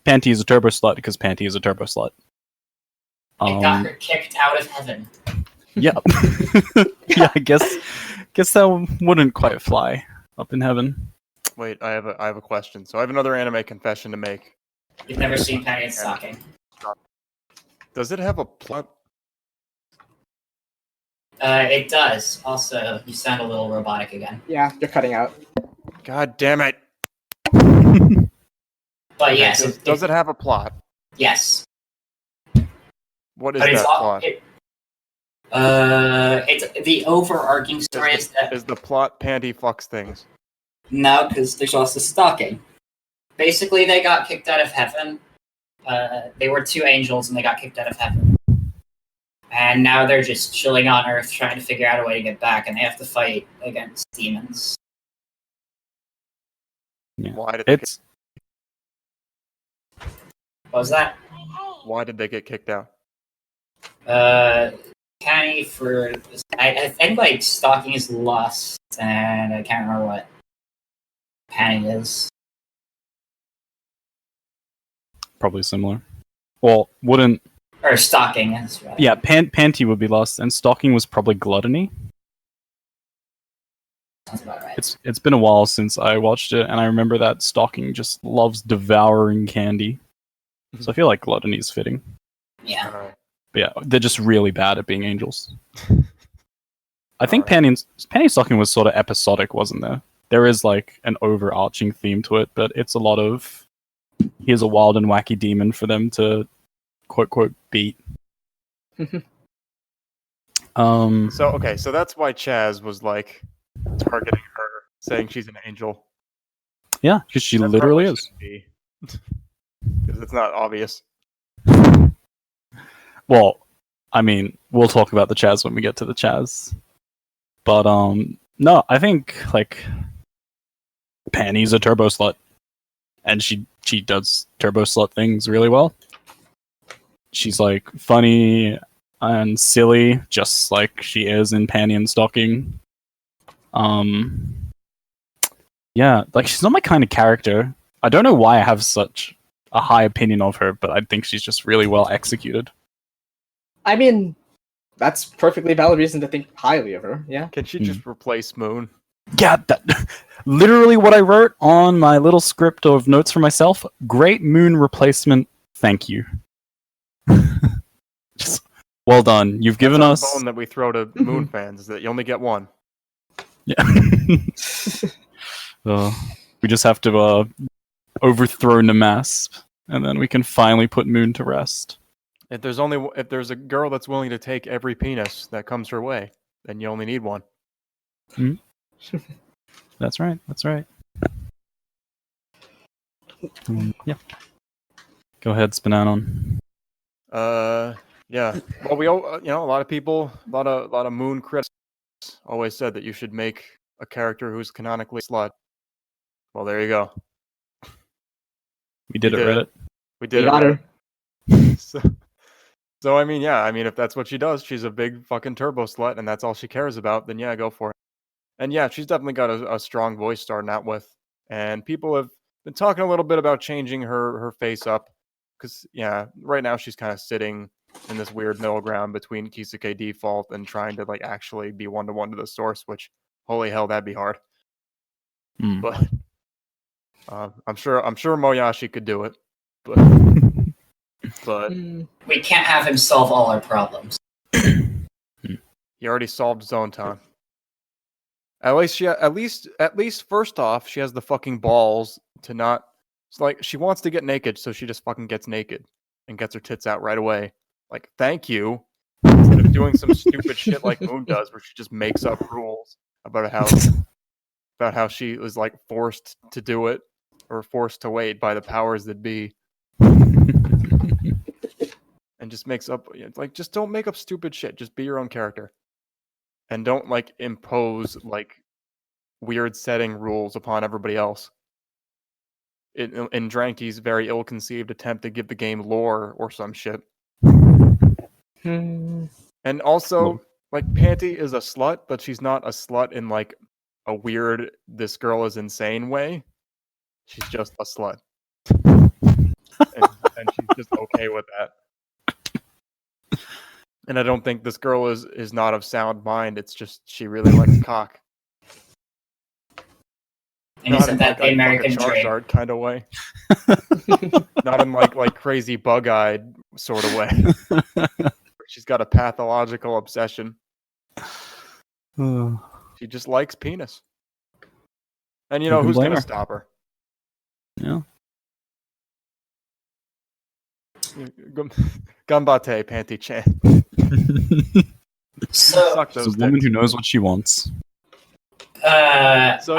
Panty is a turbo slut because Panty is a turbo slut. I got her kicked out of heaven. Yeah. Yeah, I guess that wouldn't quite fly up in heaven. Wait, I have a question. So I have another anime confession to make. You've never seen Panty in stocking. Does it have a plot? It does. Also, you sound a little robotic again. Yeah, you're cutting out. God damn it! But yes, Does it have a plot? Yes. What is But that plot? It's the overarching story is that Is the plot Panty fucks things? no, because there's also stalking. Basically, they got kicked out of heaven. They were two angels, and they got kicked out of heaven. And now they're just chilling on Earth, trying to figure out a way to get back, and they have to fight against demons. Yeah. Why did they What was that? Why did they get kicked out? Panty for I think like stalking is lust, and I can't remember what Panty is. Probably similar. Well, wouldn't... Or stalking is right. Yeah, Panty would be lust, and stalking was probably gluttony. Sounds about right. It's been a while since I watched it, and I remember that stalking just loves devouring candy. So I feel like gluttony is fitting. Yeah. But yeah, they're just really bad at being angels. I think Panty stalking was sort of episodic, wasn't there? There is like an overarching theme to it, but it's a lot of here's a wild and wacky demon for them to quote quote beat. So that's why Chaz was like, targeting her, saying she's an angel. Yeah, because she That literally probably is. shouldn't be. Because it's not obvious. Well, I mean, we'll talk about the Chaz when we get to the Chaz. But no, I think like Panty's a turbo slut, and she does turbo slut things really well. She's like funny and silly, just like she is in Panty and Stocking. Yeah, like she's not my kind of character. I don't know why I have such a high opinion of her, but I think she's just really well executed. I mean, that's perfectly valid reason to think highly of her. Yeah. Can she just replace Moon? Yeah, that literally what I wrote on my little script of notes for myself. Great Moon replacement. Thank you. Just well done. You've given That's us. a bone that we throw to Moon fans is that you only get one. Yeah. We just have to overthrow Namasp, and then we can finally put Moon to rest. If there's a girl that's willing to take every penis that comes her way, then you only need one. That's right. That's right. Yeah. Go ahead, SPNatI. Yeah. Well, we all, a lot of people, a lot of Moon critics always said that you should make a character who's canonically a slut. Well, there you go. We did it, did Reddit. We did You it. got her. So I mean, yeah, I mean, if that's what she does, she's a big fucking turbo slut, and that's all she cares about, then yeah, go for it. And yeah, she's definitely got a strong voice starting out with. And people have been talking a little bit about changing her face up. Because, yeah, right now she's kind of sitting in this weird middle ground between Kisuke default and trying to like actually be one-to-one to the source, which, holy hell, that'd be hard. But I'm sure Moyashi could do it. But We can't have him solve all our problems. he already solved his own time. At least first off, she has the fucking balls to not. It's like she wants to get naked, so she just fucking gets naked and gets her tits out right away. Like, thank you. Instead of doing some stupid shit like Moon does, where she just makes up rules about how she was like forced to do it or forced to wait by the powers that be. And just makes up, like, just don't make up stupid shit. Just be your own character. And don't, like, impose, like, weird setting rules upon everybody else. In Dranky's very ill-conceived attempt to give the game lore or some shit. And also, like, Panty is a slut, but she's not a slut in, like, a weird, this girl is insane way. She's just a slut. and she's just okay with that. And I don't think this girl is not of sound mind. It's just she really likes cock. And isn't that the American dream? Charizard kind of way. Not in like crazy bug-eyed sort of way. She's got a pathological obsession. She just likes penis. And you know who's gonna stop her? Yeah. Ganbate, Panty-chan. So, Suck She's those a woman dicks. who knows what she wants. So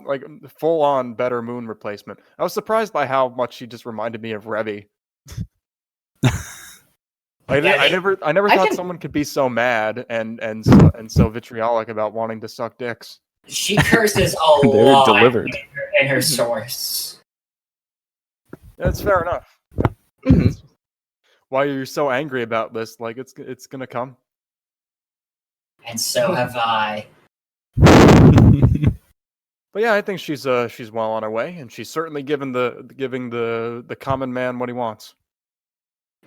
like full-on better Moon replacement. I was surprised by how much she just reminded me of Revy. I never thought someone could be so mad and so vitriolic about wanting to suck dicks. she curses a lot delivered. in her source. That's fair enough. Mhm. Why are you so angry about this? Like it's gonna come. And so have I. But yeah, I think she's well on her way, and she's certainly giving the common man what he wants.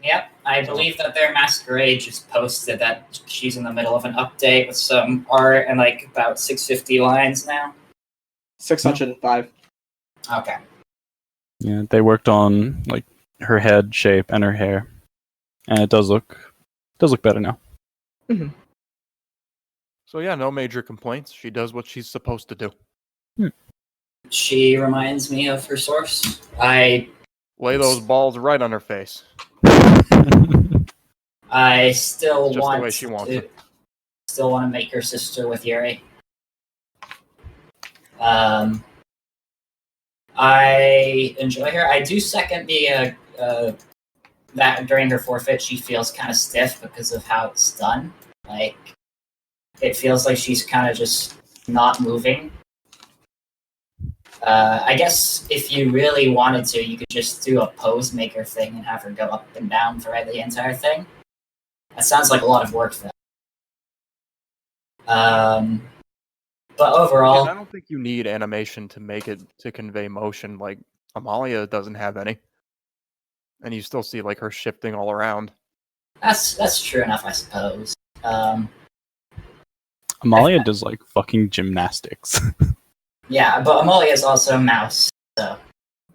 Yep, I believe that their Masquerade just posted that she's in the middle of an update with some art and like about 650 lines now. 605. Okay. Yeah, they worked on like her head shape and her hair, and it does look better now. Mm-hmm. So yeah, no major complaints. She does what she's supposed to do. She reminds me of her source. I Lay those balls right on her face. I still Just the want way she wants to it. still want to make her sister with Yuri. I enjoy her. I do second the that during her forfeit she feels kind of stiff because of how it's done. Like it feels like she's kind of just not moving. I guess if you really wanted to, you could just do a pose maker thing and have her go up and down throughout the entire thing. That sounds like a lot of work, though. But overall, And I don't think you need animation to make it to convey motion. Like Amalia doesn't have any, and you still see like her shifting all around. that's true enough, I suppose. Amalia does like fucking gymnastics. Yeah, but Amalia is also a mouse, so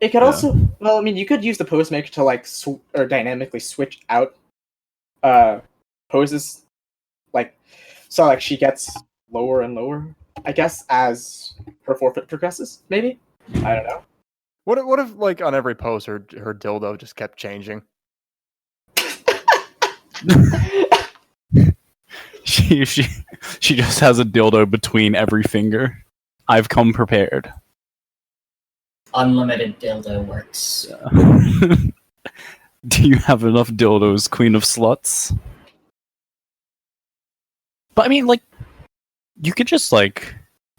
It could Yeah. also, well, I mean, you could use the pose maker to like or dynamically switch out poses, like so like she gets lower and lower, I guess, as her forfeit progresses. Maybe, I don't know. What if like on every pose her dildo just kept changing? she just has a dildo between every finger. I've come prepared. unlimited dildo works. Do you have enough dildos, Queen of Sluts? But I mean, like, you could just like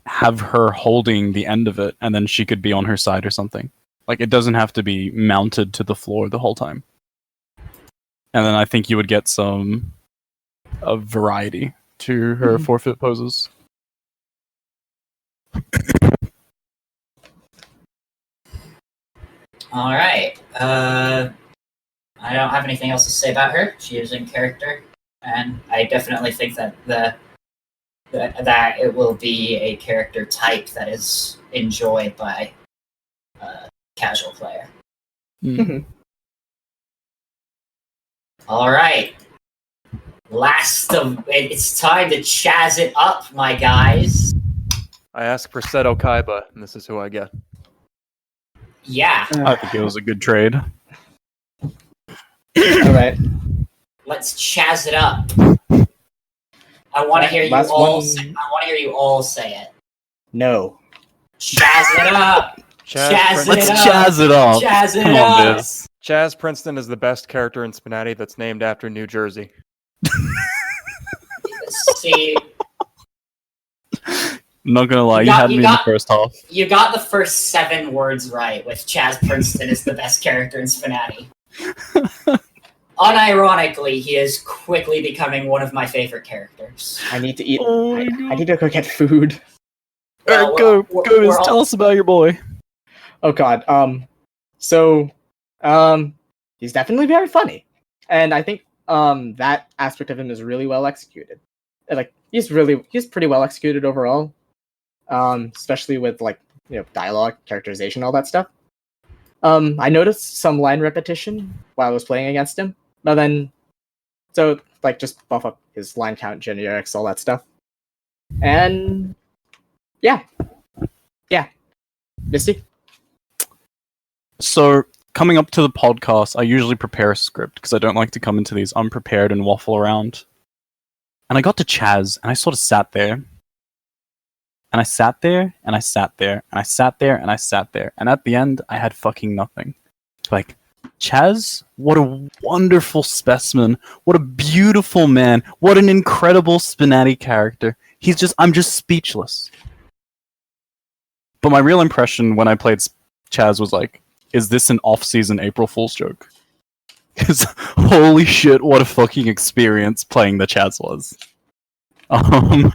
have her holding the end of it, and then she could be on her side or something. Like, it doesn't have to be mounted to the floor the whole time. And then I think you would get some variety to her forfeit poses. All right. I don't have anything else to say about her. She is in character, and I definitely think that that it will be a character type that is enjoyed by a casual player. All right. It's time to chazz it up, my guys. I asked for Seto Kaiba, and this is who I get. Yeah. I think it was a good trade. All right. Let's chazz it up. I want to hear you Last all. one. I want to hear you all say it. No. Chazz it up. Chazz Let's it up. chazz it up. Chazz it Come up. on, Biz. Chaz Princeton is the best character in SPNatI that's named after New Jersey. See, I'm not gonna lie, You you got- had you me in the got- first half. you got the first 7 words right with Chaz Princeton is the best character in SPNatI. Unironically, he is quickly becoming one of my favorite characters. I need to eat. Oh my I God. need to go get food. Well, Go, we're- Biz, we're all- tell us about your boy. Oh God. He's definitely very funny, and I think that aspect of him is really well executed. And, like he's pretty well executed overall, especially with like dialogue, characterization, all that stuff. I noticed some line repetition while I was playing against him, but then so like just buff up his line count, generics, all that stuff, and yeah, Misty. So, coming up to the podcast, I usually prepare a script because I don't like to come into these unprepared and waffle around. And I got to Chaz, and I sort of sat there. And I sat there, and I sat there, and I sat there, and I sat there. And at the end, I had fucking nothing. Like, Chaz, what a wonderful specimen. What a beautiful man. What an incredible SPNatI character. I'm just speechless. But my real impression when I played Chaz was like, is this an off-season April Fool's joke? Because holy shit, what a fucking experience playing the Chaz was. I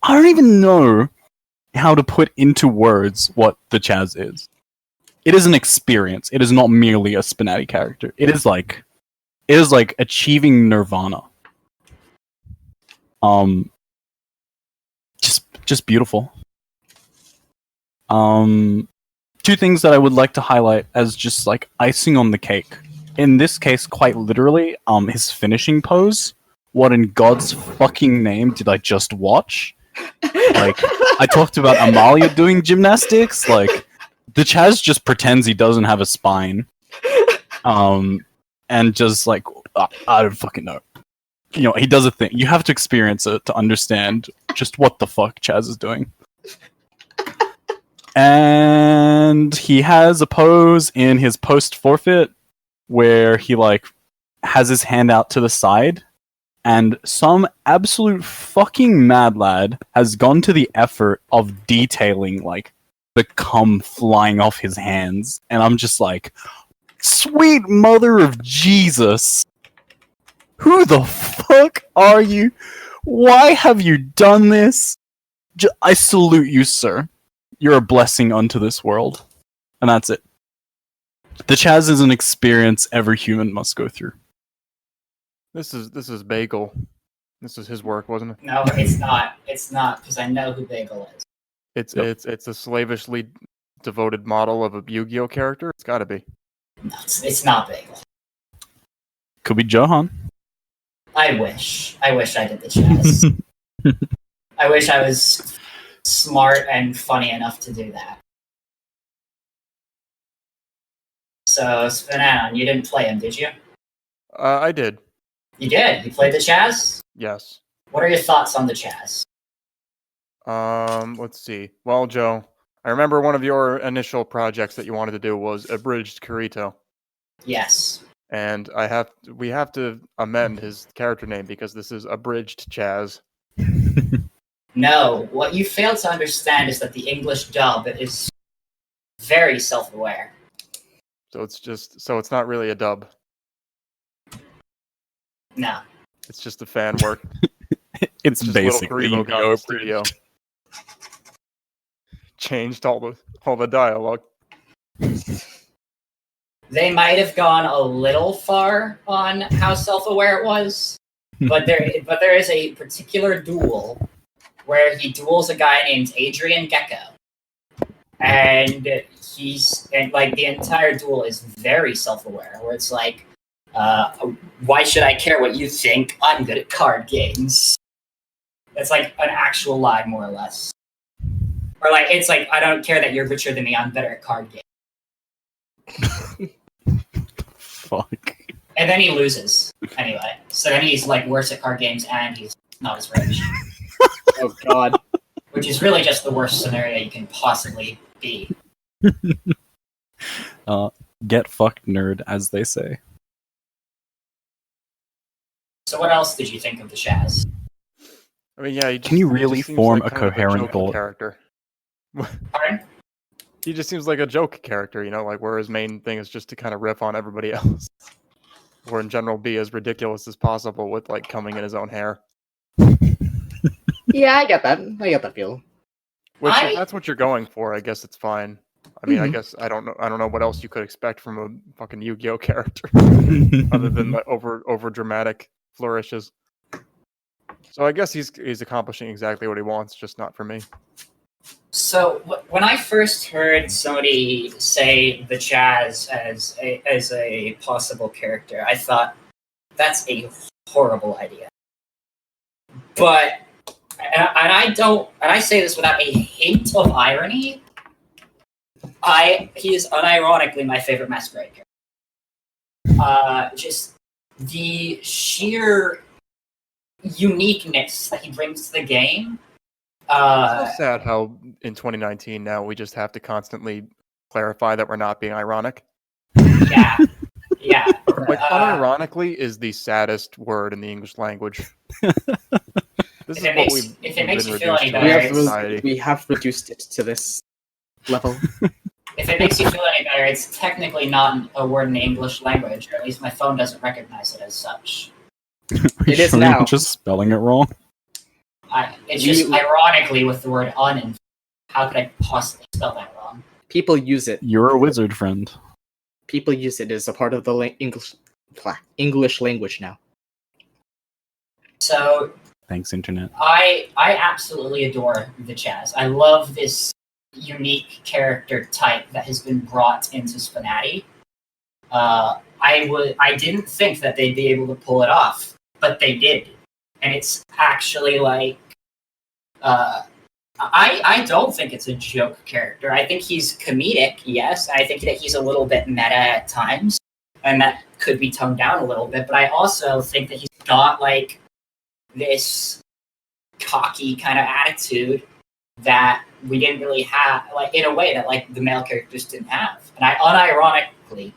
don't even know how to put into words what the Chaz is. It is an experience. It is not merely a SPNatI character. It is like achieving nirvana. Just beautiful. Two things that I would like to highlight as just like icing on the cake. In this case, quite literally, his finishing pose. What in God's fucking name did I just watch? Like, I talked about Amalia doing gymnastics. Like, the Chaz just pretends he doesn't have a spine. And just like, I don't fucking know. He does a thing. You have to experience it to understand just what the fuck Chaz is doing. And he has a pose in his post forfeit where he like has his hand out to the side, and some absolute fucking mad lad has gone to the effort of detailing like the cum flying off his hands, and I'm just like, sweet mother of Jesus, who the fuck are you? Why have you done this? I salute you, sir. You're a blessing unto this world. And that's it. The Chaz is an experience every human must go through. This is Bagel. This is his work, wasn't it? No, it's not. It's not, because I know who Bagel is. It's a slavishly devoted model of a Yu-Gi-Oh character. It's got to be. No, it's not Bagel. Could be Johan. I wish I did the Chaz. I wish I was smart and funny enough to do that. So, SPNatI, you didn't play him, did you? I did. You did? You played the Chaz? Yes. What are your thoughts on the Chaz? Let's see. Well, Joe, I remember one of your initial projects that you wanted to do was Abridged Kirito. Yes. And we have to amend his character name because this is Abridged Chaz. No, what you fail to understand is that the English dub is very self-aware. So it's not really a dub. No. It's just a fan work. It's just basically little Karibo got in Yu-Gi-Oh! the studio. Changed all the dialogue. They might have gone a little far on how self-aware it was, but there is a particular duel where he duels a guy named Adrian Gecko, and like the entire duel is very self-aware, where it's like, why should I care what you think? I'm good at card games. It's like an actual lie, more or less. Or like, it's like, I don't care that you're richer than me, I'm better at card games. Fuck. And then he loses, anyway. So then he's like worse at card games and he's not as rich. Oh god. Which is really just the worst scenario you can possibly be. Get fucked, nerd, as they say. So what else did you think of the Chaz? I mean, yeah. Can you really just seems form like a kind of coherent jokey thought? character? Pardon? He just seems like a joke character, you know, like where his main thing is just to kind of riff on everybody else, or in general be as ridiculous as possible with like combing in his own hair. Yeah, I get that. I get that feel. Which, if that's what you're going for, I guess it's fine. I mean, I guess I don't know what else you could expect from a fucking Yu-Gi-Oh character, other than the over dramatic flourishes. So I guess he's accomplishing exactly what he wants, just not for me. So when I first heard somebody say the Chaz as a possible character, I thought that's a horrible idea. But and I say this without a hint of irony. He is unironically my favorite Masquerade character. Just the sheer uniqueness that he brings to the game. It's so sad how in 2019 now we just have to constantly clarify that we're not being ironic. Yeah. Like unironically is the saddest word in the English language. This if it makes you feel any better, we have reduced it to this level. If it makes you feel any better, it's technically not a word in the English language, or at least my phone doesn't recognize it as such. It is now. Just spelling it wrong. It's just ironically with the word un. How could I possibly spell that wrong? People use it. You're a wizard, friend. People use it as a part of the English language now. So Thanks, internet. I absolutely adore the Chaz. I love this unique character type that has been brought into SPNatI. I didn't think that they'd be able to pull it off, but they did. And it's actually like, I don't think it's a joke character. I think he's comedic, yes. I think that he's a little bit meta at times, and that could be toned down a little bit. But I also think that he's got like this cocky kind of attitude that we didn't really have, like, in a way that, like, the male characters didn't have. And I unironically,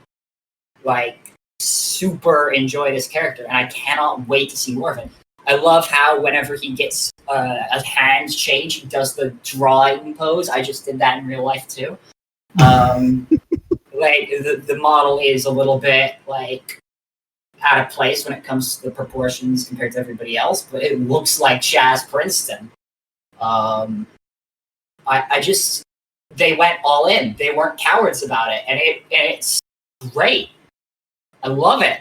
like, super enjoy this character, and I cannot wait to see more of him. I love how whenever he gets a hand change, he does the drawing pose. I just did that in real life too. Like the model is a little bit like out of place when it comes to the proportions compared to everybody else, but it looks like Chazz Princeton. I just, they went all in. They weren't cowards about it, and it's great. I love it.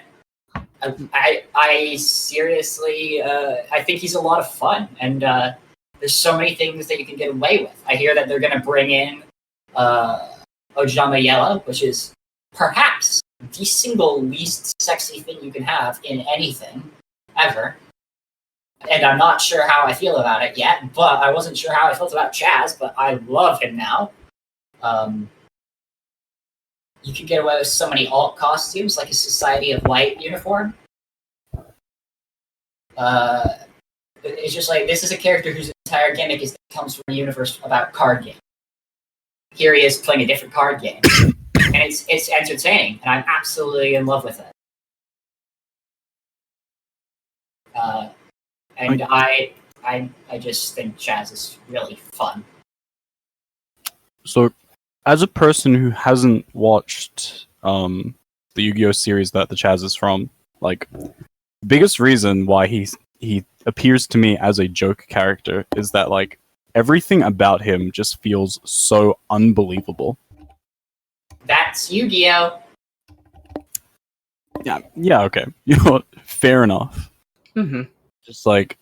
I seriously, I think he's a lot of fun, and there's so many things that you can get away with. I hear that they're going to bring in Ojama Yella, which is perhaps the single least sexy thing you can have in anything ever. And I'm not sure how I feel about it yet, but I wasn't sure how I felt about Chazz, but I love him now. You can get away with so many alt costumes, like a Society of Light uniform. It's just like, this is a character whose entire gimmick comes from a universe about card games. Here he is playing a different card game, and it's entertaining, and I'm absolutely in love with it. And I just think Chazz is really fun. So, as a person who hasn't watched the Yu-Gi-Oh series that the Chazz is from, like, biggest reason why he appears to me as a joke character is that, like, everything about him just feels so unbelievable. That's Yu-Gi-Oh! Yeah, okay. You know what? Fair enough. Mm-hmm. Just like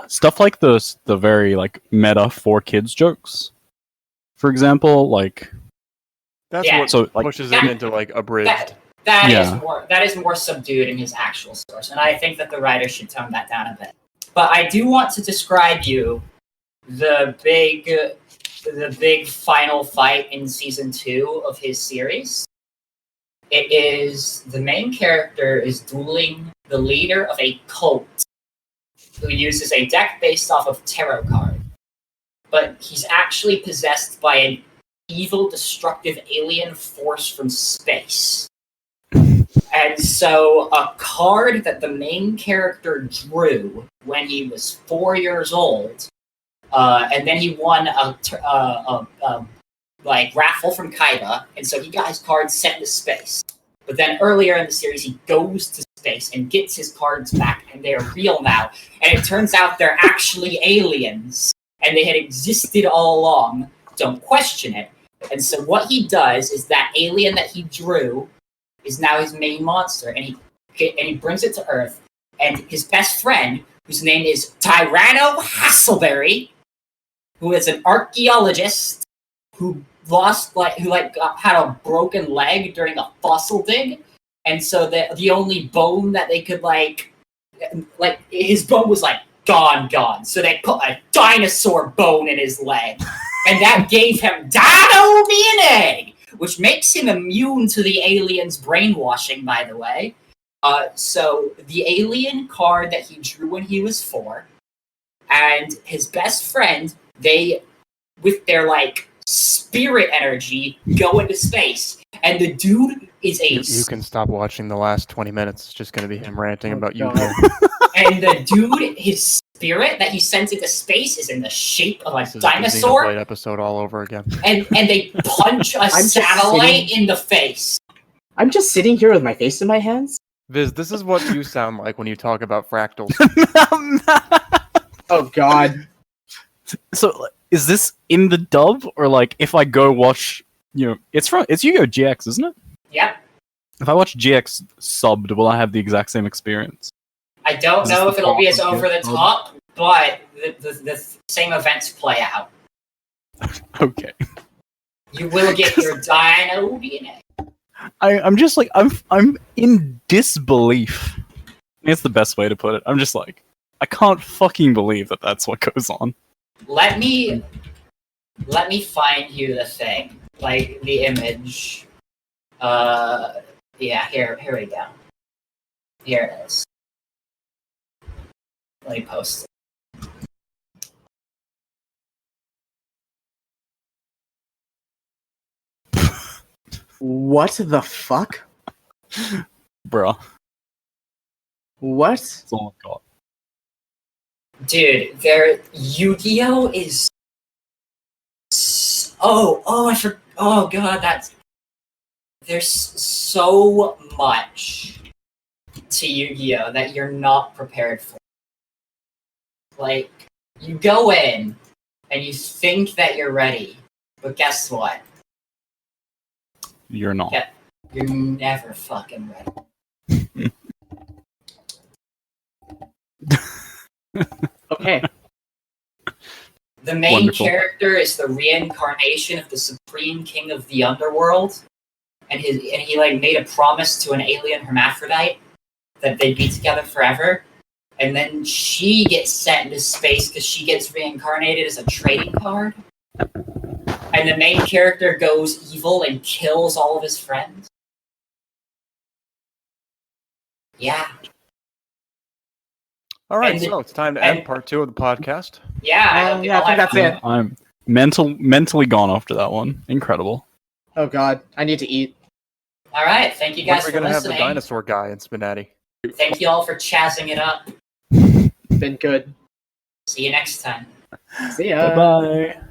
stuff like the very like meta for kids jokes, for example, like That's Yeah. what so like pushes it into like abridged. That is more subdued in his actual source, and I think that the writer should tone that down a bit. But I do want to describe you the big final fight in season 2 of his series. It is the main character is dueling the leader of a cult who uses a deck based off of tarot cards, but he's actually possessed by an evil, destructive alien force from space. And so a card that the main character drew when he was 4 years old, and then he won a raffle from Kaiba, and so he got his card sent to space. But then earlier in the series, he goes to space and gets his cards back, and they're real now. And it turns out they're actually aliens, and they had existed all along. Don't question it. And so what he does is that alien that he drew is now his main monster, and he brings it to Earth. And his best friend, whose name is Tyranno Hasselberry, who is an archaeologist who had a broken leg during a fossil dig, and so the only bone that they could like his bone was like gone. So they put a dinosaur bone in his leg, and that gave him Dino DNA, which makes him immune to the aliens' brainwashing, by the way. So the alien card that he drew when he was 4, and his best friend, they, with their like spirit energy, go into space. And the dude is a... You can stop watching the last 20 minutes. It's just going to be him ranting about God. Yu-Gi-Oh! And the dude, his spirit that he sends into space is in the shape of a This is the dinosaur. Xenoblade episode all over again. And they punch a just satellite sitting- in the face. I'm just sitting here with my face in my hands. Viz, this is what you sound like when you talk about fractals. Oh God. So is this in the dub, or like if I go watch, it's Yu-Gi-Oh! GX, isn't it? Yep. If I watch GX subbed, will I have the exact same experience? I don't Is this know the if it'll be as top of over the your top, but the same events play out. Okay. You will get your Dino DNA. I'm just like I'm in disbelief. It's the best way to put it. I'm just like, I can't fucking believe that that's what goes on. Let me find you the thing, like the image. Yeah, here we go. Here it is. Let me post it. What the fuck? Bruh. What? That's all I've got. Dude, Yu-Gi-Oh is. Oh god, there's so much to Yu-Gi-Oh that you're not prepared for. Like, you go in and you think that you're ready, but guess what? You're not. Yeah, you're never fucking ready. Okay. The main Wonderful. character is the reincarnation of the Supreme King of the Underworld, and he like made a promise to an alien hermaphrodite that they'd be together forever, and then she gets sent into space because she gets reincarnated as a trading card, and the main character goes evil and kills all of his friends. Yeah. All right, And- so it's time to and- end part 2 of the podcast. Yeah, I hope you Yeah, I all think have that's fun. it. I'm mentally gone after that one. Incredible. Oh god, I need to eat. All right, thank you When guys are we for gonna have the listening. dinosaur guy in SPNatI? Thank you all for chazzing it up. Been good. See you next time. See ya. Bye bye.